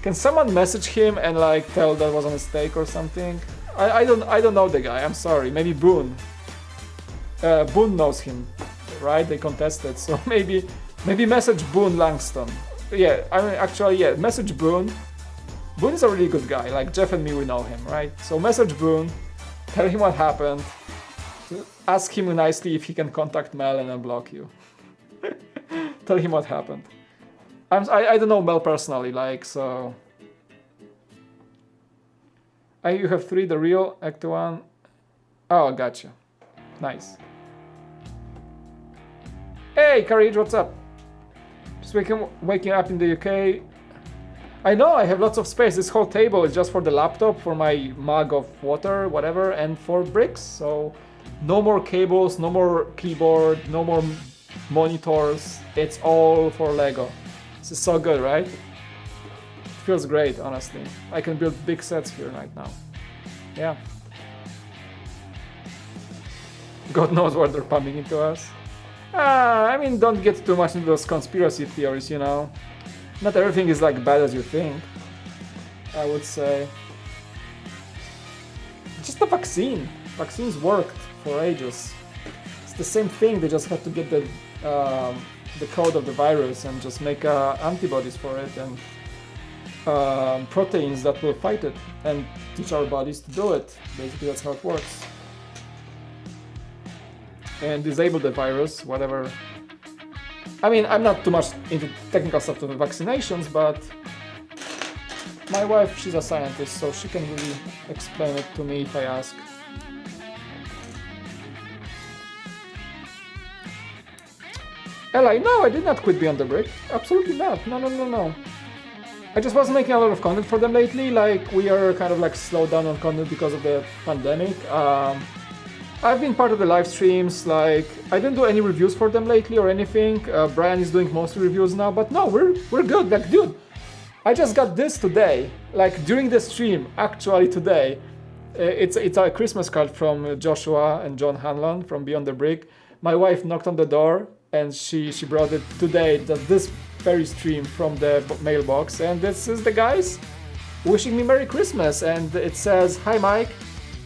Can someone message him and like tell that was a mistake or something? I don't know the guy, I'm sorry. Maybe Boone. Boone knows him, right? They contested, so maybe message Boone Langston. Yeah, I mean, actually, yeah, message Boone. Boone is a really good guy, like Jeff and me, we know him, right? So message Boone, tell him what happened, ask him nicely if he can contact Mel and unblock you. Tell him what happened. I don't know Mel personally, like, so... You have 3, the real, ECTO-1. Oh, gotcha. Nice. Hey, Courage, what's up? Just waking up in the UK. I know, I have lots of space. This whole table is just for the laptop, for my mug of water, whatever, and for bricks. So no more cables, no more keyboard, no more monitors. It's all for Lego. This is so good, right? It feels great, honestly. I can build big sets here right now. Yeah. God knows what they're pumping into us. I mean, don't get too much into those conspiracy theories, you know. Not everything is like bad as you think, I would say. Just the vaccine. Vaccines worked for ages. It's the same thing, they just have to get the code of the virus and just make antibodies for it and proteins that will fight it and teach our bodies to do it. Basically, that's how it works. And disable the virus, whatever. I mean, I'm not too much into technical stuff to the vaccinations, but my wife, she's a scientist, so she can really explain it to me if I ask. Eli, no, I did not quit Beyond the Brick. Absolutely not. No. I just wasn't making a lot of content for them lately. Like, we are kind of like slowed down on content because of the pandemic. I've been part of the live streams. Like, I didn't do any reviews for them lately or anything. Brian is doing mostly reviews now, but no, we're good. Like, dude, I just got this today. Like, during the stream, actually today. It's a Christmas card from Joshua and John Hanlon from Beyond the Brick. My wife knocked on the door and she brought it today, this very stream from the mailbox, and this is the guys wishing me Merry Christmas, and it says, "Hi Mike,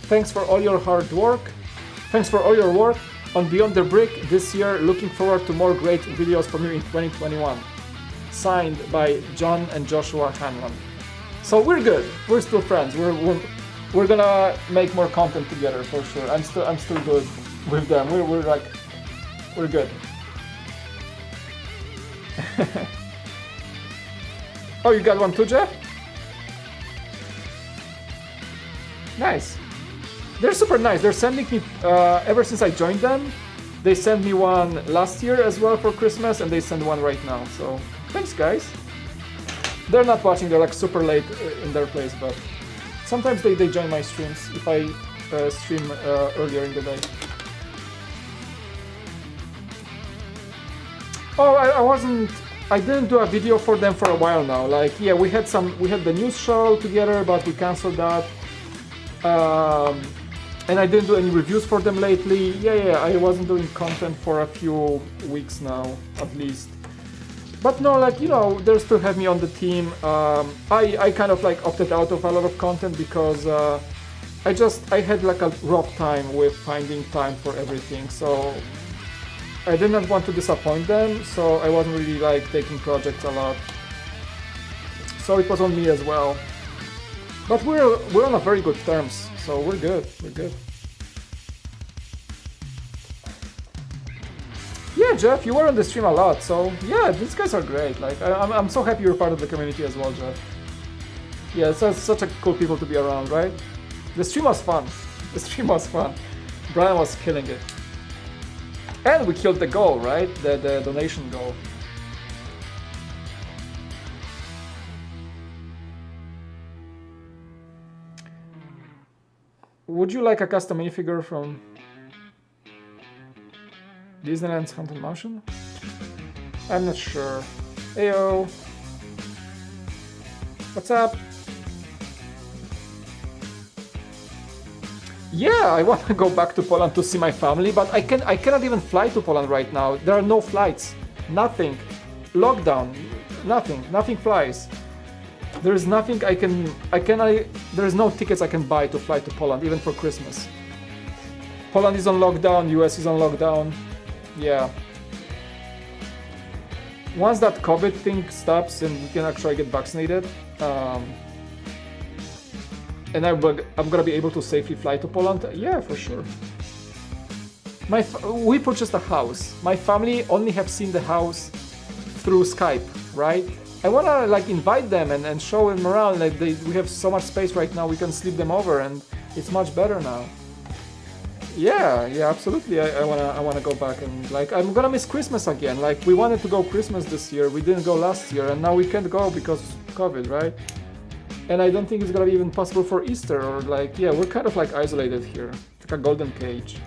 thanks for all your hard work. Thanks for all your work on Beyond the Brick this year. Looking forward to more great videos from you in 2021. Signed by John and Joshua Hanlon." So we're good. We're still friends. We're gonna make more content together for sure. I'm still good with them. We're good. Oh, you got one too, Jeff? Nice. They're super nice. They're sending me, ever since I joined them, they sent me one last year as well for Christmas, and they send one right now. So thanks, guys. They're not watching. They're like super late in their place, but sometimes they join my streams if I stream earlier in the day. Oh, I didn't do a video for them for a while now. Like, yeah, we had the news show together, but we canceled that. And I didn't do any reviews for them lately. Yeah, I wasn't doing content for a few weeks now, at least. But no, like, you know, they still have me on the team. I kind of like opted out of a lot of content because I had like a rough time with finding time for everything. So I did not want to disappoint them, so I wasn't really like taking projects a lot. So it was on me as well. But we're on a very good terms, so we're good. Yeah, Jeff, you were on the stream a lot, so yeah, these guys are great. Like, I'm so happy you're part of the community as well, Jeff. Yeah, it's such a cool people to be around, right? The stream was fun. Brian was killing it. And we killed the goal, right? The donation goal. Would you like a custom minifigure from Disneyland's Haunted Mansion? I'm not sure. Heyo. What's up? Yeah, I want to go back to Poland to see my family, but I cannot even fly to Poland right now. There are no flights, nothing, lockdown, nothing flies. There is nothing there is no tickets I can buy to fly to Poland, even for Christmas. Poland is on lockdown, US is on lockdown. Yeah. Once that COVID thing stops and we can actually get vaccinated, and I'm gonna be able to safely fly to Poland. Yeah, for sure. We purchased a house. My family only have seen the house through Skype, right? I wanna like invite them and show them around. Like we have so much space right now. We can sleep them over, and it's much better now. Yeah, absolutely. I wanna go back, and like I'm gonna miss Christmas again. Like we wanted to go Christmas this year. We didn't go last year, and now we can't go because of COVID, right? And I don't think it's gonna be even possible for Easter, or like, yeah, we're kind of like isolated here. It's like a golden cage.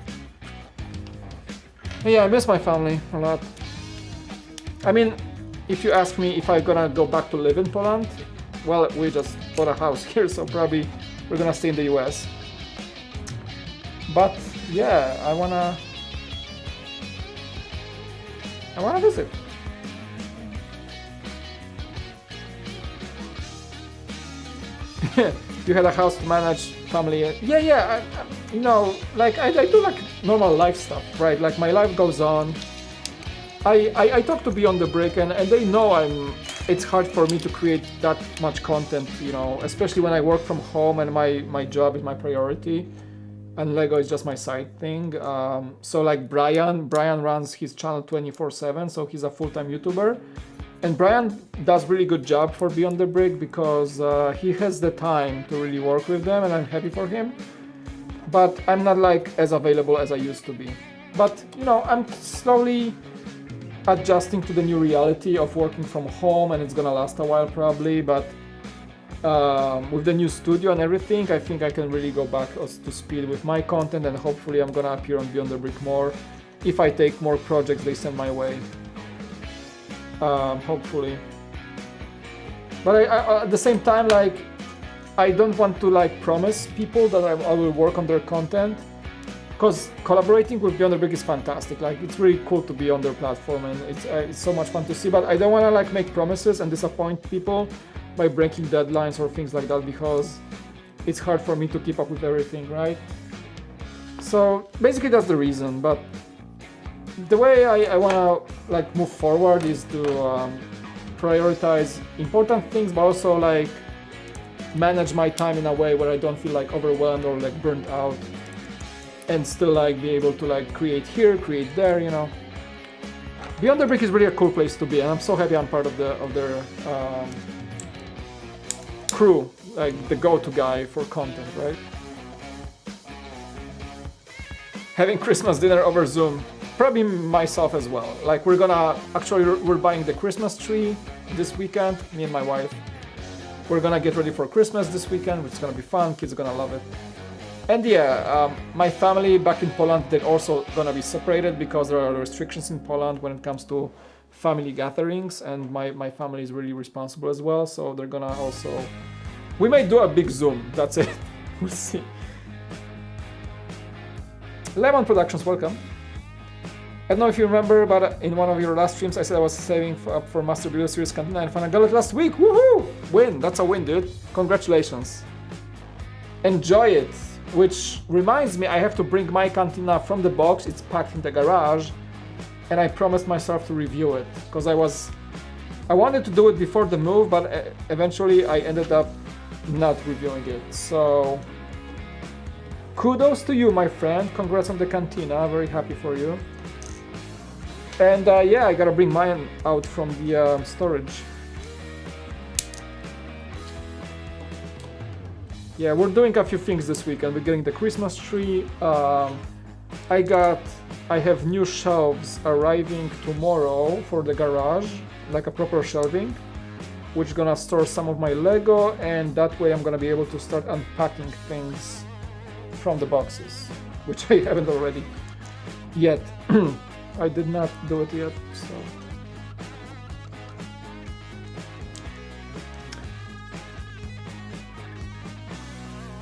Yeah, I miss my family a lot. I mean, if you ask me if I'm gonna go back to live in Poland, well, we just bought a house here, so probably we're gonna stay in the US. But yeah, I wanna I want to visit. You had a house to manage, family. Yeah. You know, like I do like normal life stuff, right? Like my life goes on. I talk to Beyond the Brick, and they know it's hard for me to create that much content, you know, especially when I work from home and my job is my priority and Lego is just my side thing. So like Brian runs his channel 24/7, so he's a full-time YouTuber. And Brian does really good job for Beyond the Brick because he has the time to really work with them, and I'm happy for him. But I'm not like as available as I used to be. But you know, I'm slowly adjusting to the new reality of working from home, and it's gonna last a while probably. But with the new studio and everything, I think I can really go back to speed with my content, and hopefully I'm gonna appear on Beyond the Brick more if I take more projects they send my way. Hopefully. But I at the same time, like, I don't want to like promise people that I will work on their content, because collaborating with Beyond the Brick is fantastic. Like, it's really cool to be on their platform, and it's so much fun to see. But I don't want to like make promises and disappoint people by breaking deadlines or things like that, because it's hard for me to keep up with everything, right? So basically that's the reason. But the way I want to like move forward is to prioritize important things, but also like manage my time in a way where I don't feel like overwhelmed or like burnt out, and still like be able to like create here, create there, you know. Beyond the Brick is really a cool place to be, and I'm so happy I'm part of their crew, like the go-to guy for content, right? Having Christmas dinner over Zoom, probably myself as well. Like we're buying the Christmas tree this weekend, me and my wife. We're gonna get ready for Christmas this weekend, which is gonna be fun, kids are gonna love it. And yeah, my family back in Poland, they're also gonna be separated because there are restrictions in Poland when it comes to family gatherings, and my family is really responsible as well, so they're gonna also... We might do a big Zoom, that's it. We'll see. Lemon Productions, welcome. I don't know if you remember, but in one of your last streams I said I was saving up for Master Builder Series Cantina, and finally got it last week. Woohoo! Win! That's a win, dude. Congratulations. Enjoy it. Which reminds me, I have to bring my Cantina from the box. It's packed in the garage, and I promised myself to review it because I wanted to do it before the move, but eventually I ended up not reviewing it. So kudos to you, my friend. Congrats on the Cantina. Very happy for you. And yeah, I gotta bring mine out from the storage. Yeah, we're doing a few things this weekend. We're getting the Christmas tree. I have new shelves arriving tomorrow for the garage, like a proper shelving, which is gonna store some of my Lego, and that way I'm gonna be able to start unpacking things from the boxes, which I haven't already yet. I did not do it yet, so.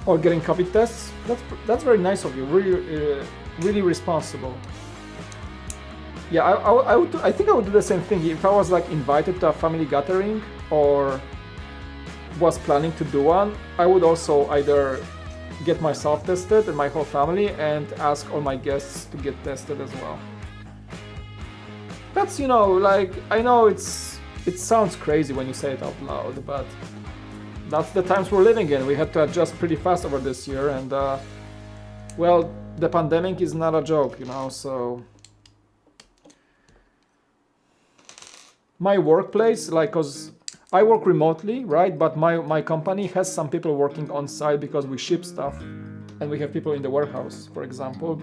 Or getting COVID tests. That's very nice of you. Really responsible. Yeah, I think I would do the same thing if I was like invited to a family gathering or was planning to do one. I would also either get myself tested and my whole family, and ask all my guests to get tested as well. That's, you know, like, I know it sounds crazy when you say it out loud, but that's the times we're living in. We had to adjust pretty fast over this year, and well, the pandemic is not a joke, you know, so. My workplace, like, cause I work remotely, right? But my company has some people working on site because we ship stuff, and we have people in the warehouse, for example.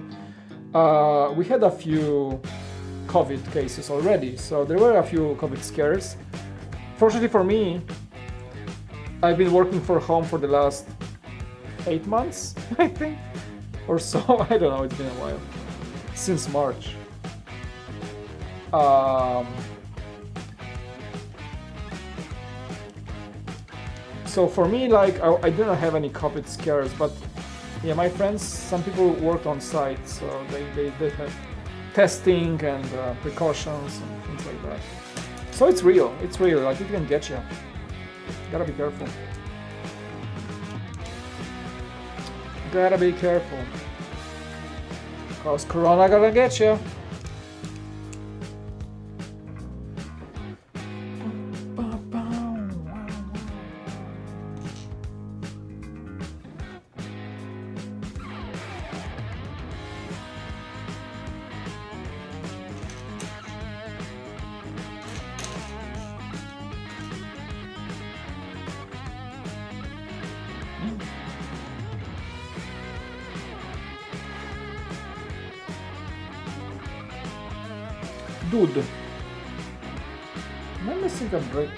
We had a few COVID cases already, so there were a few COVID scares. Fortunately for me, I've been working from home for the last 8 months, I think, or so. I don't know, it's been a while, since March. So for me, like, I didn't have any COVID scares, but yeah, my friends, some people worked on site, so they have testing and precautions and things like that. So it's real, like it can get you. Gotta be careful. Gotta be careful. Cause Corona gonna get you. Dude, am I missing a brick?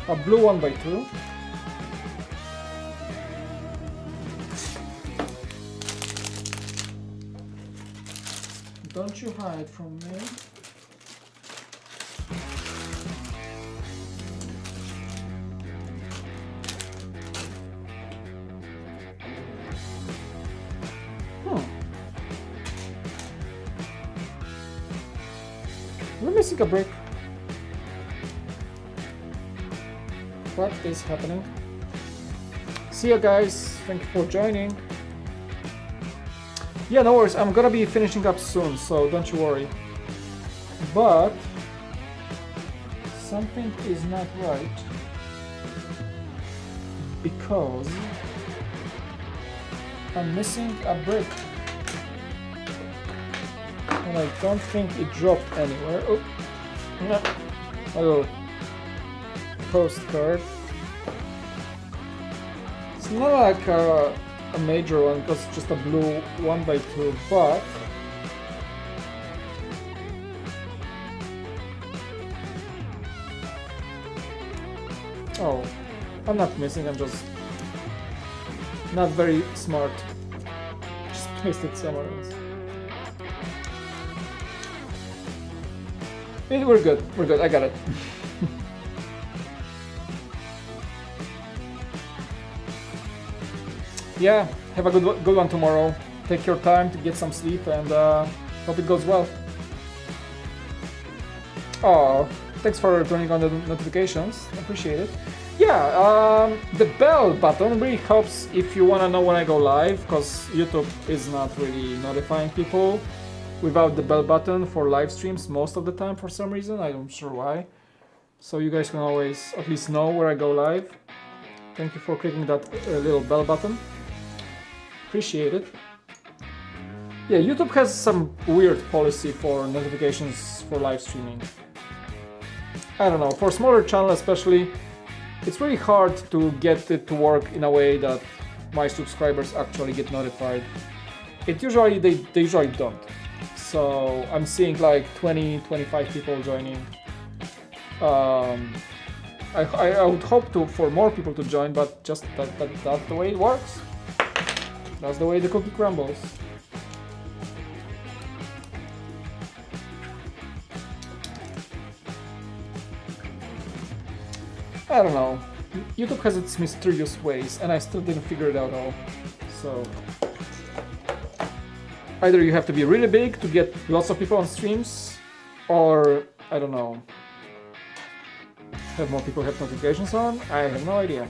A blue 1x2. Don't you hide from me. We're missing a brick. What is happening? See you guys. Thank you for joining. Yeah, no worries. I'm gonna be finishing up soon, so don't you worry. But something is not right because I'm missing a brick. And I don't think it dropped anywhere. Oh, no. A little postcard. It's not like a major one because it's just a blue 1x2, but oh, I'm not missing, I'm just not very smart. Just placed it somewhere else. We're good, I got it. Yeah, have a good one tomorrow. Take your time to get some sleep and hope it goes well. Oh, thanks for turning on the notifications, appreciate it. Yeah, the bell button really helps if you want to know when I go live, because YouTube is not really notifying people without the bell button for live streams most of the time for some reason. I'm not sure why. So you guys can always at least know where I go live. Thank you for clicking that little bell button. Appreciate it. Yeah, YouTube has some weird policy for notifications for live streaming. I don't know, for smaller channels especially, it's really hard to get it to work in a way that my subscribers actually get notified. They usually don't. So I'm seeing like 20-25 people joining. I would hope for more people to join, but just that's the way it works. That's the way the cookie crumbles. I don't know. YouTube has its mysterious ways, and I still didn't figure it out all. So either you have to be really big to get lots of people on streams, or I don't know, have more people have notifications on. I have no idea.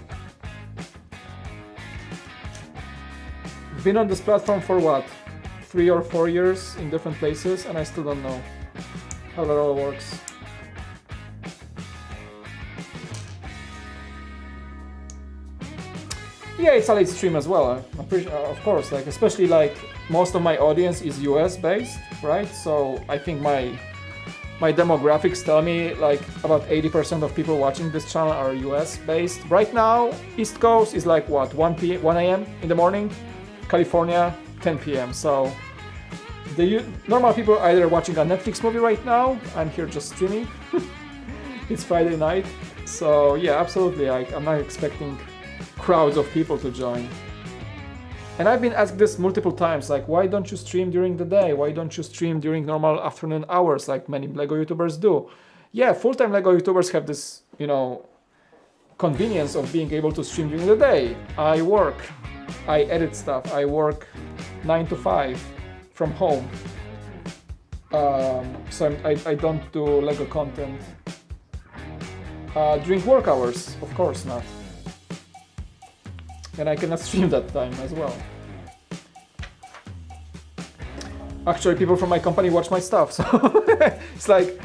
Been on this platform for what, 3 or 4 years in different places, and I still don't know how that all works. Yeah, it's a late stream as well. Of course, like especially like most of my audience is US based, right? So I think my demographics tell me like about 80% of people watching this channel are US based. Right now, East Coast is like what, 1 a.m. in the morning, California 10 p.m. So the normal people are either watching a Netflix movie right now. I'm here just streaming. It's Friday night, so yeah, absolutely. I'm not expecting crowds of people to join. And I've been asked this multiple times, like, why don't you stream during the day? Why don't you stream during normal afternoon hours like many LEGO YouTubers do? yeah, full-time Lego YouTubers have this, you know, convenience of being able to stream during the day. I work, I edit stuff, I work 9 to 5 from home. So I don't do Lego content during work hours, of course not. And I cannot stream that time as well. Actually, people from my company watch my stuff, so it's like,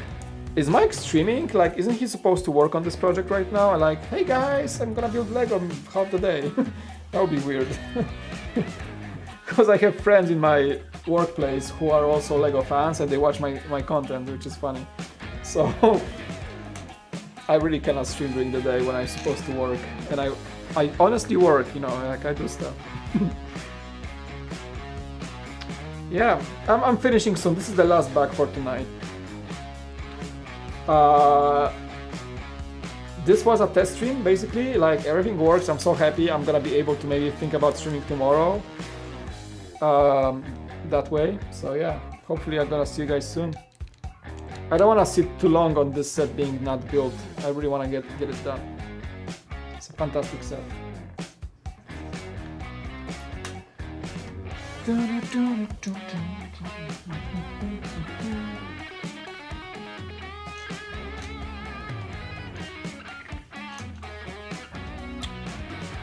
is Mike streaming? Like, isn't he supposed to work on this project right now? I'm like, hey guys, I'm gonna build Lego half the day. That would be weird. Because I have friends in my workplace who are also Lego fans and they watch my content, which is funny. So I really cannot stream during the day when I'm supposed to work. And I honestly work, you know, like I do stuff. Yeah, I'm finishing soon. This is the last bag for tonight. This was a test stream, basically. Like, everything works. I'm so happy. I'm gonna be able to maybe think about streaming tomorrow. That way. So yeah, hopefully I'm gonna see you guys soon. I don't wanna sit too long on this set being not built. I really wanna get it done. It's a fantastic set.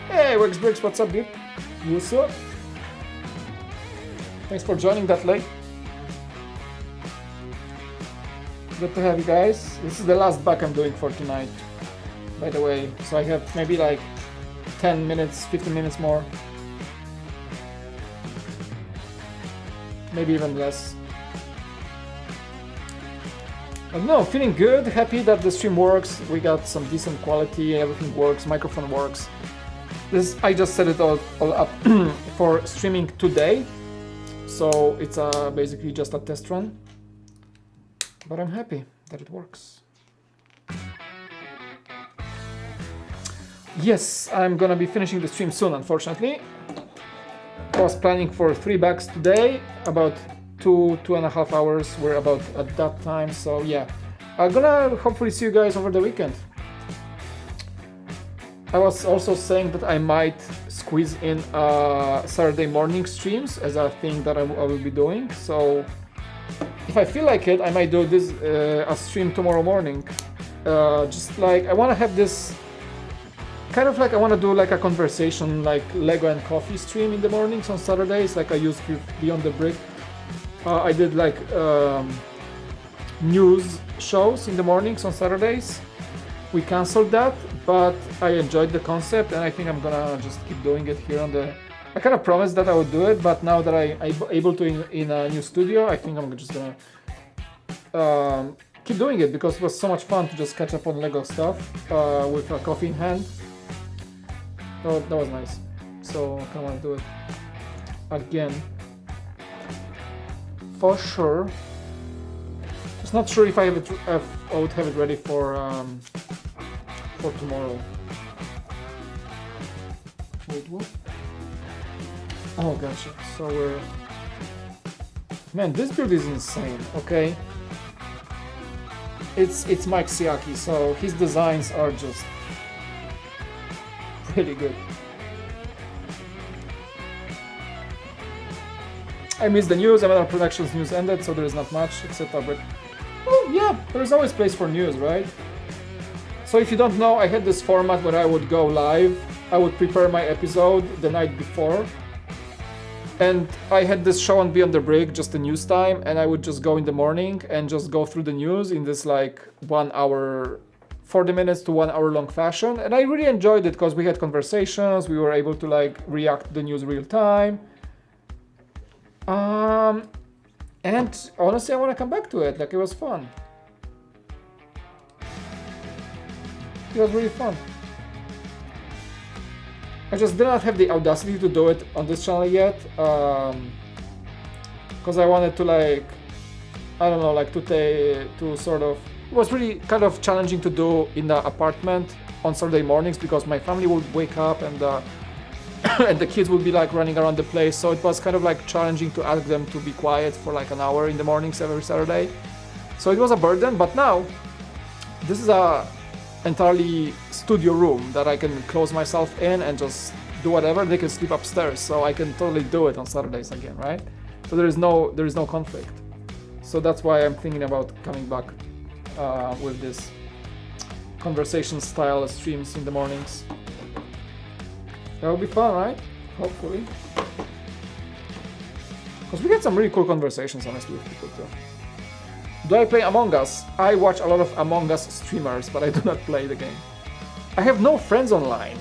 Hey, Wexbricks, what's up, dude? What's up? Thanks for joining that late. Good to have you guys. This is the last back I'm doing for tonight, by the way. So I have maybe like 10 minutes, 15 minutes more. Maybe even less. But no, feeling good, happy that the stream works. We got some decent quality, everything works, microphone works. This, I just set it all up for streaming today. So it's basically just a test run. But I'm happy that it works. Yes, I'm gonna be finishing the stream soon, unfortunately. I was planning for 3 bags today, about 2.5 hours. We're about at that time, so yeah. I'm gonna hopefully see you guys over the weekend. I was also saying that I might squeeze in Saturday morning streams as a thing that I will be doing. So if I feel like it, I might do this a stream tomorrow morning. Just like I want to have this kind of like I want to do like a conversation, like Lego and coffee stream in the mornings on Saturdays, like I used to Beyond the Brick. I did like news shows in the mornings on Saturdays. We canceled that, but I enjoyed the concept and I think I'm gonna just keep doing it here on the... I kind of promised that I would do it, but now that I'm able to in a new studio, I think I'm just gonna keep doing it because it was so much fun to just catch up on Lego stuff with a coffee in hand. Oh, that was nice. So I kind of want to do it again. For sure. Just not sure if I would have it ready for tomorrow. Wait, what? Oh gosh, so we're... Man, this build is insane, okay? It's Mike Siaki, so his designs are just pretty good. I missed the news, MLR Productions news ended, so there is not much except but oh yeah, there's always place for news, right? So if you don't know, I had this format where I would go live. I would prepare my episode the night before. And I had this show on Beyond the Brick, just the news time, and I would just go in the morning and just go through the news in this like 1 hour, 40 minutes to 1 hour long fashion. And I really enjoyed it because we had conversations, we were able to like react to the news real time. And honestly, I want to come back to it, like it was fun. It was really fun. I just did not have the audacity to do it on this channel yet, because I wanted to like, I don't know, like to sort of, it was really kind of challenging to do in the apartment on Saturday mornings because my family would wake up and and the kids would be like running around the place, so it was kind of like challenging to ask them to be quiet for like an hour in the mornings every Saturday. So it was a burden, but now this is a entirely studio room that I can close myself in and just do whatever. They can sleep upstairs, so I can totally do it on Saturdays again, right? So there is no conflict. So that's why I'm thinking about coming back with this conversation style streams in the mornings. That will be fun, right? Hopefully. Because we get some really cool conversations, honestly, with people too. Do I play Among Us? I watch a lot of Among Us streamers, but I do not play the game. I have no friends online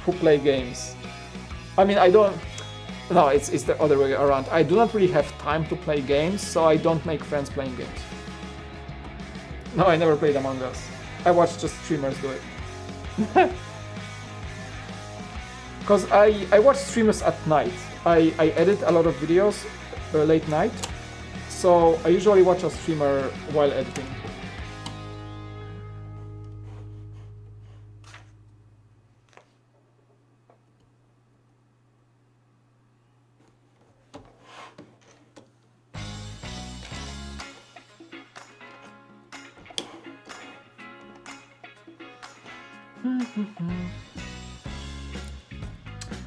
who play games. I mean, I don't... No, it's the other way around. I do not really have time to play games, so I don't make friends playing games. No, I never played Among Us. I watch just streamers do it. Because I watch streamers at night. I edit a lot of videos late night. So I usually watch a streamer while editing.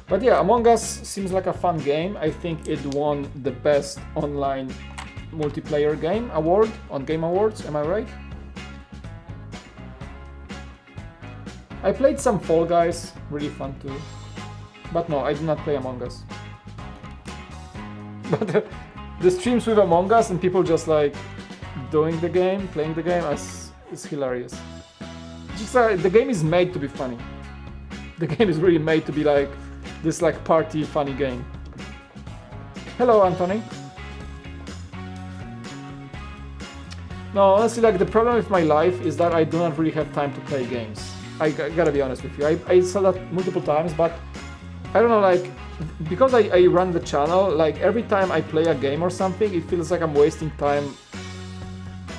But yeah, Among Us seems like a fun game. I think it won the best online multiplayer game award on Game Awards, am I right? I played some Fall Guys, really fun too. But no, I do not play Among Us. But the streams with Among Us and people just like doing the game, playing the game is hilarious. Just the game is made to be funny. The game is really made to be like this like party funny game. Hello, Anthony. No, honestly, like the problem with my life is that I do not really have time to play games. I gotta be honest with you. I said that multiple times, but I don't know, like, because I run the channel, like every time I play a game or something, it feels like I'm wasting time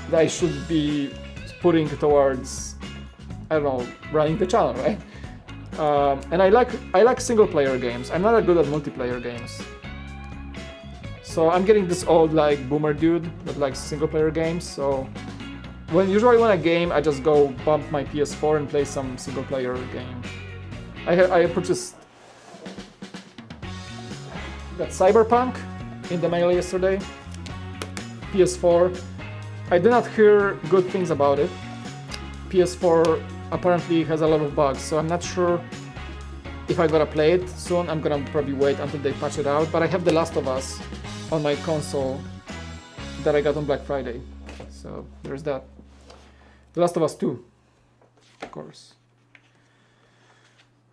that I should be putting towards, I don't know, running the channel, right? And I like single player games. I'm not that good at multiplayer games. So I'm getting this old like boomer dude that likes single player games. So usually when I game, I just go bump my PS4 and play some single player game. I purchased that Cyberpunk in the mail yesterday. PS4. I did not hear good things about it. PS4 apparently has a lot of bugs, so I'm not sure if I gotta play it soon. I'm gonna probably wait until they patch it out, but I have The Last of Us on my console that I got on Black Friday, so there's that. The Last of Us 2, of course.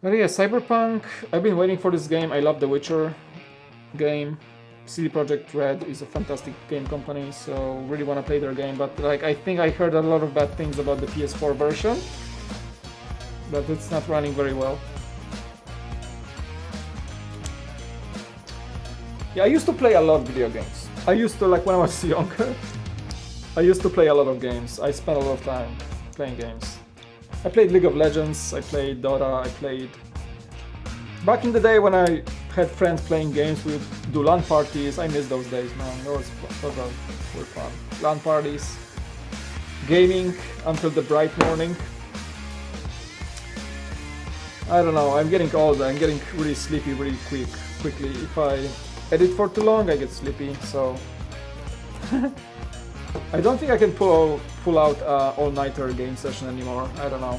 But yeah, Cyberpunk, I've been waiting for this game. I love The Witcher game. CD Projekt Red is a fantastic game company, so really want to play their game, but like I think I heard a lot of bad things about the PS4 version, but it's not running very well. Yeah, I used to play a lot of video games. I used to, like when I was younger, I used to play a lot of games. I spent a lot of time playing games. I played League of Legends, I played Dota, I played... Back in the day when I had friends playing games, we would do LAN parties. I miss those days, man. Those were fun. LAN parties, gaming until the bright morning. I don't know, I'm getting older, I'm getting really sleepy really quickly. If I edit for too long, I get sleepy, so... I don't think I can pull out an all-nighter game session anymore, I don't know.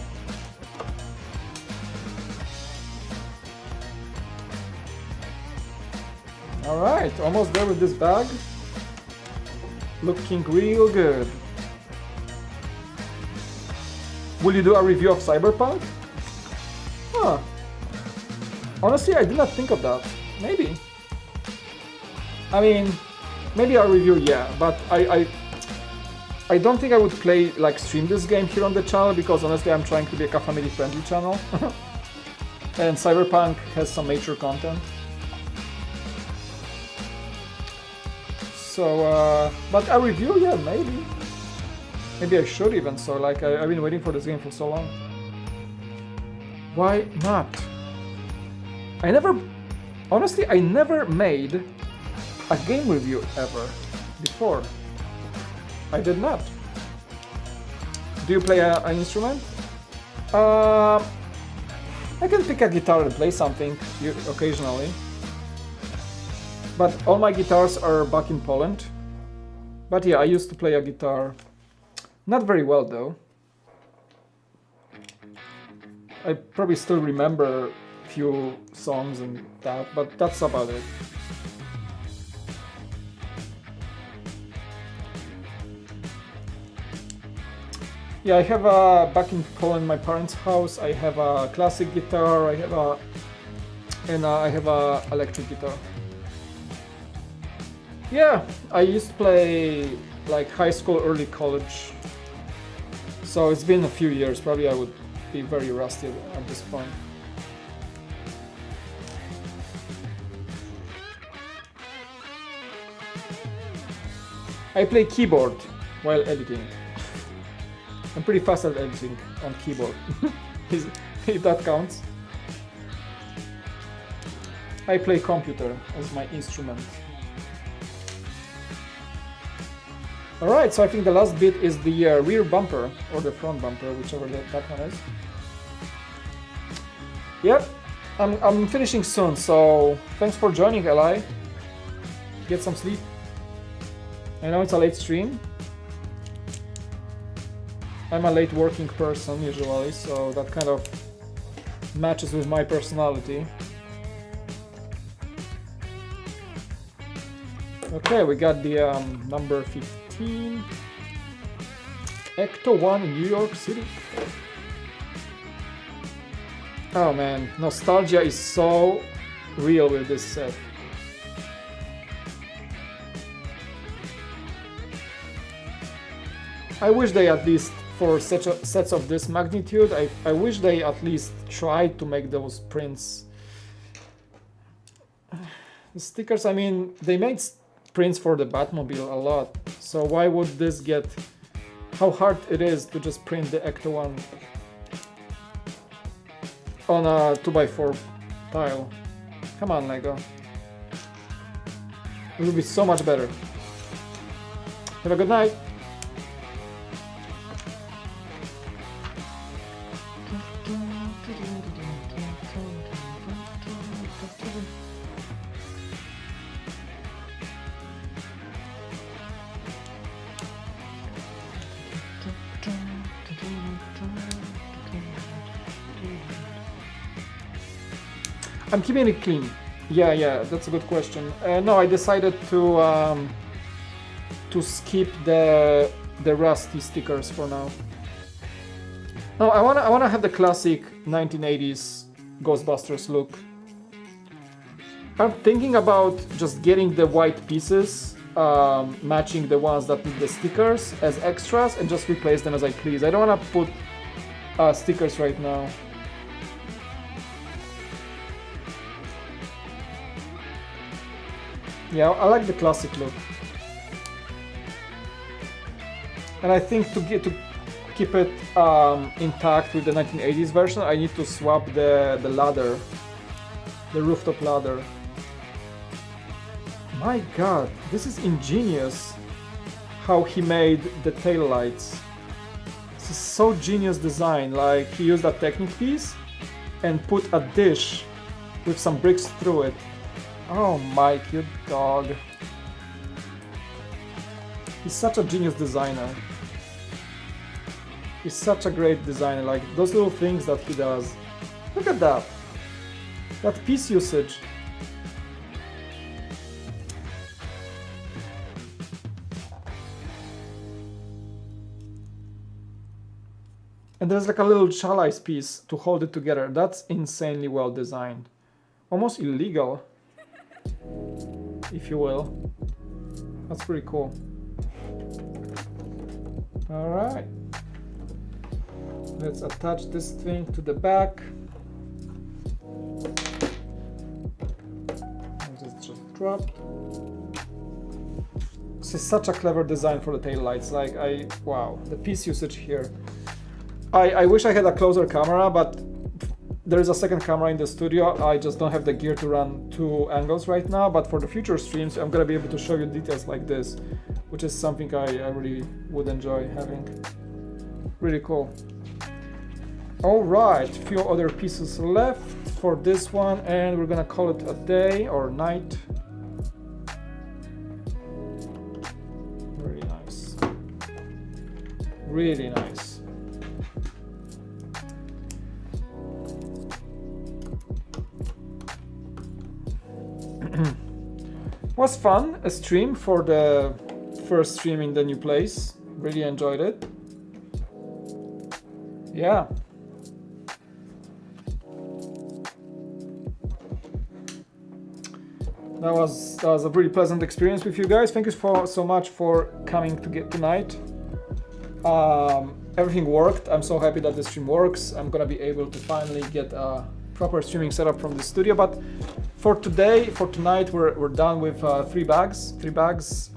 Alright, almost there with this bag. Looking real good. Will you do a review of Cyberpunk? Huh. Honestly, I did not think of that. Maybe. I mean, maybe a review, yeah, but I don't think I would stream this game here on the channel, because honestly I'm trying to be a family friendly channel. And Cyberpunk has some mature content. So, but a review, yeah, maybe. Maybe I should even, so like I've been waiting for this game for so long. Why not? Honestly, I never made a game review ever before. I did not. Do you play an instrument? I can pick a guitar and play something occasionally. But all my guitars are back in Poland. But yeah, I used to play a guitar. Not very well though. I probably still remember a few songs and that, but that's about it. Yeah, I have back in Poland, my parents' house, I have a classic guitar, I have a electric guitar. Yeah, I used to play like high school, early college. So it's been a few years, probably I would be very rusty at this point. I play keyboard while editing. I'm pretty fast at editing on keyboard, if that counts. I play computer as my instrument. Alright, so I think the last bit is the rear bumper, or the front bumper, whichever that one is. Yep, I'm finishing soon, so thanks for joining, Eli. Get some sleep. I know it's a late stream. I'm a late working person usually, so that kind of matches with my personality. Okay, we got the number 15 ECTO-1 in New York City. Oh man, nostalgia is so real with this set. I wish they at least, for such sets of this magnitude, I wish they at least tried to make those prints. The stickers, I mean, they made prints for the Batmobile a lot, so why would this get... How hard it is to just print the ECTO-1 on a 2x4 tile. Come on, Lego. It would be so much better. Have a good night. I'm keeping it clean. Yeah, that's a good question. No, I decided to skip the rusty stickers for now. No, I wanna have the classic 1980s Ghostbusters look. I'm thinking about just getting the white pieces, matching the ones that need the stickers as extras, and just replace them as I please. I don't wanna put stickers right now. Yeah, I like the classic look, and I think to keep it intact with the 1980s version, I need to swap the ladder, the rooftop ladder. My God, this is ingenious. How he made the tail lights. This is so genius design. Like he used a Technic piece and put a dish with some bricks through it. Oh, Mike, you dog. He's such a genius designer. He's such a great designer, like those little things that he does. Look at that. That piece usage. And there's like a little chalice piece to hold it together. That's insanely well designed. Almost illegal, if you will. That's pretty cool. All right. Let's attach this thing to the back. It's just dropped. This is such a clever design for the tail lights. Like wow, the piece usage here. I wish I had a closer camera, but there is a second camera in the studio. I just don't have the gear to run two angles right now, but for the future streams, I'm gonna be able to show you details like this, which is something I really would enjoy having. Really cool. All right, few other pieces left for this one, and we're gonna call it a day or night. Really nice. Really nice. Was fun, a stream for the first stream in the new place. Really enjoyed it. Yeah. That was a really pleasant experience with you guys. Thank you so much for coming to get tonight. Everything worked. I'm so happy that the stream works. I'm gonna be able to finally get a proper streaming setup from the studio. But for tonight, we're done with 3 bags. 3 bags.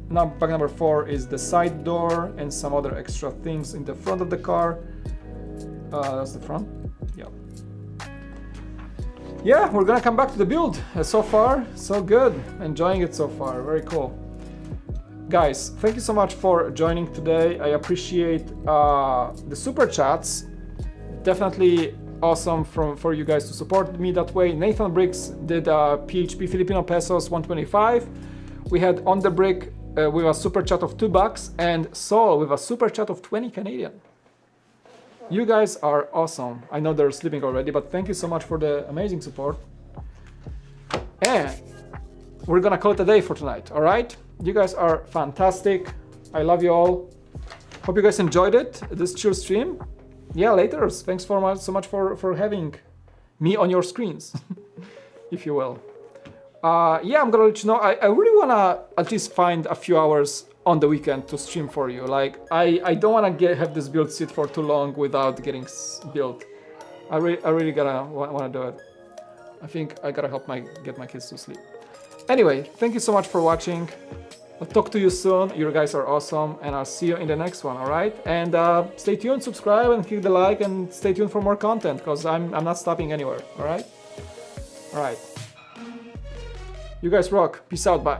Now bag number 4 is the side door and some other extra things in the front of the car. That's the front. Yeah. Yeah, we're gonna come back to the build. So far, so good. Enjoying it so far. Very cool. Guys, thank you so much for joining today. I appreciate the super chats. Definitely awesome for you guys to support me that way. Nathan Briggs did PHP Filipino pesos 125. We had On the Brick with a super chat of $2 and Saul with a super chat of 20 Canadian. You guys are awesome. I know they're sleeping already, but thank you so much for the amazing support. And we're gonna call it a day for tonight, all right? You guys are fantastic. I love you all. Hope you guys enjoyed it, this chill stream. Yeah, later. Thanks so much for having me on your screens, if you will. Yeah, I'm gonna let you know. I really wanna at least find a few hours on the weekend to stream for you. Like, I don't wanna have this build sit for too long without getting built. I really wanna do it. I think I gotta help get my kids to sleep. Anyway, thank you so much for watching. I'll talk to you soon. You guys are awesome, and I'll see you in the next one, all right? And stay tuned, subscribe, and click the like, and stay tuned for more content, because I'm not stopping anywhere, all right? All right. You guys rock. Peace out. Bye.